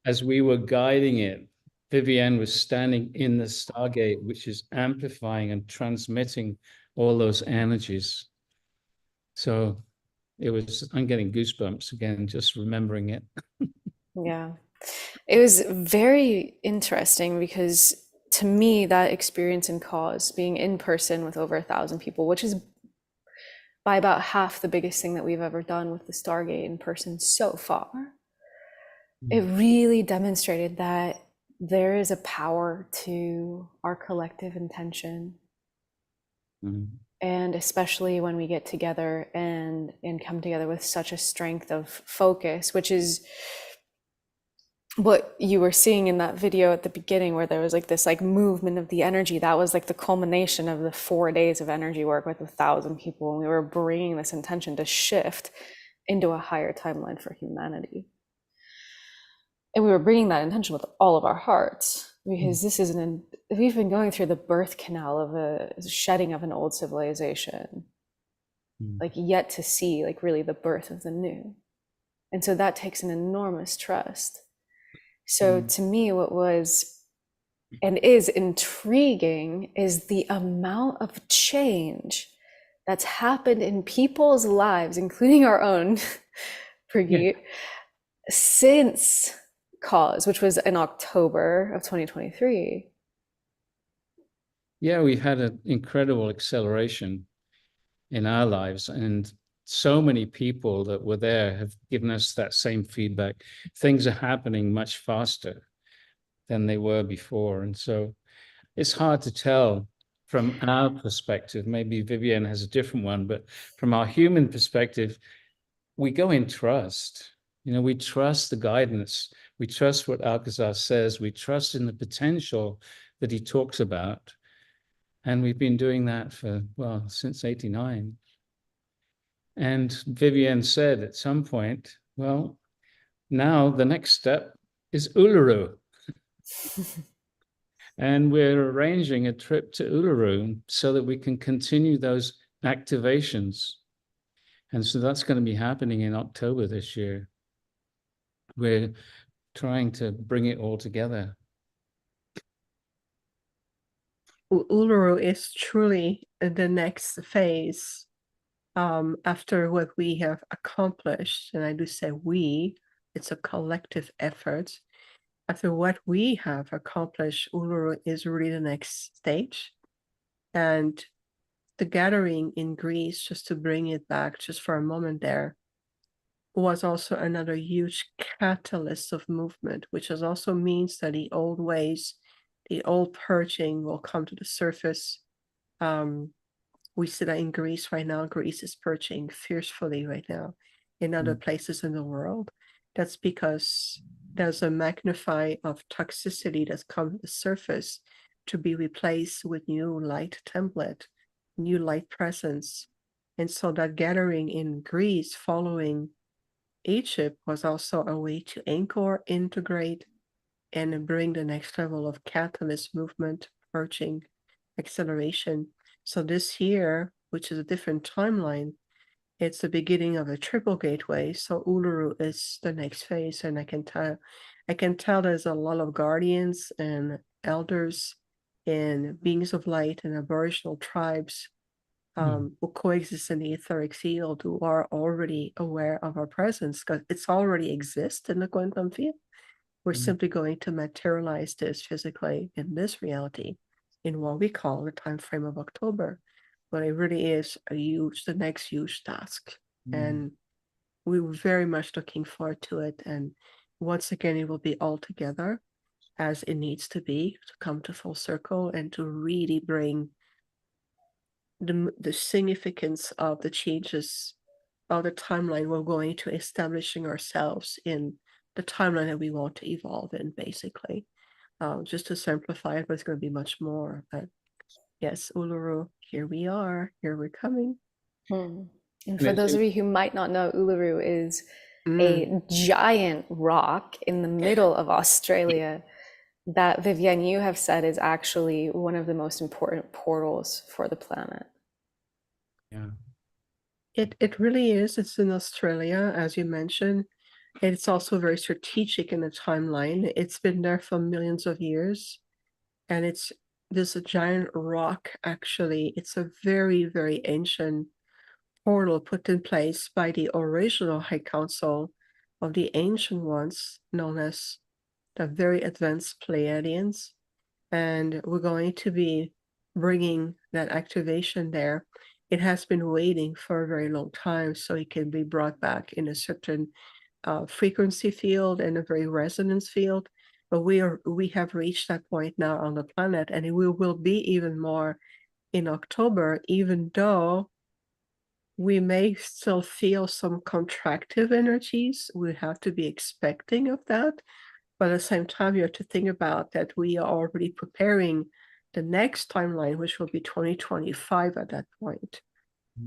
as we were guiding it, Viviane was standing in the Stargate, which is amplifying and transmitting all those energies. So it was, I'm getting goosebumps again, just remembering it. Yeah, it was very interesting because to me, that experience in cause, being in person with over 1,000 people, which is by about half the biggest thing that we've ever done with the Stargate in person so far, it really demonstrated that there is a power to our collective intention. And especially when we get together and come together with such a strength of focus, which is what you were seeing in that video at the beginning, where there was like this like movement of the energy. That was like the culmination of the 4 days of energy work with 1,000 people. And we were bringing this intention to shift into a higher timeline for humanity. And we were bringing that intention with all of our hearts, because this is we've been going through the birth canal of a shedding of an old civilization, like yet to see like really the birth of the new. And so that takes an enormous trust. So to me, what was and is intriguing is the amount of change that's happened in people's lives, including our own, Brigitte, since cause, which was in October of 2023. Yeah, we've had an incredible acceleration in our lives, and so many people that were there have given us that same feedback. Things are happening much faster than they were before. And so it's hard to tell from our perspective. Maybe Viviane has a different one, but from our human perspective, we go in trust. You know, we trust the guidance. We trust what Alcazar says. We trust in the potential that he talks about. And we've been doing that for, well, since '89. And Viviane said at some point, well, now the next step is Uluru. And we're arranging a trip to Uluru so that we can continue those activations. And so that's going to be happening in October this year. We're trying to bring it all together. Uluru is truly the next phase after what we have accomplished. And I do say we, it's a collective effort. After what we have accomplished, Uluru is really the next stage. And the gathering in Greece, just to bring it back just for a moment there, was also another huge catalyst of movement, which is also means that the old ways, the old purging will come to the surface. We see that in Greece right now. Greece is purging fiercely right now. In other places in the world, that's because there's a magnify of toxicity that's come to the surface to be replaced with new light template, new light presence. And so that gathering in Greece following Egypt was also a way to anchor, integrate, and bring the next level of catalyst movement, purging, acceleration. So this year, which is a different timeline, it's the beginning of a triple gateway. So Uluru is the next phase, and I can tell there's a lot of guardians and elders and beings of light and aboriginal tribes who coexist in the etheric field, who are already aware of our presence because it's already exists in the quantum field. We're simply going to materialize this physically in this reality in what we call the time frame of October. But it really is the next huge task. And we're very much looking forward to it. And once again, it will be all together as it needs to be to come to full circle and to really bring the significance of the changes of the timeline we're going to establishing ourselves in the timeline that we want to evolve in, basically. Just to simplify it, but it's going to be much more. But yes, Uluru, here we are, here we're coming. And for those of you who might not know, Uluru is a giant rock in the middle of Australia that, Viviane, you have said is actually one of the most important portals for the planet. Yeah. It really is. It's in Australia, as you mentioned. It's also very strategic in the timeline. It's been there for millions of years. And it's this giant rock, actually. It's a very, very ancient portal put in place by the original High Council of the ancient ones, known as the very advanced Pleiadians. And we're going to be bringing that activation there. It has been waiting for a very long time, so it can be brought back in a certain frequency field and a very resonance field. But we have reached that point now on the planet, and it will be even more in October, even though we may still feel some contractive energies. We have to be expecting of that. But at the same time, you have to think about that we are already preparing the next timeline, which will be 2025 at that point.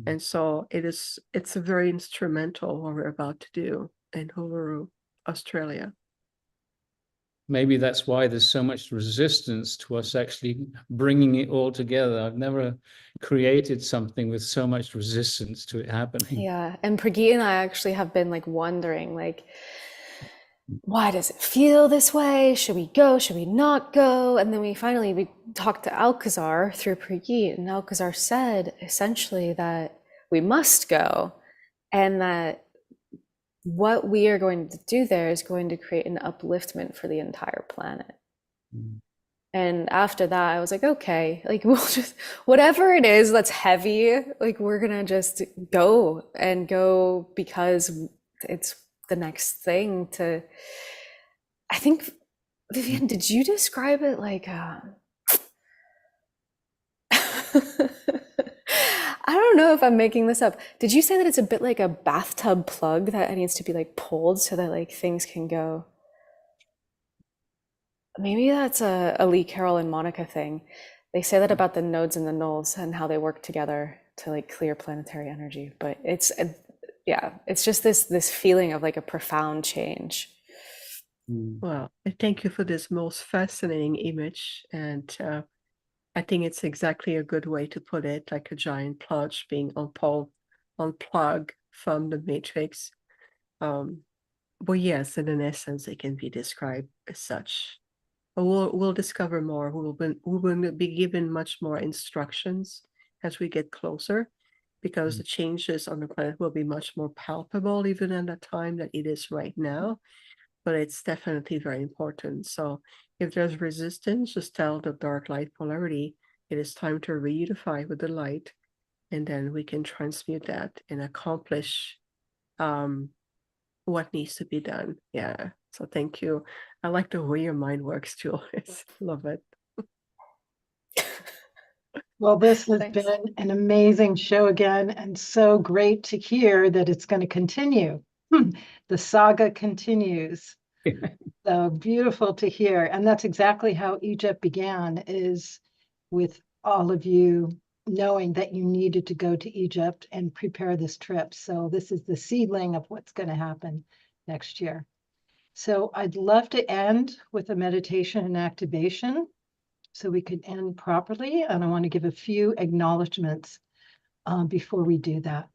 And so it's a very instrumental what we're about to do in Uluru, Australia. Maybe that's why there's so much resistance to us actually bringing it all together. I've never created something with so much resistance to it happening. Yeah, and Pragit and I actually have been like wondering, like, why does it feel this way? Should we go? Should we not go? And then we talked to Alcazar through Pragit, and Alcazar said essentially that we must go, and that what we are going to do there is going to create an upliftment for the entire planet. And after that, I was like, okay, like we'll just, whatever it is that's heavy, like we're gonna just go because it's the next thing to, I think, Viviane, did you describe it like, I don't know if I'm making this up. Did you say that it's a bit like a bathtub plug that needs to be like pulled so that like things can go? Maybe that's a Lee Carroll and Monica thing. They say that about the nodes and the nulls and how they work together to like clear planetary energy. But it's just this feeling of like a profound change. Well, thank you for this most fascinating image. And I think it's exactly a good way to put it, like a giant plug being unplugged from the matrix. But yes, in essence, it can be described as such. But we'll discover more. We'll be given much more instructions as we get closer, because the changes on the planet will be much more palpable even at the time that it is right now. But it's definitely very important. So if there's resistance, just tell the dark light polarity, it is time to reunify with the light, and then we can transmute that and accomplish what needs to be done. Yeah. So thank you. I like the way your mind works, Jules. Love it. Well, this has Thanks. been an amazing show again, and so great to hear that it's going to continue. The saga continues. So beautiful to hear. And that's exactly how Egypt began, is with all of you knowing that you needed to go to Egypt and prepare this trip. So this is the seedling of what's going to happen next year. So I'd love to end with a meditation and activation so we could end properly. And I want to give a few acknowledgements before we do that.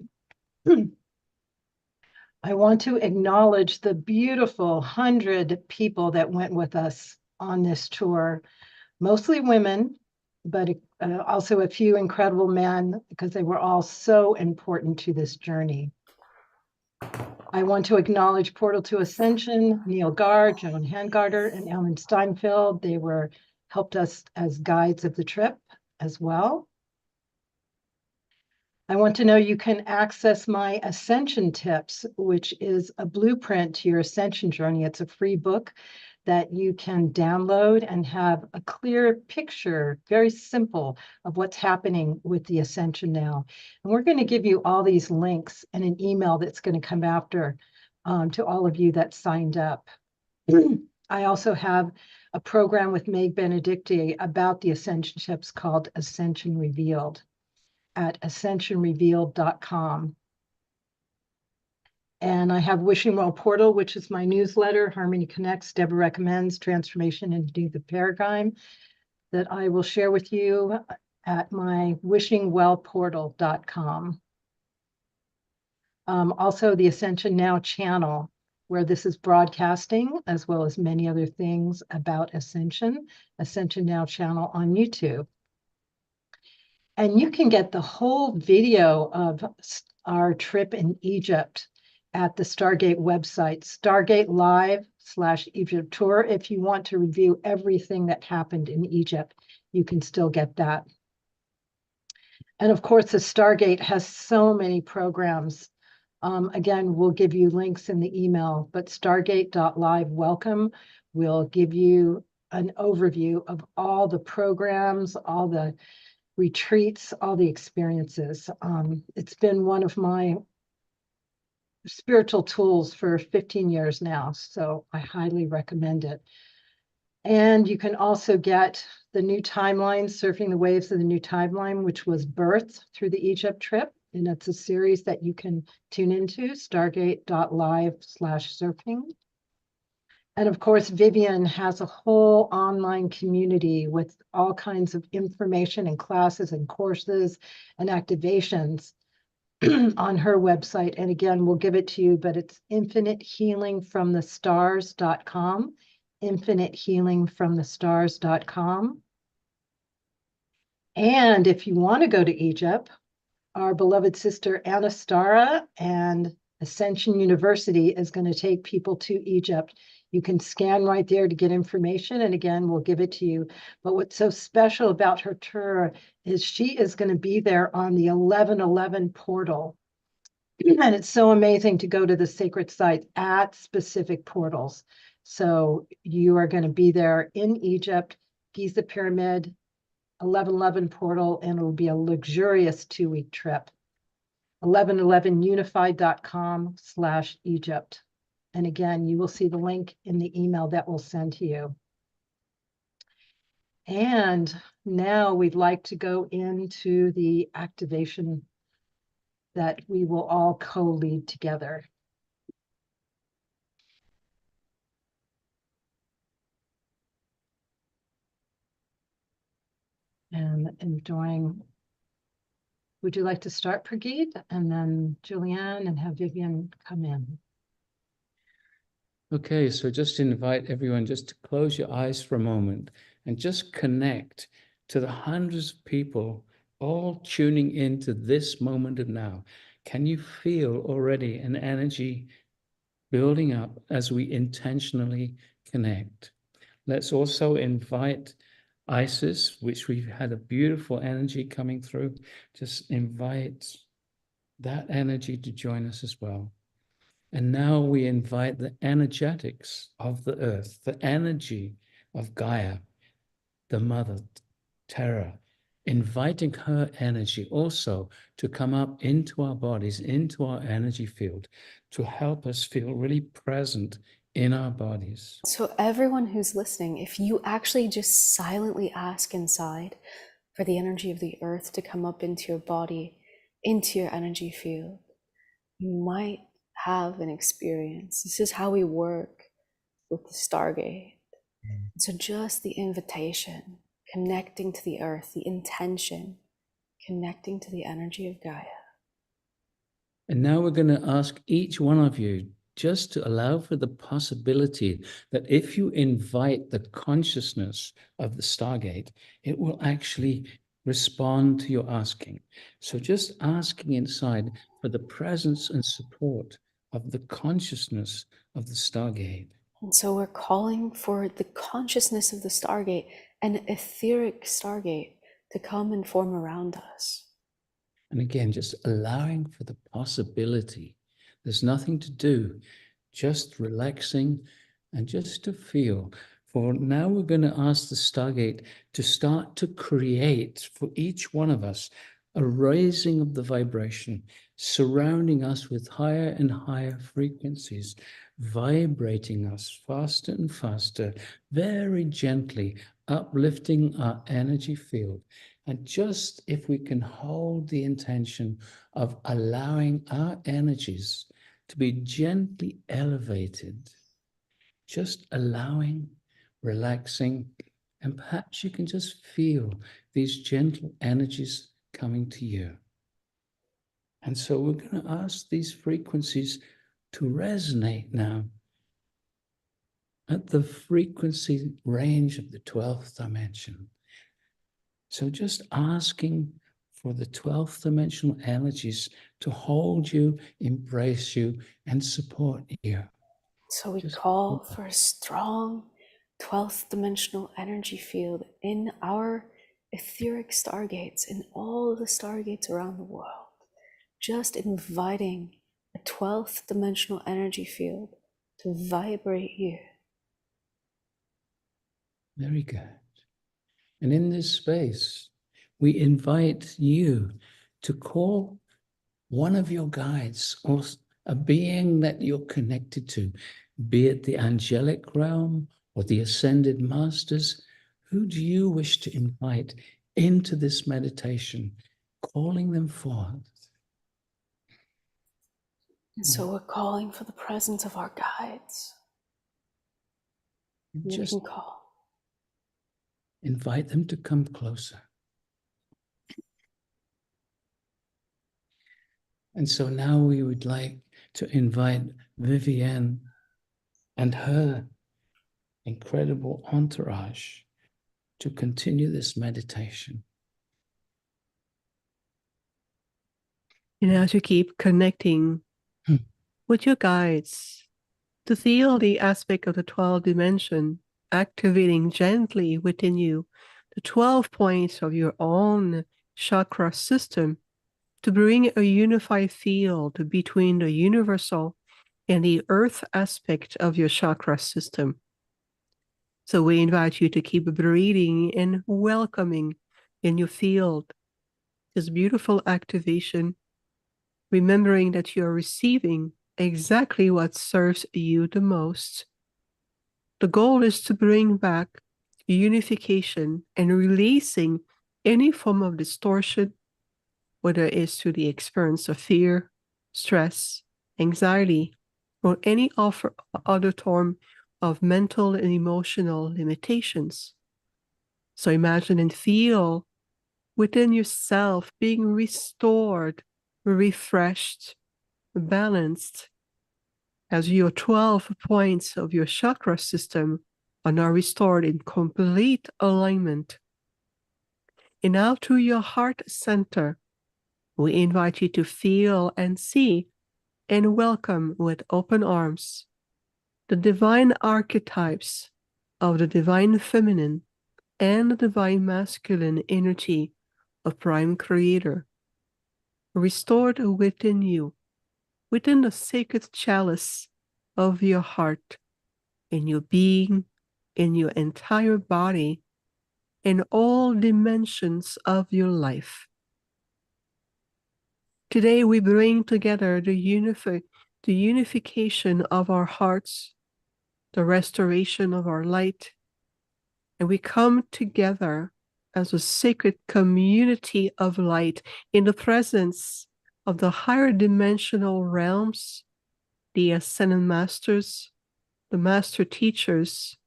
I want to acknowledge the beautiful 100 people that went with us on this tour, mostly women, but also a few incredible men, because they were all so important to this journey. I want to acknowledge Portal to Ascension, Neil Gar, Joan Hangarter, and Ellen Steinfeld. They helped us as guides of the trip as well. I want to know you can access my Ascension Tips, which is a blueprint to your Ascension journey. It's a free book that you can download and have a clear picture, very simple, of what's happening with the Ascension now. And we're going to give you all these links in an email that's going to come after to all of you that signed up. I also have a program with Meg Benedicti about the Ascension Tips called Ascension Revealed at ascensionrevealed.com. And I have Wishing Well Portal, which is my newsletter, Harmony Connects, Debra Recommends, Transformation into the Paradigm, that I will share with you at my wishingwellportal.com. Also the Ascension Now channel, where this is broadcasting, as well as many other things about Ascension Now channel on YouTube. And you can get the whole video of our trip in Egypt at the Stargate website, Stargate Live/Egypt Tour. If you want to review everything that happened in Egypt, you can still get that. And of course, the Stargate has so many programs. Again, we'll give you links in the email, but stargate.live welcome will give you an overview of all the programs, all the retreats, all the experiences. It's been one of my spiritual tools for 15 years now, so I highly recommend it. And you can also get the new timeline, Surfing the Waves of the New Timeline, which was birthed through the Egypt trip. And it's a series that you can tune into, stargate.live/surfing. And of course, Viviane has a whole online community with all kinds of information and classes and courses and activations on her website. And again, we'll give it to you, but it's infinitehealingfromthestars.com, infinitehealingfromthestars.com. And if you want to go to Egypt, our beloved sister Anastara and Ascension University is going to take people to Egypt. You can scan right there to get information. And again, we'll give it to you. But what's so special about her tour is she is going to be there on the 1111 portal. And it's so amazing to go to the sacred site at specific portals. So you are going to be there in Egypt, Giza Pyramid, 1111 portal, and it'll be a luxurious 2-week trip. 1111unified.com/Egypt. And again, you will see the link in the email that we'll send to you. And now we'd like to go into the activation that we will all co-lead together. And enjoying. Would you like to start, Prageet, and then Julianne, and have Viviane come in? Okay, so just invite everyone just to close your eyes for a moment and just connect to the hundreds of people all tuning into this moment of now. Can you feel already an energy building up as we intentionally connect? Let's also invite Isis, which we've had a beautiful energy coming through. Just invite that energy to join us as well. And now we invite the energetics of the earth, the energy of Gaia, the mother, Terra, inviting her energy also to come up into our bodies, into our energy field, to help us feel really present in our bodies. So everyone who's listening, if you actually just silently ask inside for the energy of the earth to come up into your body, into your energy field, you might have an experience. This is how we work with the Stargate. So just the invitation, connecting to the earth, the intention, connecting to the energy of Gaia. And now we're going to ask each one of you just to allow for the possibility that if you invite the consciousness of the Stargate, it will actually respond to your asking. So just asking inside for the presence and support of the consciousness of the Stargate. And so we're calling for the consciousness of the Stargate, an etheric Stargate, to come and form around us. And again, just allowing for the possibility. There's nothing to do, just relaxing and just to feel. For now, we're going to ask the Stargate to start to create for each one of us a raising of the vibration, surrounding us with higher and higher frequencies, vibrating us faster and faster, very gently, uplifting our energy field. And just if we can hold the intention of allowing our energies to be gently elevated, just allowing, relaxing, and perhaps you can just feel these gentle energies coming to you. And so we're going to ask these frequencies to resonate now at the frequency range of the 12th dimension. So just asking for the 12th dimensional energies to hold you, embrace you, and support you. So we call for a strong 12th dimensional energy field in our etheric stargates, in all the stargates around the world. Just inviting a 12th dimensional energy field to vibrate you. Very good. And in this space, we invite you to call one of your guides or a being that you're connected to, be it the angelic realm or the ascended masters. Who do you wish to invite into this meditation, calling them forth? And so we're calling for the presence of our guides. You can call. Invite them to come closer. And so now we would like to invite Viviane and her incredible entourage to continue this meditation. And as you keep connecting with your guides, to feel the aspect of the 12th dimension activating gently within you, the 12 points of your own chakra system, to bring a unified field between the universal and the earth aspect of your chakra system. So we invite you to keep breathing and welcoming in your field this beautiful activation, remembering that you're receiving exactly what serves you the most. The goal is to bring back unification and releasing any form of distortion, whether it is through the experience of fear, stress, anxiety, or any other form of mental and emotional limitations. So imagine and feel within yourself being restored, refreshed, balanced, as your 12 points of your chakra system are now restored in complete alignment. And now to your heart center, we invite you to feel and see and welcome with open arms the divine archetypes of the divine feminine and the divine masculine energy of Prime Creator, restored within you within the sacred chalice of your heart, in your being, in your entire body, in all dimensions of your life. Today we bring together the unification of our hearts, the restoration of our light, and we come together as a sacred community of light in the presence of the higher dimensional realms, the ascended masters, the master teachers,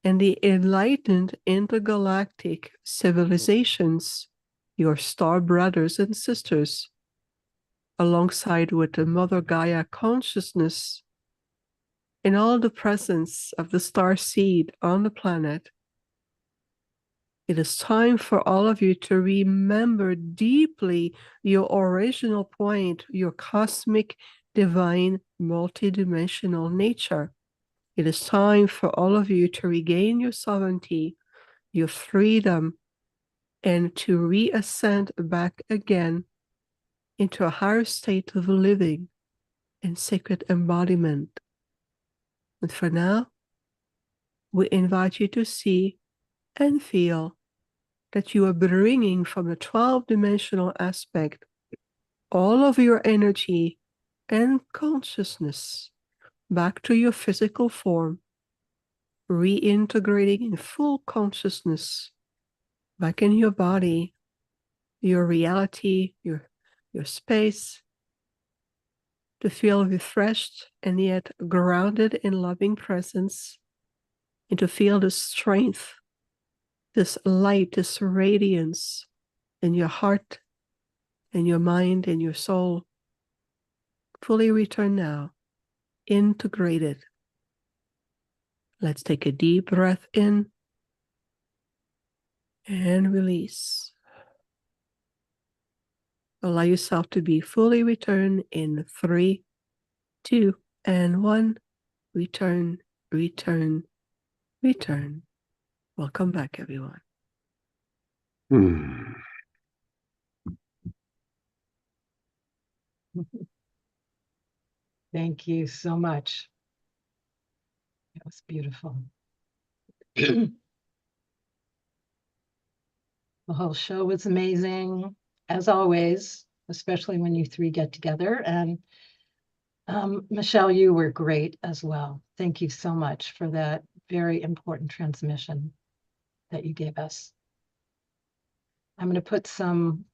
and the enlightened intergalactic civilizations, your star brothers and sisters, alongside with the Mother Gaia consciousness, in all the presence of the star seed on the planet. It is time for all of you to remember deeply your original point, your cosmic, divine, multidimensional nature. It is time for all of you to regain your sovereignty, your freedom, and to reascend back again into a higher state of living and sacred embodiment. And for now, we invite you to see and feel that you are bringing from the 12-dimensional aspect all of your energy and consciousness back to your physical form, reintegrating in full consciousness back in your body, your reality, your space, to feel refreshed and yet grounded in loving presence, and to feel the strength, this light, this radiance in your heart, in your mind, in your soul. Fully return now, integrated. Let's take a deep breath in and release. Allow yourself to be fully returned in 3, 2, and 1. Return, return, return. Welcome back, everyone. Thank you so much. That was beautiful. The whole show was amazing, as always, especially when you three get together. And Michelle, you were great as well. Thank you so much for that very important transmission that you gave us. I'm going to put some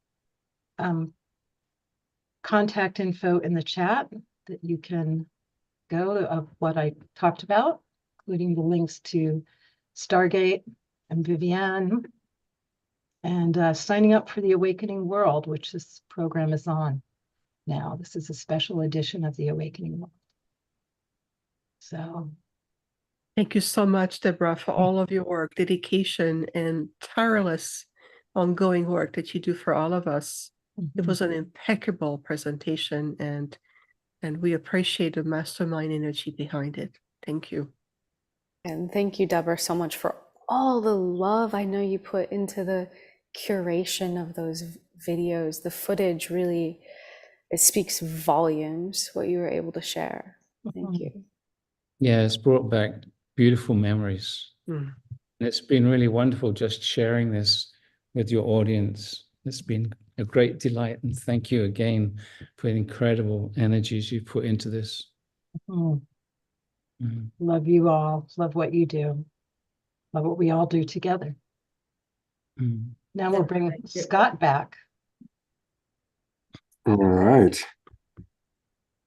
contact info in the chat that you can go of what I talked about, including the links to Stargate and Viviane, and signing up for the Awakening World, which this program is on now. This is a special edition of the Awakening World. So thank you so much, Debra, for all of your work, dedication, and tireless ongoing work that you do for all of us. It was an impeccable presentation, and we appreciate the mastermind energy behind it. Thank you. And thank you, Debra, so much for all the love I know you put into the curation of those videos. The footage really, it speaks volumes, what you were able to share. Thank you. Yeah, it's brought back beautiful memories. And it's been really wonderful just sharing this with your audience. It's been a great delight, and thank you again for the incredible energies you put into this. Love you all. Love what you do. Love what we all do together. Now we'll bring Scott back. All right.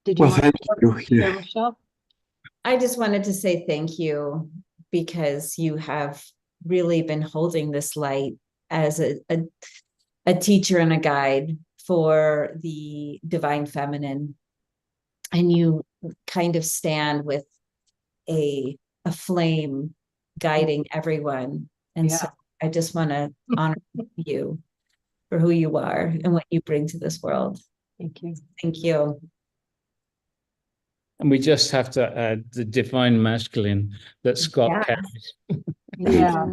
Did you Well, want thank to you. share, Michelle? I just wanted to say thank you, because you have really been holding this light as a teacher and a guide for the divine feminine. And you kind of stand with a flame guiding everyone. And so I just want to honor you for who you are and what you bring to this world. Thank you. Thank you. And we just have to add the divine masculine that Scott carries. Yeah.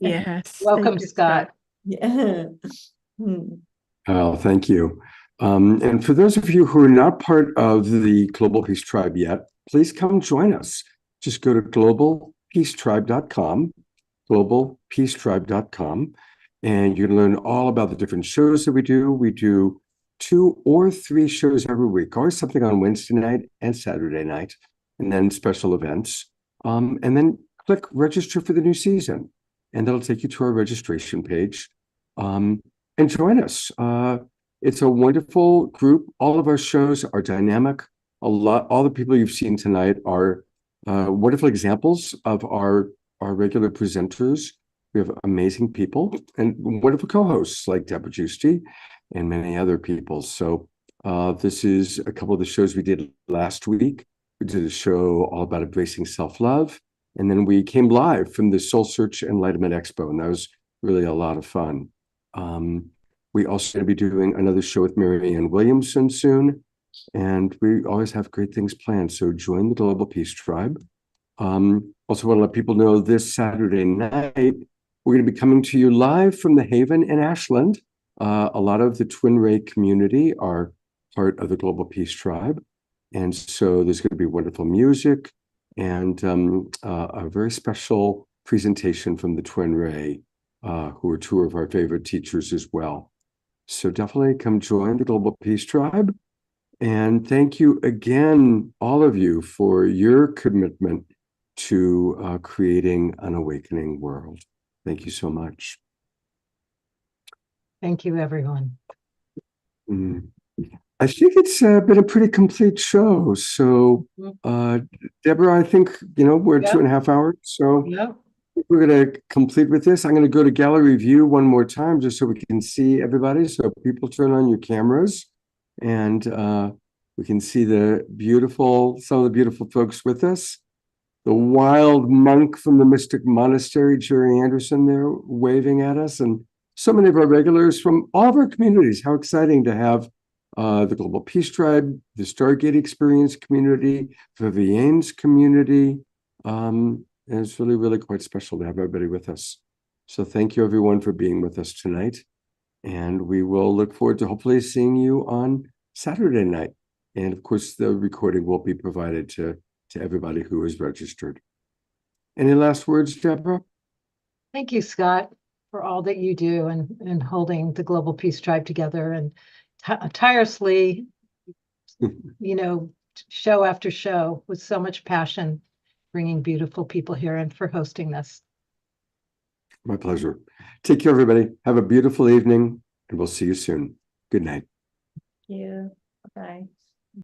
Yes. Welcome, Scott. Yeah. Oh, thank you. And for those of you who are not part of the Global Peace Tribe yet, please come join us. Just go to globalpeacetribe.com, globalpeacetribe.com, and you can learn all about the different shows that we do. We do 2 or 3 shows every week, always something on Wednesday night and Saturday night, and then special events. And then click register for the new season, and that'll take you to our registration page. And join us. It's a wonderful group. All of our shows are dynamic. All the people you've seen tonight are wonderful examples of our regular presenters. We have amazing people and wonderful co-hosts like Debra Giusti and many other people. So this is a couple of the shows we did last week. We did a show all about embracing self-love. And then we came live from the Soul Search Enlightenment Expo, and that was really a lot of fun. We also going to be doing another show with Marianne Williamson soon, and we always have great things planned. So join the Global Peace Tribe. Also want to let people know this Saturday night, we're going to be coming to you live from the Haven in Ashland. A lot of the Twin Ray community are part of the Global Peace Tribe. And so there's going to be wonderful music and a very special presentation from the Twin Ray, who are 2 of our favorite teachers as well. So definitely come join the Global Peace Tribe. And thank you again, all of you, for your commitment to creating an awakening world. Thank you so much. Thank you, everyone. I think it's been a pretty complete show. So, Debra, I think, we're at 2.5 hours. So we're going to complete with this. I'm going to go to gallery view one more time just so we can see everybody. So people turn on your cameras and we can see some of the beautiful folks with us. The wild monk from the Mystic Monastery, Jerry Anderson, there waving at us, and so many of our regulars from all of our communities. How exciting to have the Global Peace Tribe, the Stargate Experience community, Viviane's community. And it's really, really quite special to have everybody with us. So thank you, everyone, for being with us tonight. And we will look forward to hopefully seeing you on Saturday night. And of course, the recording will be provided to everybody who is registered. Any last words, Debra? Thank you, Scott, for all that you do and holding the Global Peace Tribe together and tirelessly, show after show with so much passion, bringing beautiful people here and for hosting this. My pleasure. Take care, everybody. Have a beautiful evening, and we'll see you soon. Good night. Thank you. Bye.